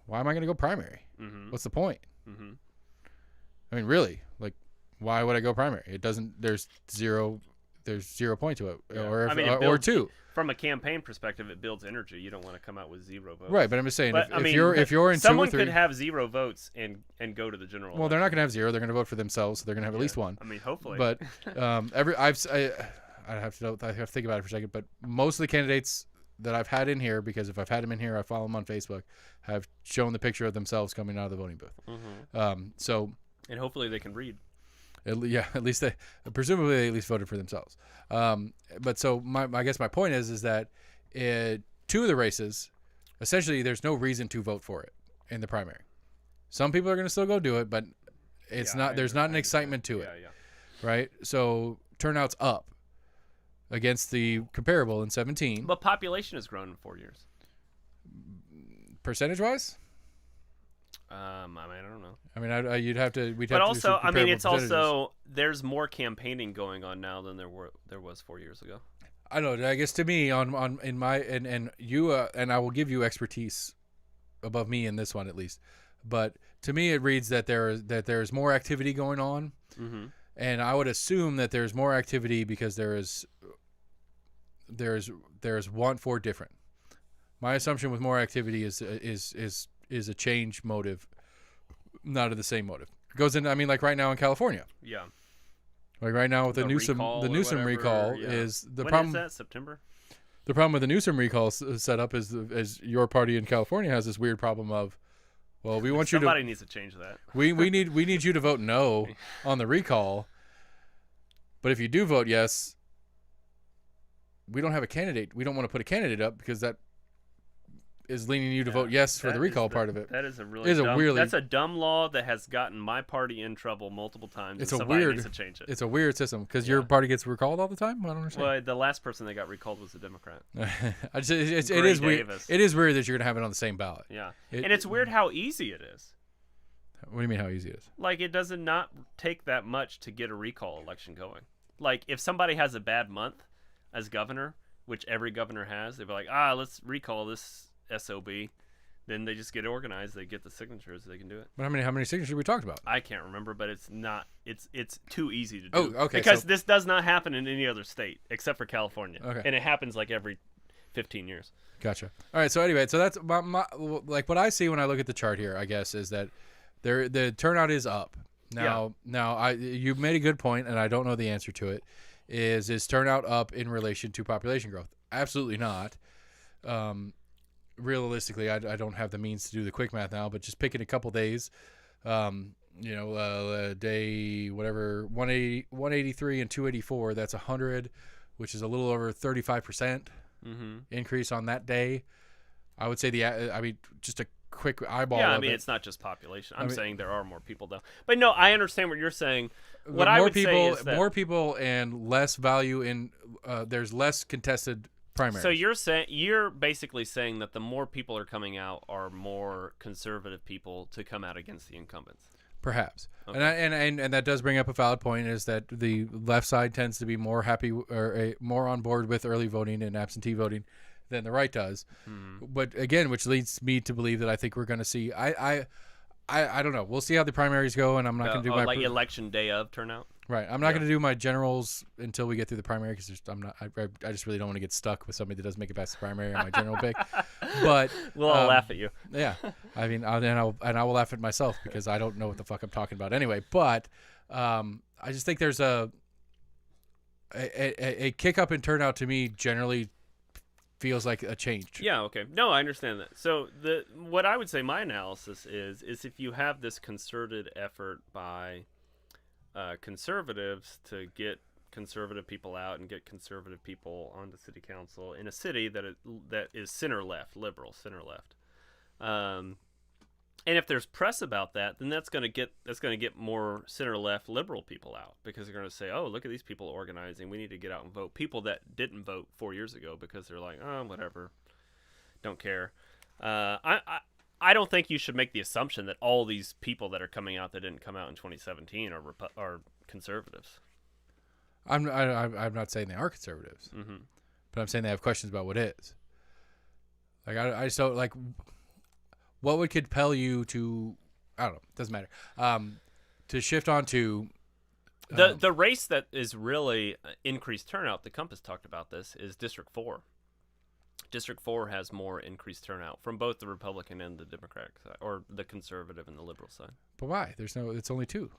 why am I going to go primary? What's the point? I mean, really, like, why would I go primary? It doesn't. There's zero point to it, or 2. From a campaign perspective, it builds energy. You don't want to come out with 0 votes. Right, but I'm just saying, But, if you're in 2 or 3, someone could have 0 votes and go to the general. Well, they're not going to have 0. They're going to vote for themselves, so they're going to have at least 1. I mean, hopefully. But I have to think about it for a second. But most of the candidates that I've had in here, because if I've had them in here, I follow them on Facebook, have shown the picture of themselves coming out of the voting booth. So. And hopefully they can read. At least presumably they at least voted for themselves. But so I guess my point is that 2 of the races, essentially, there's no reason to vote for it in the primary. Some people are going to still go do it, but it's not. There's not an excitement to it, right? So turnout's up against the comparable in 17. But population has grown in 4 years. Percentage-wise. I mean, I don't know. I mean, you'd have to. But also, I mean, it's also there's more campaigning going on now than there was 4 years ago. I don't know. I guess to me, in my and you and I will give you expertise above me in this one at least. But to me, it reads that there's more activity going on, and I would assume that there's more activity because there's want for different. My assumption with more activity is a change motive, not of the same motive. It goes in. I mean, like right now in California. Yeah. Like right now with the Newsom recall is the problem. When is that? September? The problem with the Newsom recall setup is your party in California has this weird problem of, well, we want somebody needs to change that. We need you to vote no on the recall, but if you do vote yes, we don't have a candidate. We don't want to put a candidate up because that is leaning you to vote yes for the recall part of it. That is a really that's a dumb law that has gotten my party in trouble multiple times. Somebody needs to change it. It's a weird system because your party gets recalled all the time. I don't understand. Well, the last person that got recalled was a Democrat. It is weird. It is weird that you're gonna have it on the same ballot. Yeah, and it's weird how easy it is. What do you mean how easy it is? Like it does not take that much to get a recall election going. Like if somebody has a bad month as governor, which every governor has, they'd be like, let's recall this SOB, then they just get organized, they get the signatures, they can do it. But how many signatures we talked about? I can't remember, but it's too easy to do. Oh, okay. Because this does not happen in any other state except for California. Okay. And it happens like every 15 years. Gotcha. All right, so anyway, so that's my like what I see when I look at the chart here, I guess, is that the turnout is up. Now you made a good point, and I don't know the answer to it. Is turnout up in relation to population growth? Absolutely not. Realistically, I don't have the means to do the quick math now, but just picking a couple days, day whatever 183 and 284, that's 100, which is a little over 35% increase on that day. I would say just a quick eyeball. Yeah, I mean it's not just population. I'm saying there are more people though. But no, I understand what you're saying. What I would say is that more people and less value in there's less contested primaries. So you're basically saying that the more people are coming out are more conservative people to come out against the incumbents. Perhaps. Okay. And that does bring up a valid point, is that the left side tends to be more happy or more on board with early voting and absentee voting than the right does. But again, which leads me to believe that I think we're going to see I don't know. We'll see how the primaries go, and I'm not going to do my election day of turnout. Right. I'm not going to do my generals until we get through the primary because I just really don't want to get stuck with somebody that doesn't make it past the primary on my general pick. But we'll all laugh at you. Yeah. I mean, I will laugh at myself because I don't know what the fuck I'm talking about anyway. But I just think there's a kick up in turnout to me generally feels like a change. Yeah, okay. No, I understand that. So what I would say my analysis is if you have this concerted effort by conservatives to get conservative people out and get conservative people onto city council in a city that is center left, liberal center left. And if there's press about that, then that's going to get more center left liberal people out, because they're going to say, "Oh, look at these people organizing. We need to get out and vote." People that didn't vote 4 years ago because they're like, "Oh, whatever, don't care." I don't think you should make the assumption that all these people that are coming out that didn't come out in 2017 are conservatives. I'm not saying they are conservatives, but I'm saying they have questions about what is. Like like, what would compel you to? I don't know. Doesn't matter. To shift on to the race that is really increased turnout. The Compass talked about this. Is District 4. District 4 has more increased turnout from both the Republican and the Democratic side, or the conservative and the liberal side. But why? It's only 2.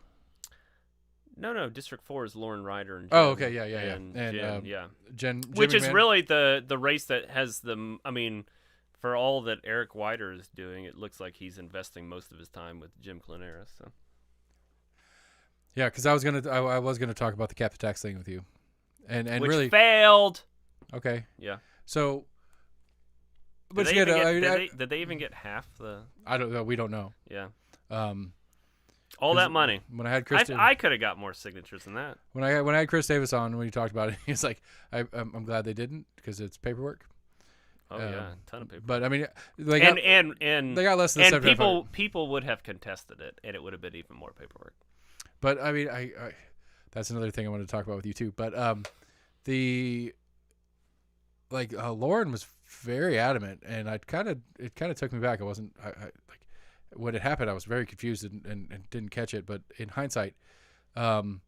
No. District 4 is Lauren Ryder and Jim, oh, okay, yeah, and Jen, yeah. Jim Which is McMahon. really the race that has the. I mean, for all that Eric Weider is doing, it looks like he's investing most of his time with Jim Clanaris. So. Yeah, because I was gonna talk about the cap tax thing with you, and which really failed. Okay. Yeah. So. Did they even get half the? I don't know. We don't know. Yeah. All that money. When I had Chris, I could have got more signatures than that. When I had Chris Davis on, when he talked about it, he's like, "I'm glad they didn't, because it's paperwork." Oh yeah, a ton of paperwork. But I mean, they got less than and people would have contested it, and it would have been even more paperwork. But I mean, I that's another thing I wanted to talk about with you too. But Lauren was very adamant, and it kind of took me back. I wasn't like when it happened. I was very confused and didn't catch it. But in hindsight, the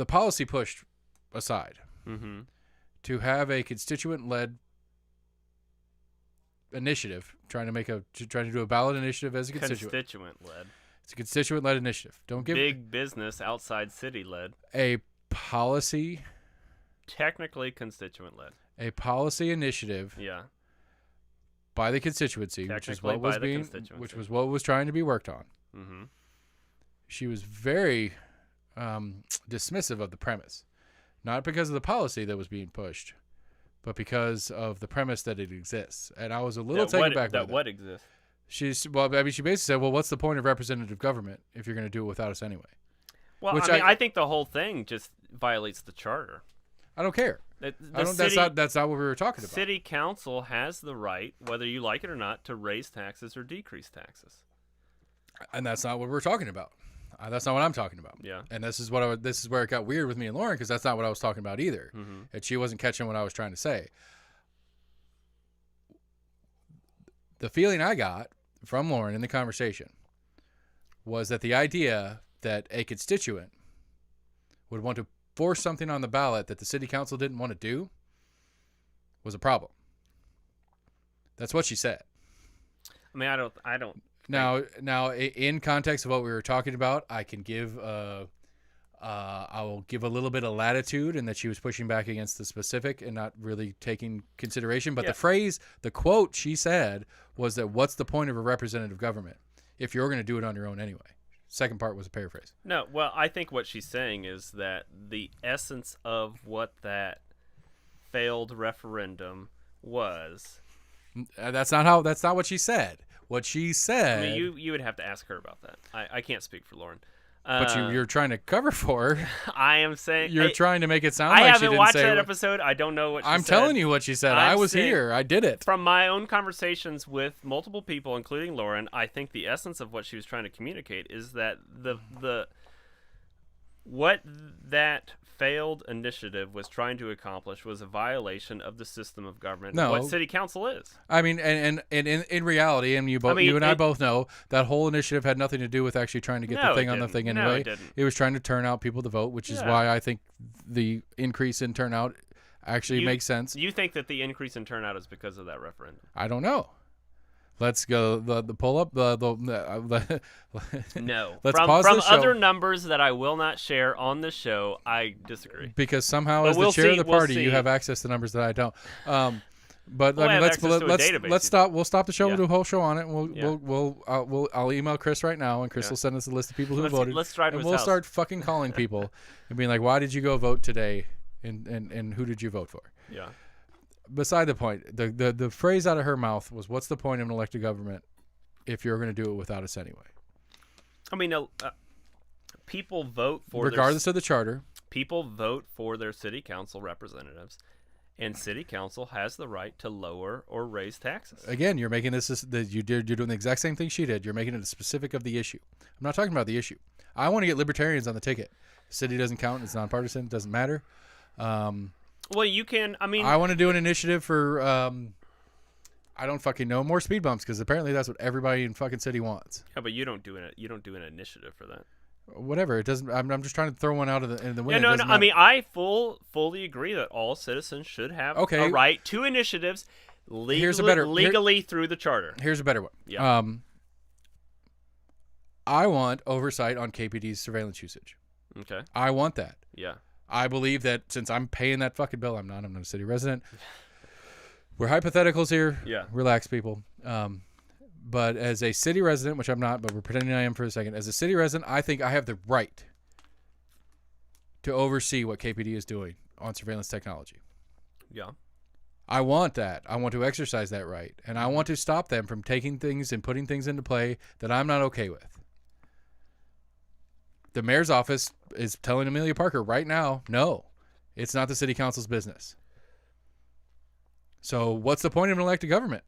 policy pushed aside to have a constituent-led initiative, trying to do a ballot initiative as a constituent. Constituent-led. It's a constituent-led initiative. Don't give big business outside city-led. A policy. Technically constituent-led. A policy initiative. Yeah. By the constituency, which was what was trying to be worked on. Mm-hmm. She was very dismissive of the premise, not because of the policy that was being pushed, but because of the premise that it exists. And I was a little taken back by that. What exists? She basically said, "Well, what's the point of representative government if you're going to do it without us anyway?" Well, I think the whole thing just violates the charter. I don't care. That's not what we were talking about. City council has the right, whether you like it or not, to raise taxes or decrease taxes. And that's not what we're talking about. That's not what I'm talking about. Yeah. And this is where it got weird with me and Lauren, because that's not what I was talking about either. Mm-hmm. And she wasn't catching what I was trying to say. The feeling I got from Lauren in the conversation was that the idea that a constituent would want to force something on the ballot that the city council didn't want to do was a problem. That's what she said. I mean, I don't. Now, in context of what we were talking about, I can give I will give a little bit of latitude in that she was pushing back against the specific and not really taking consideration. But the quote she said was that, "What's the point of a representative government if you're going to do it on your own anyway?" Second part was a paraphrase. No, well, I think what she's saying is that the essence of what that failed referendum was. That's not what she said. What she said. I mean, you would have to ask her about that. I can't speak for Lauren. But you're trying to cover for her. I am saying you're trying to make it sound like she didn't say. I haven't watched that episode. I don't know what she said. I'm telling you what she said. I was here. I did it. From my own conversations with multiple people, including Lauren, I think the essence of what she was trying to communicate is that what that failed initiative was trying to accomplish was a violation of the system of government. No. What city council is. I mean, and in reality, and you and I both know that whole initiative had nothing to do with actually trying to get the thing on the thing anyway. No, it didn't. It was trying to turn out people to vote, which is why I think the increase in turnout actually makes sense. You think that the increase in turnout is because of that referendum? I don't know. Let's go the pull up the no. Let's from pause the show. Other numbers that I will not share on the show, I disagree. Because somehow, but as the chair of the party, you have access to numbers that I don't. But We'll I mean, have let's access to a database, let's you stop. We'll stop the show. Yeah. We'll do a whole show on it. Yeah. I'll email Chris right now, and Chris Yeah. will send us a list of people who Let's- voted. let's drive to and his we'll house. start fucking calling people and being like, "Why did you go vote today? And who did you vote for?" Yeah. Beside the point, the phrase out of her mouth was, "What's the point of an elected government if you're going to do it without us anyway?" I mean, people vote for Regardless of the charter. people vote for their city council representatives, and city council has the right to lower or raise taxes. Again, you're making you're doing the exact same thing she did. You're making it a specific of the issue. I'm not talking about the issue. I want to get libertarians on the ticket. City doesn't count. It's nonpartisan. It doesn't matter. Well, you can. I mean, I want to do an initiative for I don't fucking know, more speed bumps, because apparently that's what everybody in fucking city wants. yeah, but you don't do an initiative for that. Whatever, it doesn't. I'm just trying to throw one out of the window. Yeah, no. I mean, I fully agree that all citizens should have a right to initiatives legally through the charter. Here's a better one. Yeah. I want oversight on KPD's surveillance usage. Okay. I want that. Yeah. I believe that since I'm paying that fucking bill, I'm not a city resident. We're hypotheticals here. Yeah. Relax, people. But as a city resident, which I'm not, but we're pretending I am for a second. As a city resident, I think I have the right to oversee what KPD is doing on surveillance technology. Yeah. I want that. I want to exercise that right. And I want to stop them from taking things and putting things into play that I'm not okay with. The mayor's office is telling Amelia Parker right now, no, it's not the city council's business. So what's the point of an elected government?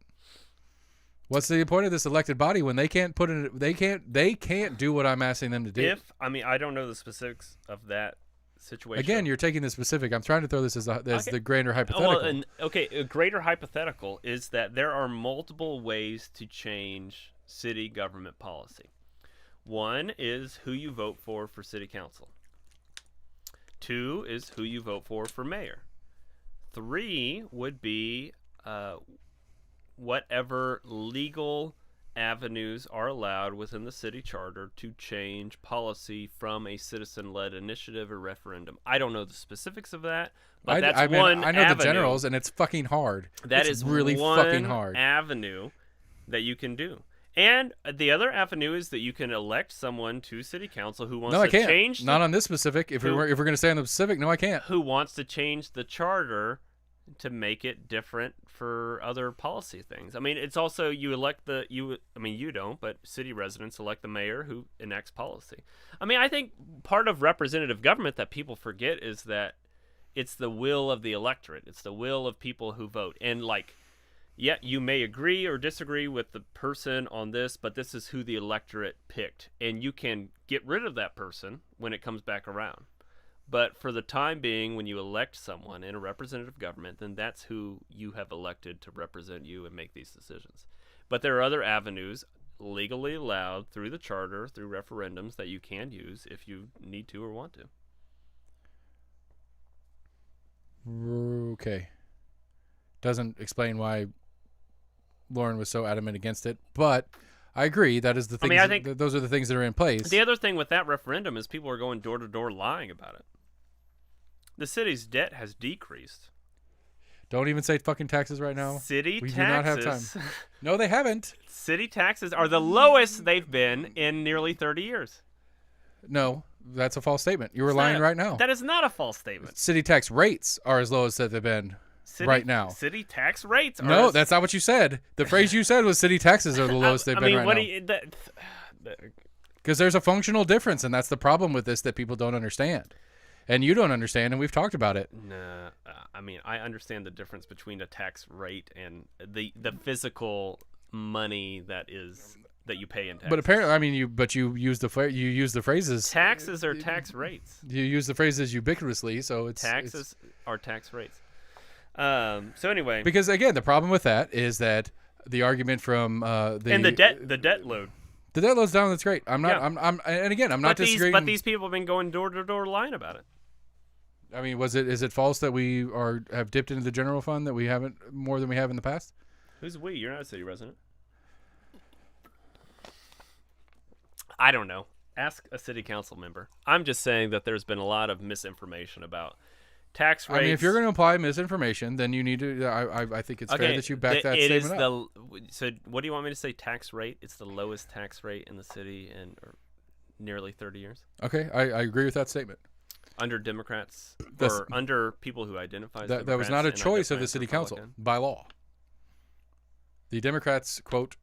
What's the point of this elected body when they can't they can't do what I'm asking them to do? I don't know the specifics of that situation. Again, you're taking the specific. I'm trying to throw this as the grander hypothetical. A greater hypothetical is that there are multiple ways to change city government policy. One is who you vote for city council. 2 is who you vote for mayor. 3 would be whatever legal avenues are allowed within the city charter to change policy from a citizen-led initiative or referendum. I don't know the specifics of that, but that's one I know avenue. the generals, and it's fucking hard. That it's is really one fucking hard. avenue that you can do. And the other avenue is that you can elect someone to city council who wants to change. Not on this specific. If we're going to stay on the specific, no, I can't. Who wants to change the charter to make it different for other policy things. I mean, it's also you don't, but city residents elect the mayor who enacts policy. I mean, I think part of representative government that people forget is that it's the will of the electorate. It's the will of people who vote. And yeah, you may agree or disagree with the person on this, but this is who the electorate picked. And you can get rid of that person when it comes back around. But for the time being, when you elect someone in a representative government, then that's who you have elected to represent you and make these decisions. But there are other avenues legally allowed through the charter, through referendums, that you can use if you need to or want to. Okay. Doesn't explain why Lauren was so adamant against it, but I agree. That is the thing. I think those are the things that are in place. The other thing with that referendum is people are going door to door lying about it. The city's debt has decreased. Don't even say fucking taxes right now. We do not have time. No, they haven't. City taxes are the lowest they've been in nearly 30 years. No, that's a false statement. You were lying right now. That is not a false statement. City tax rates are as low as they've been right now. City tax rates are... No, that's not what you said. The phrase you said was city taxes are the lowest they've been right now. Because there's a functional difference, and that's the problem with this that people don't understand. And you don't understand, and we've talked about it. No, I mean, I understand the difference between a tax rate and the physical money that you pay in taxes. But apparently, I mean, you use the phrases. Taxes are tax rates. You use the phrases ubiquitously, so taxes are tax rates. So anyway, because again, the problem with that is that the argument from the debt load. The debt load's down. That's great. I'm not. Yeah. I'm not disagreeing. But these people have been going door to door lying about it. I mean, is it false that we have dipped into the general fund that we haven't more than we have in the past? Who's we? You're not a city resident. I don't know. Ask a city council member. I'm just saying that there's been a lot of misinformation about tax rates. I mean, if you're going to apply misinformation, then you need to. I think it's fair that you back that statement up. So, what do you want me to say? Tax rate? It's the lowest tax rate in the city in nearly 30 years. Okay, I agree with that statement. Under Democrats or under people who identify as Democrats. That was not a choice of the city council by law. The Democrats, quote,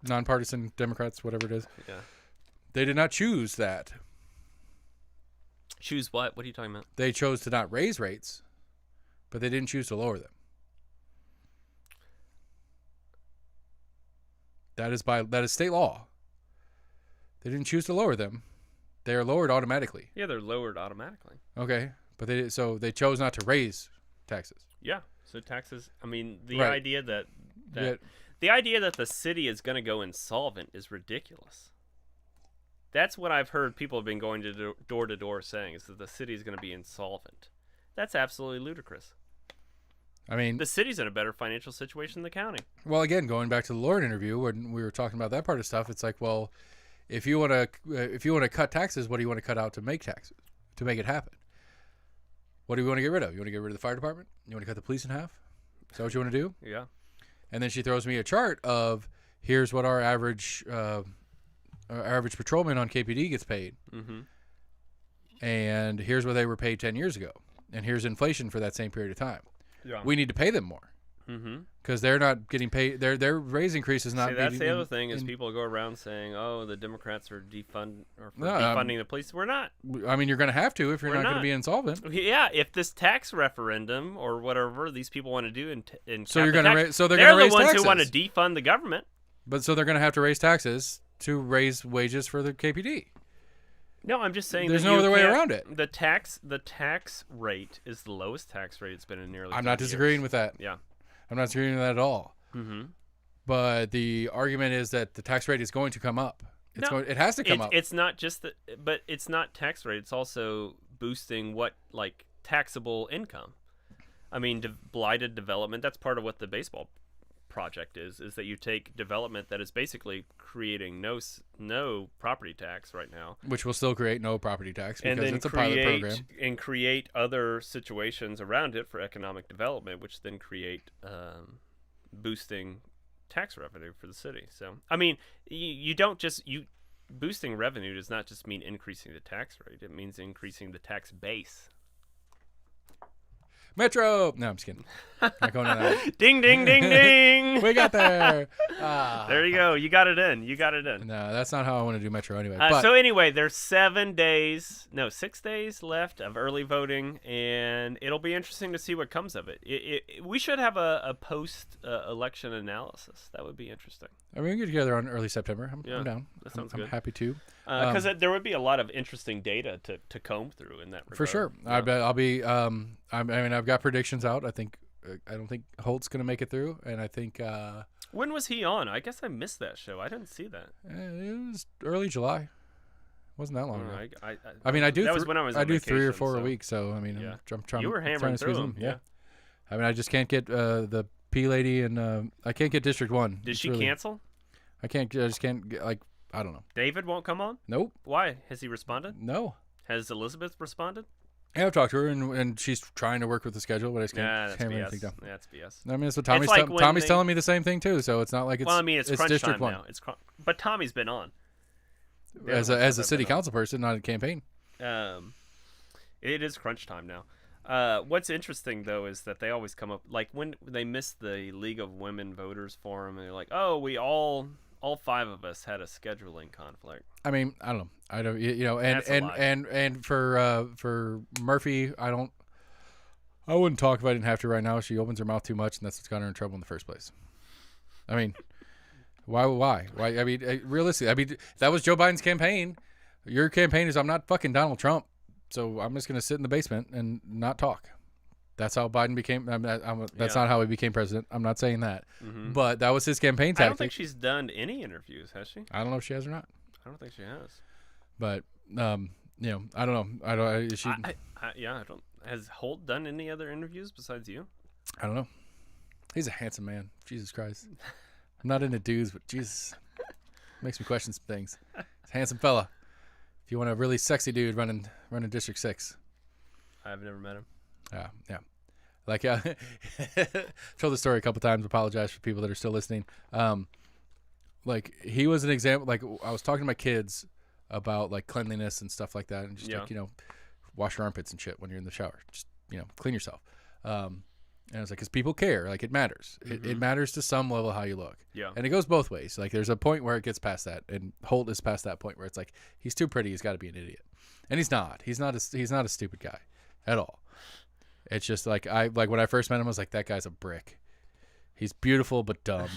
nonpartisan Democrats, whatever it is, they did not choose that. Choose what? What are you talking about? They chose to not raise rates, but they didn't choose to lower them. That is state law. They didn't choose to lower them. They are lowered automatically. Yeah, they're lowered automatically. Okay, but they chose not to raise taxes. Yeah, so taxes. I mean, the idea that the city is going to go insolvent is ridiculous. That's what I've heard people have been going to door to door saying, is that the city is going to be insolvent. That's absolutely ludicrous. I mean, the city's in a better financial situation than the county. Well, again, going back to the Lord interview when we were talking about that part of stuff, it's like, well, if you want to cut taxes, what do you want to cut out to make taxes to make it happen? What do you want to get rid of? You want to get rid of the fire department? You want to cut the police in half? Is that what you want to do? Yeah. And then she throws me a chart of here's what our average patrolman on KPD gets paid, and here's what they were paid 10 years ago, and here's inflation for that same period of time. Yeah. We need to pay them more because they're not getting paid. Their raise increase is not. See, that's the other thing is people go around saying, "Oh, the Democrats are defunding the police." We're not. I mean, you're going to have to if you're not going to be insolvent. Yeah, if this tax referendum or whatever these people want to do in so you're going to raise. So they're the ones taxes. Who want to defund the government. But so they're going to have to raise taxes to raise wages for the KPD. No, I'm just saying there's no other way around it. The tax rate is the lowest tax rate it's been in nearly 30 I'm not disagreeing with that. Yeah. I'm not disagreeing with that at all. But the argument is that the tax rate is going to come up. It has to come up. It's not just but it's not tax rate. It's also boosting taxable income. I mean, blighted development, that's part of what the baseball project is that you take development that is basically creating no property tax right now, which will still create no property tax because it's a pilot program, and create other situations around it for economic development, which then create boosting tax revenue for the city. So I mean, you don't just boosting revenue does not just mean increasing the tax rate. It means increasing the tax base. Metro. No, I'm just kidding. Not going on that. Ding, ding, ding, ding. We got there. There you go. You got it in. No, that's not how I want to do Metro anyway. So anyway, there's 6 days left of early voting, and it'll be interesting to see what comes of it. We should have a post-election analysis. That would be interesting. I mean, we can get together on early September. I'm down. That sounds good. I'm happy to. Because there would be a lot of interesting data to comb through in that regard. For sure. Yeah. I bet I'll be. I've got predictions out. I don't think Holt's going to make it through, and I think. When was he on? I guess I missed that show. I didn't see that. It was early July. Wasn't that long ago. I mean, I do. That was when I was on vacation, 3 or 4 a week. So I mean, I'm trying. You were hammering through them. Yeah. I mean, I just can't get the P lady, and I can't get District 1. Did she cancel? I can't. I just can't get, I don't know. David won't come on? Nope. Why? Has he responded? No. Has Elizabeth responded? Yeah, I've talked to her, and she's trying to work with the schedule, but I just can't hammer anything down. That's BS. I mean, that's what Tommy's telling me the same thing too. So it's not like it's. Well, I mean, it's crunch District time 1. now. But Tommy's been on as a city council person, not a campaign. It is crunch time now. What's interesting though is that they always come up when they missed the League of Women Voters Forum, and they're like, "Oh, we all 5 of us had a scheduling conflict." I mean, I don't know. I don't, and for Murphy, I wouldn't talk if I didn't have to right now. She opens her mouth too much, and that's what's got her in trouble in the first place. I mean, why? I mean, realistically, if that was Joe Biden's campaign. Your campaign is I'm not fucking Donald Trump, so I'm just gonna sit in the basement and not talk. That's how Biden became. That's not how he became president. I'm not saying that, but that was his campaign tactic. I don't think she's done any interviews, has she? I don't know if she has or not. I don't think she has. But I don't know. I don't. Has Holt done any other interviews besides you? I don't know. He's a handsome man. Jesus Christ. I'm not into dudes, but Jesus, makes me question some things. He's a handsome fella. If you want a really sexy dude running District 6, I've never met him. Yeah. Like, told the story a couple times. Apologize for people that are still listening. Like, he was an example. Like, I was talking to my kids about like cleanliness and stuff like that, and just like, wash your armpits and shit when you're in the shower. Just clean yourself. And I was like, because people care. Like, it matters. It matters to some level how you look. Yeah. And it goes both ways. Like, there's a point where it gets past that, and Holt is past that point where it's like, he's too pretty. He's got to be an idiot, and he's not. He's not a stupid guy at all. It's just like when I first met him, I was like, that guy's a brick. He's beautiful but dumb.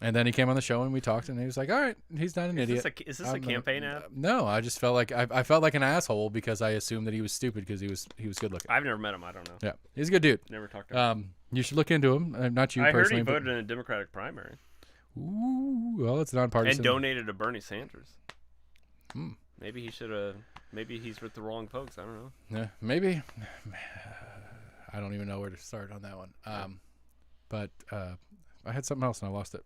And then he came on the show and we talked, and he was like, all right, he's not an idiot. Is this a campaign ad? No, I just felt like I felt like an asshole because I assumed that he was stupid because he was good looking. I've never met him. I don't know. Yeah, he's a good dude. Never talked to him. You should look into him. Not you personally. I heard he voted in a Democratic primary. Ooh, well, it's nonpartisan. And donated to Bernie Sanders. Maybe he should have. Maybe he's with the wrong folks. I don't know. Yeah, maybe. I don't even know where to start on that one. But I had something else and I lost it.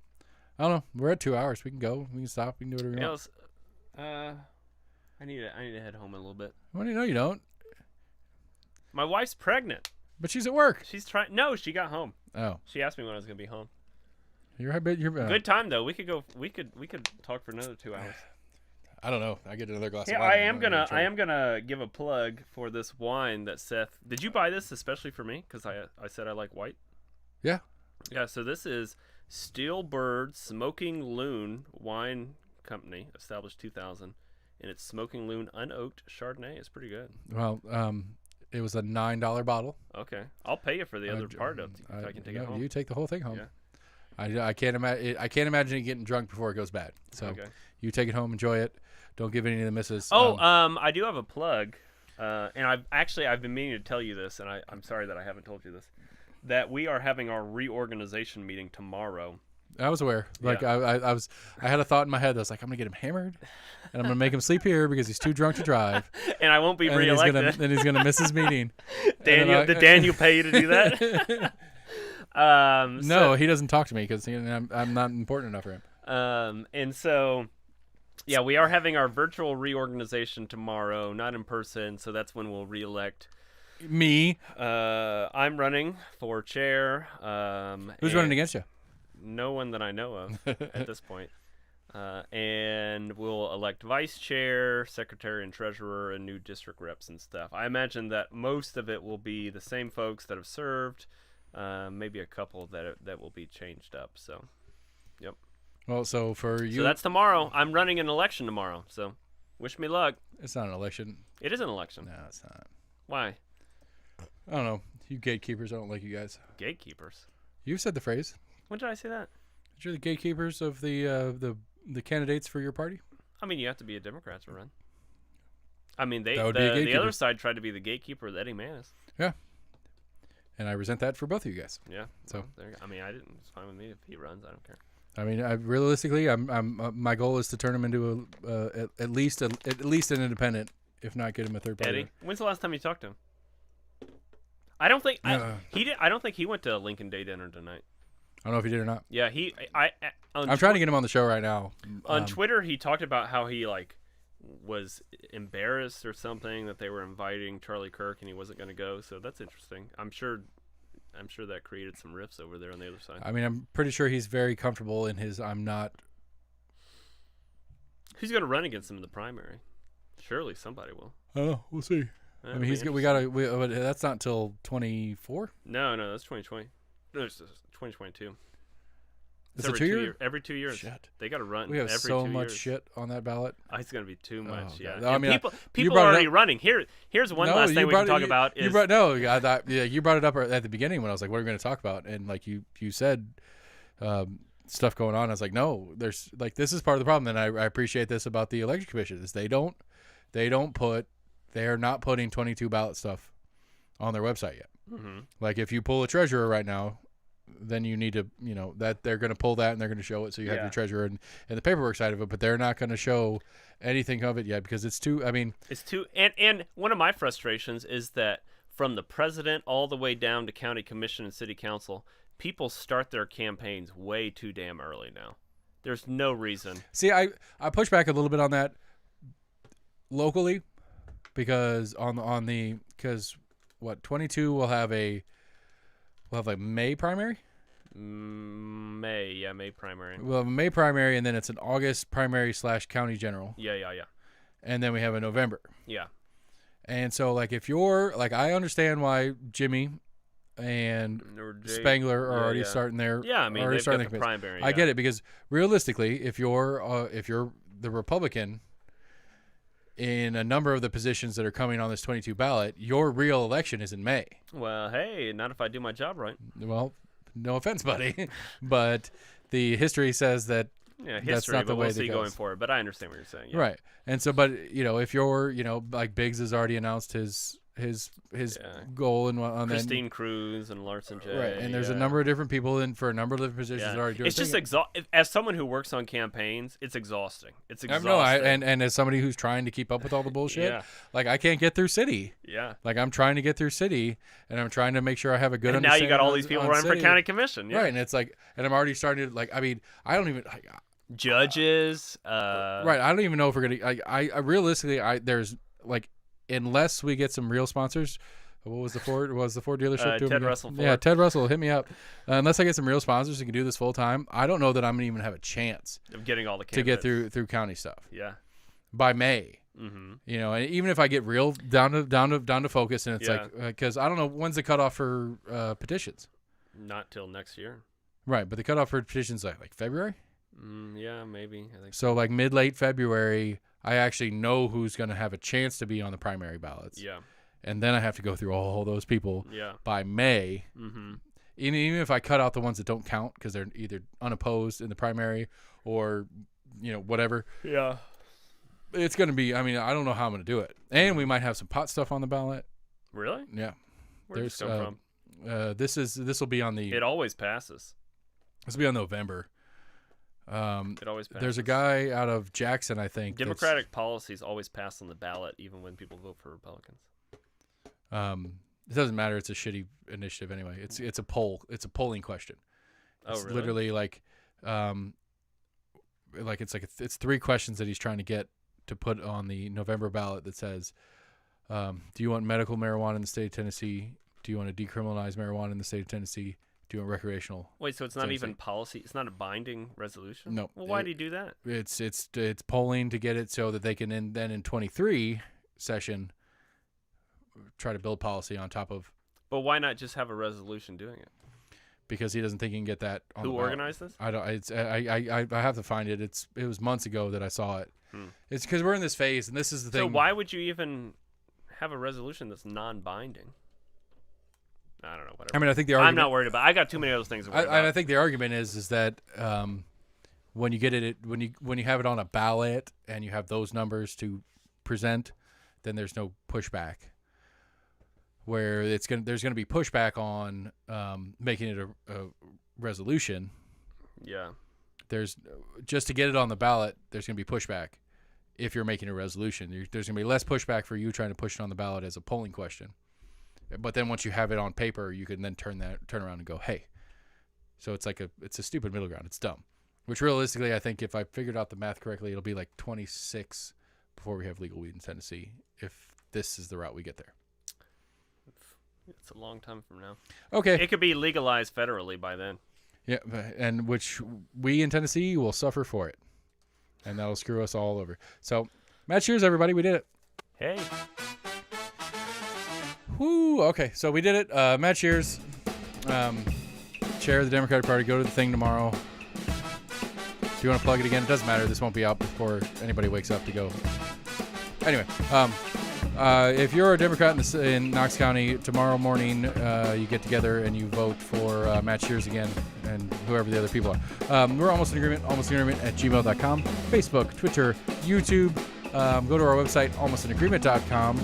I don't know. We're at 2 hours. We can go. We can stop. We can do whatever we want. I need to head home a little bit. Well, no, you don't. My wife's pregnant. But she's at work. She's trying. No, she got home. Oh. She asked me when I was gonna be home. You're good time though. We could go. We could talk for another 2 hours. I don't know. I get another glass of wine. I am gonna give a plug for this wine that Seth. Did you buy this especially for me? Because I said I like white. Yeah. Yeah. So this is Steel Bird Smoking Loon Wine Company, established 2000, and it's Smoking Loon unoaked Chardonnay. It's pretty good. Well, it was a $9 bottle. Okay, I'll pay you for the other part of it. I can take it home. You take the whole thing home. Yeah. I can't imagine you getting drunk before it goes bad. So you take it home, enjoy it. Don't give any of the misses. I do have a plug, and I've been meaning to tell you this, and I'm sorry that I haven't told you this, that we are having our reorganization meeting tomorrow. I was aware. Like I had a thought in my head that was like, I'm gonna get him hammered, and I'm gonna make him sleep here because he's too drunk to drive, and I won't be reelected. And he's gonna miss his meeting. Did Daniel pay you to do that? No, he doesn't talk to me because I'm not important enough for him. And so. Yeah, we are having our virtual reorganization tomorrow, not in person, so that's when we'll reelect me. I'm running for chair. Who's running against you? No one that I know of at this point. And we'll elect vice chair, secretary and treasurer, and new district reps and stuff. I imagine that most of it will be the same folks that have served, maybe a couple that will be changed up. So, yep. Well, so for you... So that's tomorrow. I'm running an election tomorrow, so wish me luck. It's not an election. It is an election. No, it's not. Why? I don't know. You gatekeepers, I don't like you guys. Gatekeepers? You said the phrase. When did I say that? You're the gatekeepers of the candidates for your party? I mean, you have to be a Democrat to run. I mean, the other side tried to be the gatekeeper with Eddie Manis. Yeah. And I resent that for both of you guys. Yeah. So I mean, it's fine with me if he runs. I don't care. I mean, realistically, my goal is to turn him into at least an independent, if not get him a third party. Eddie, when's the last time you talked to him? I don't think he did. I don't think he went to Lincoln Day dinner tonight. I don't know if he did or not. Yeah, I'm trying to get him on the show right now. On Twitter, he talked about how he was embarrassed or something that they were inviting Charlie Kirk and he wasn't going to go. So that's interesting. I'm sure that created some rifts over there on the other side. I mean, I'm pretty sure he's very comfortable in his I'm not. Who's going to run against him in the primary? Surely somebody will. I don't know. We'll see. I mean, that's not till 24? No, that's 2020. No, it's 2022. It's every 2 years? Every 2 years. Shit. They got to run. We have every so 2 much years. shit on that ballot. Oh, it's going to be too much. Yeah. I mean, people are already running. Here's one last thing we can talk about. You brought it up at the beginning when I was like, "What are we going to talk about?" And you said stuff going on. I was like, "No, there's this is part of the problem." And I appreciate this about the election commission is they are not putting 22 ballot stuff on their website yet. Mm-hmm. Like if you pull a treasurer right now, then you need to, that they're going to pull that and they're going to show it. So you have your treasurer and the paperwork side of it, but they're not going to show anything of it yet because it's too, and one of my frustrations is that from the president all the way down to county commission and city council, people start their campaigns way too damn early now. There's no reason. See, I push back a little bit on that locally because because 22 we'll have like May primary. May primary. We'll have a May primary, and then it's an August primary / county general. Yeah. And then we have a November. Yeah. And so, like, if you're like, I understand why Jimmy and Spangler are already starting their they've got the primary. I get it, because realistically, if you're the Republican in a number of the positions that are coming on this 22 ballot, your real election is in May. Well, hey, not if I do my job right. Well, no offense, buddy, but the history says that that's not the way we'll see going forward. But I understand what you're saying. Yeah. Right. And so, but if you're, like Biggs has already announced his goal and on Christine Cruz and Larson J. Right. And there's a number of different people for a number of different positions that already doing it. It's just as someone who works on campaigns, it's exhausting. It's exhausting. No, and as somebody who's trying to keep up with all the bullshit, like I can't get through city. Yeah. Like I'm trying to get through city, and I'm trying to make sure I have a good understanding. And now you got all these people running for county commission. Yeah. Right. And it's like, and I'm already starting to I mean, I don't even. Judges. Right. I don't even know if we're gonna. I realistically, there's like, unless we get some real sponsors. What was the Ford? Dealership doing? Ted Russell Ford. Yeah, Ted Russell, hit me up. Unless I get some real sponsors who can do this full time, I don't know that I'm gonna even have a chance of getting all the candidates to get through county stuff. Yeah. By May. Mm-hmm. And even if I get real down to focus, and it's like, because I don't know when's the cutoff for petitions. Not till next year. Right, but the cutoff for petitions like February. Yeah, maybe. I think so. Like late February, I actually know who's going to have a chance to be on the primary ballots. Yeah. And then I have to go through all those people by May. Mm-hmm. Even if I cut out the ones that don't count because they're either unopposed in the primary or, whatever. Yeah. It's going to be, I mean, I don't know how I'm going to do it. And we might have some pot stuff on the ballot. Really? Yeah. Where'd this come from? This will be on the... It always passes. This will be on November. It always passes. There's a guy out of Jackson, I think. Democratic policies always pass on the ballot, even when people vote for Republicans. It doesn't matter. It's a shitty initiative anyway. It's a poll. It's a polling question. It's really? Literally it's 3 questions that he's trying to get to put on the November ballot that says, do you want medical marijuana in the state of Tennessee? Do you want to decriminalize marijuana in the state of Tennessee? Do you want recreational? Wait, so it's not even policy? It's not a binding resolution? No. Well, why do you do that? It's polling to get it so that they can then in 23 session try to build policy on top of. But why not just have a resolution doing it? Because he doesn't think he can get that on the ballot. Who organized this? I don't. I have to find it. It was months ago that I saw it. It's because we're in this phase, and this is the thing. So why would you even have a resolution that's non-binding? I don't know. Whatever. I mean, I think the argument. I'm not worried about. I got too many other things to worry about. I think the argument is that when you get it, when you have it on a ballot and you have those numbers to present, then there's no pushback. Where there's gonna be pushback on making it a resolution. Yeah. There's just to get it on the ballot. There's gonna be pushback if you're making a resolution. There's gonna be less pushback for you trying to push it on the ballot as a polling question. But then once you have it on paper, you can then turn around and go, hey. So it's a stupid middle ground. It's dumb. Which realistically, I think if I figured out the math correctly, it'll be like 26 before we have legal weed in Tennessee. If this is the route we get there. It's a long time from now. Okay. It could be legalized federally by then. Yeah, and which we in Tennessee will suffer for it. And that'll screw us all over. So, Matt Shears, everybody. We did it. Hey. Woo. Okay, so we did it. Matt Shears, chair of the Democratic Party. Go to the thing tomorrow. Do you want to plug it again? It doesn't matter. This won't be out before anybody wakes up to go. Anyway, if you're a Democrat in Knox County, tomorrow morning you get together and you vote for Matt Shears again and whoever the other people are. We're almost in agreement at gmail.com, Facebook, Twitter, YouTube. Go to our website, almostinagreement.com.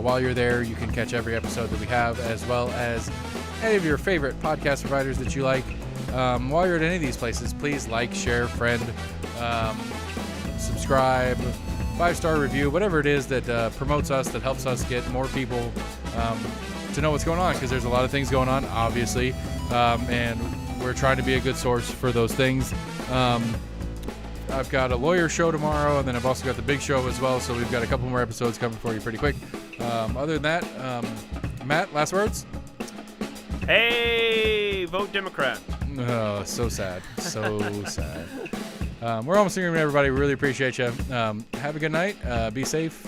While you're there, you can catch every episode that we have, as well as any of your favorite podcast providers that you like. While you're at any of these places, please like, share, friend, subscribe, 5-star review, whatever it is that promotes us, that helps us get more people to know what's going on, because there's a lot of things going on, obviously, and we're trying to be a good source for those things. I've got a lawyer show tomorrow, and then I've also got the big show as well, so we've got a couple more episodes coming for you pretty quick. Other than that, Matt, last words? Hey, vote Democrat. Oh, so sad. So sad. We're almost in agreement, everybody. We really appreciate you. Have a good night. Be safe.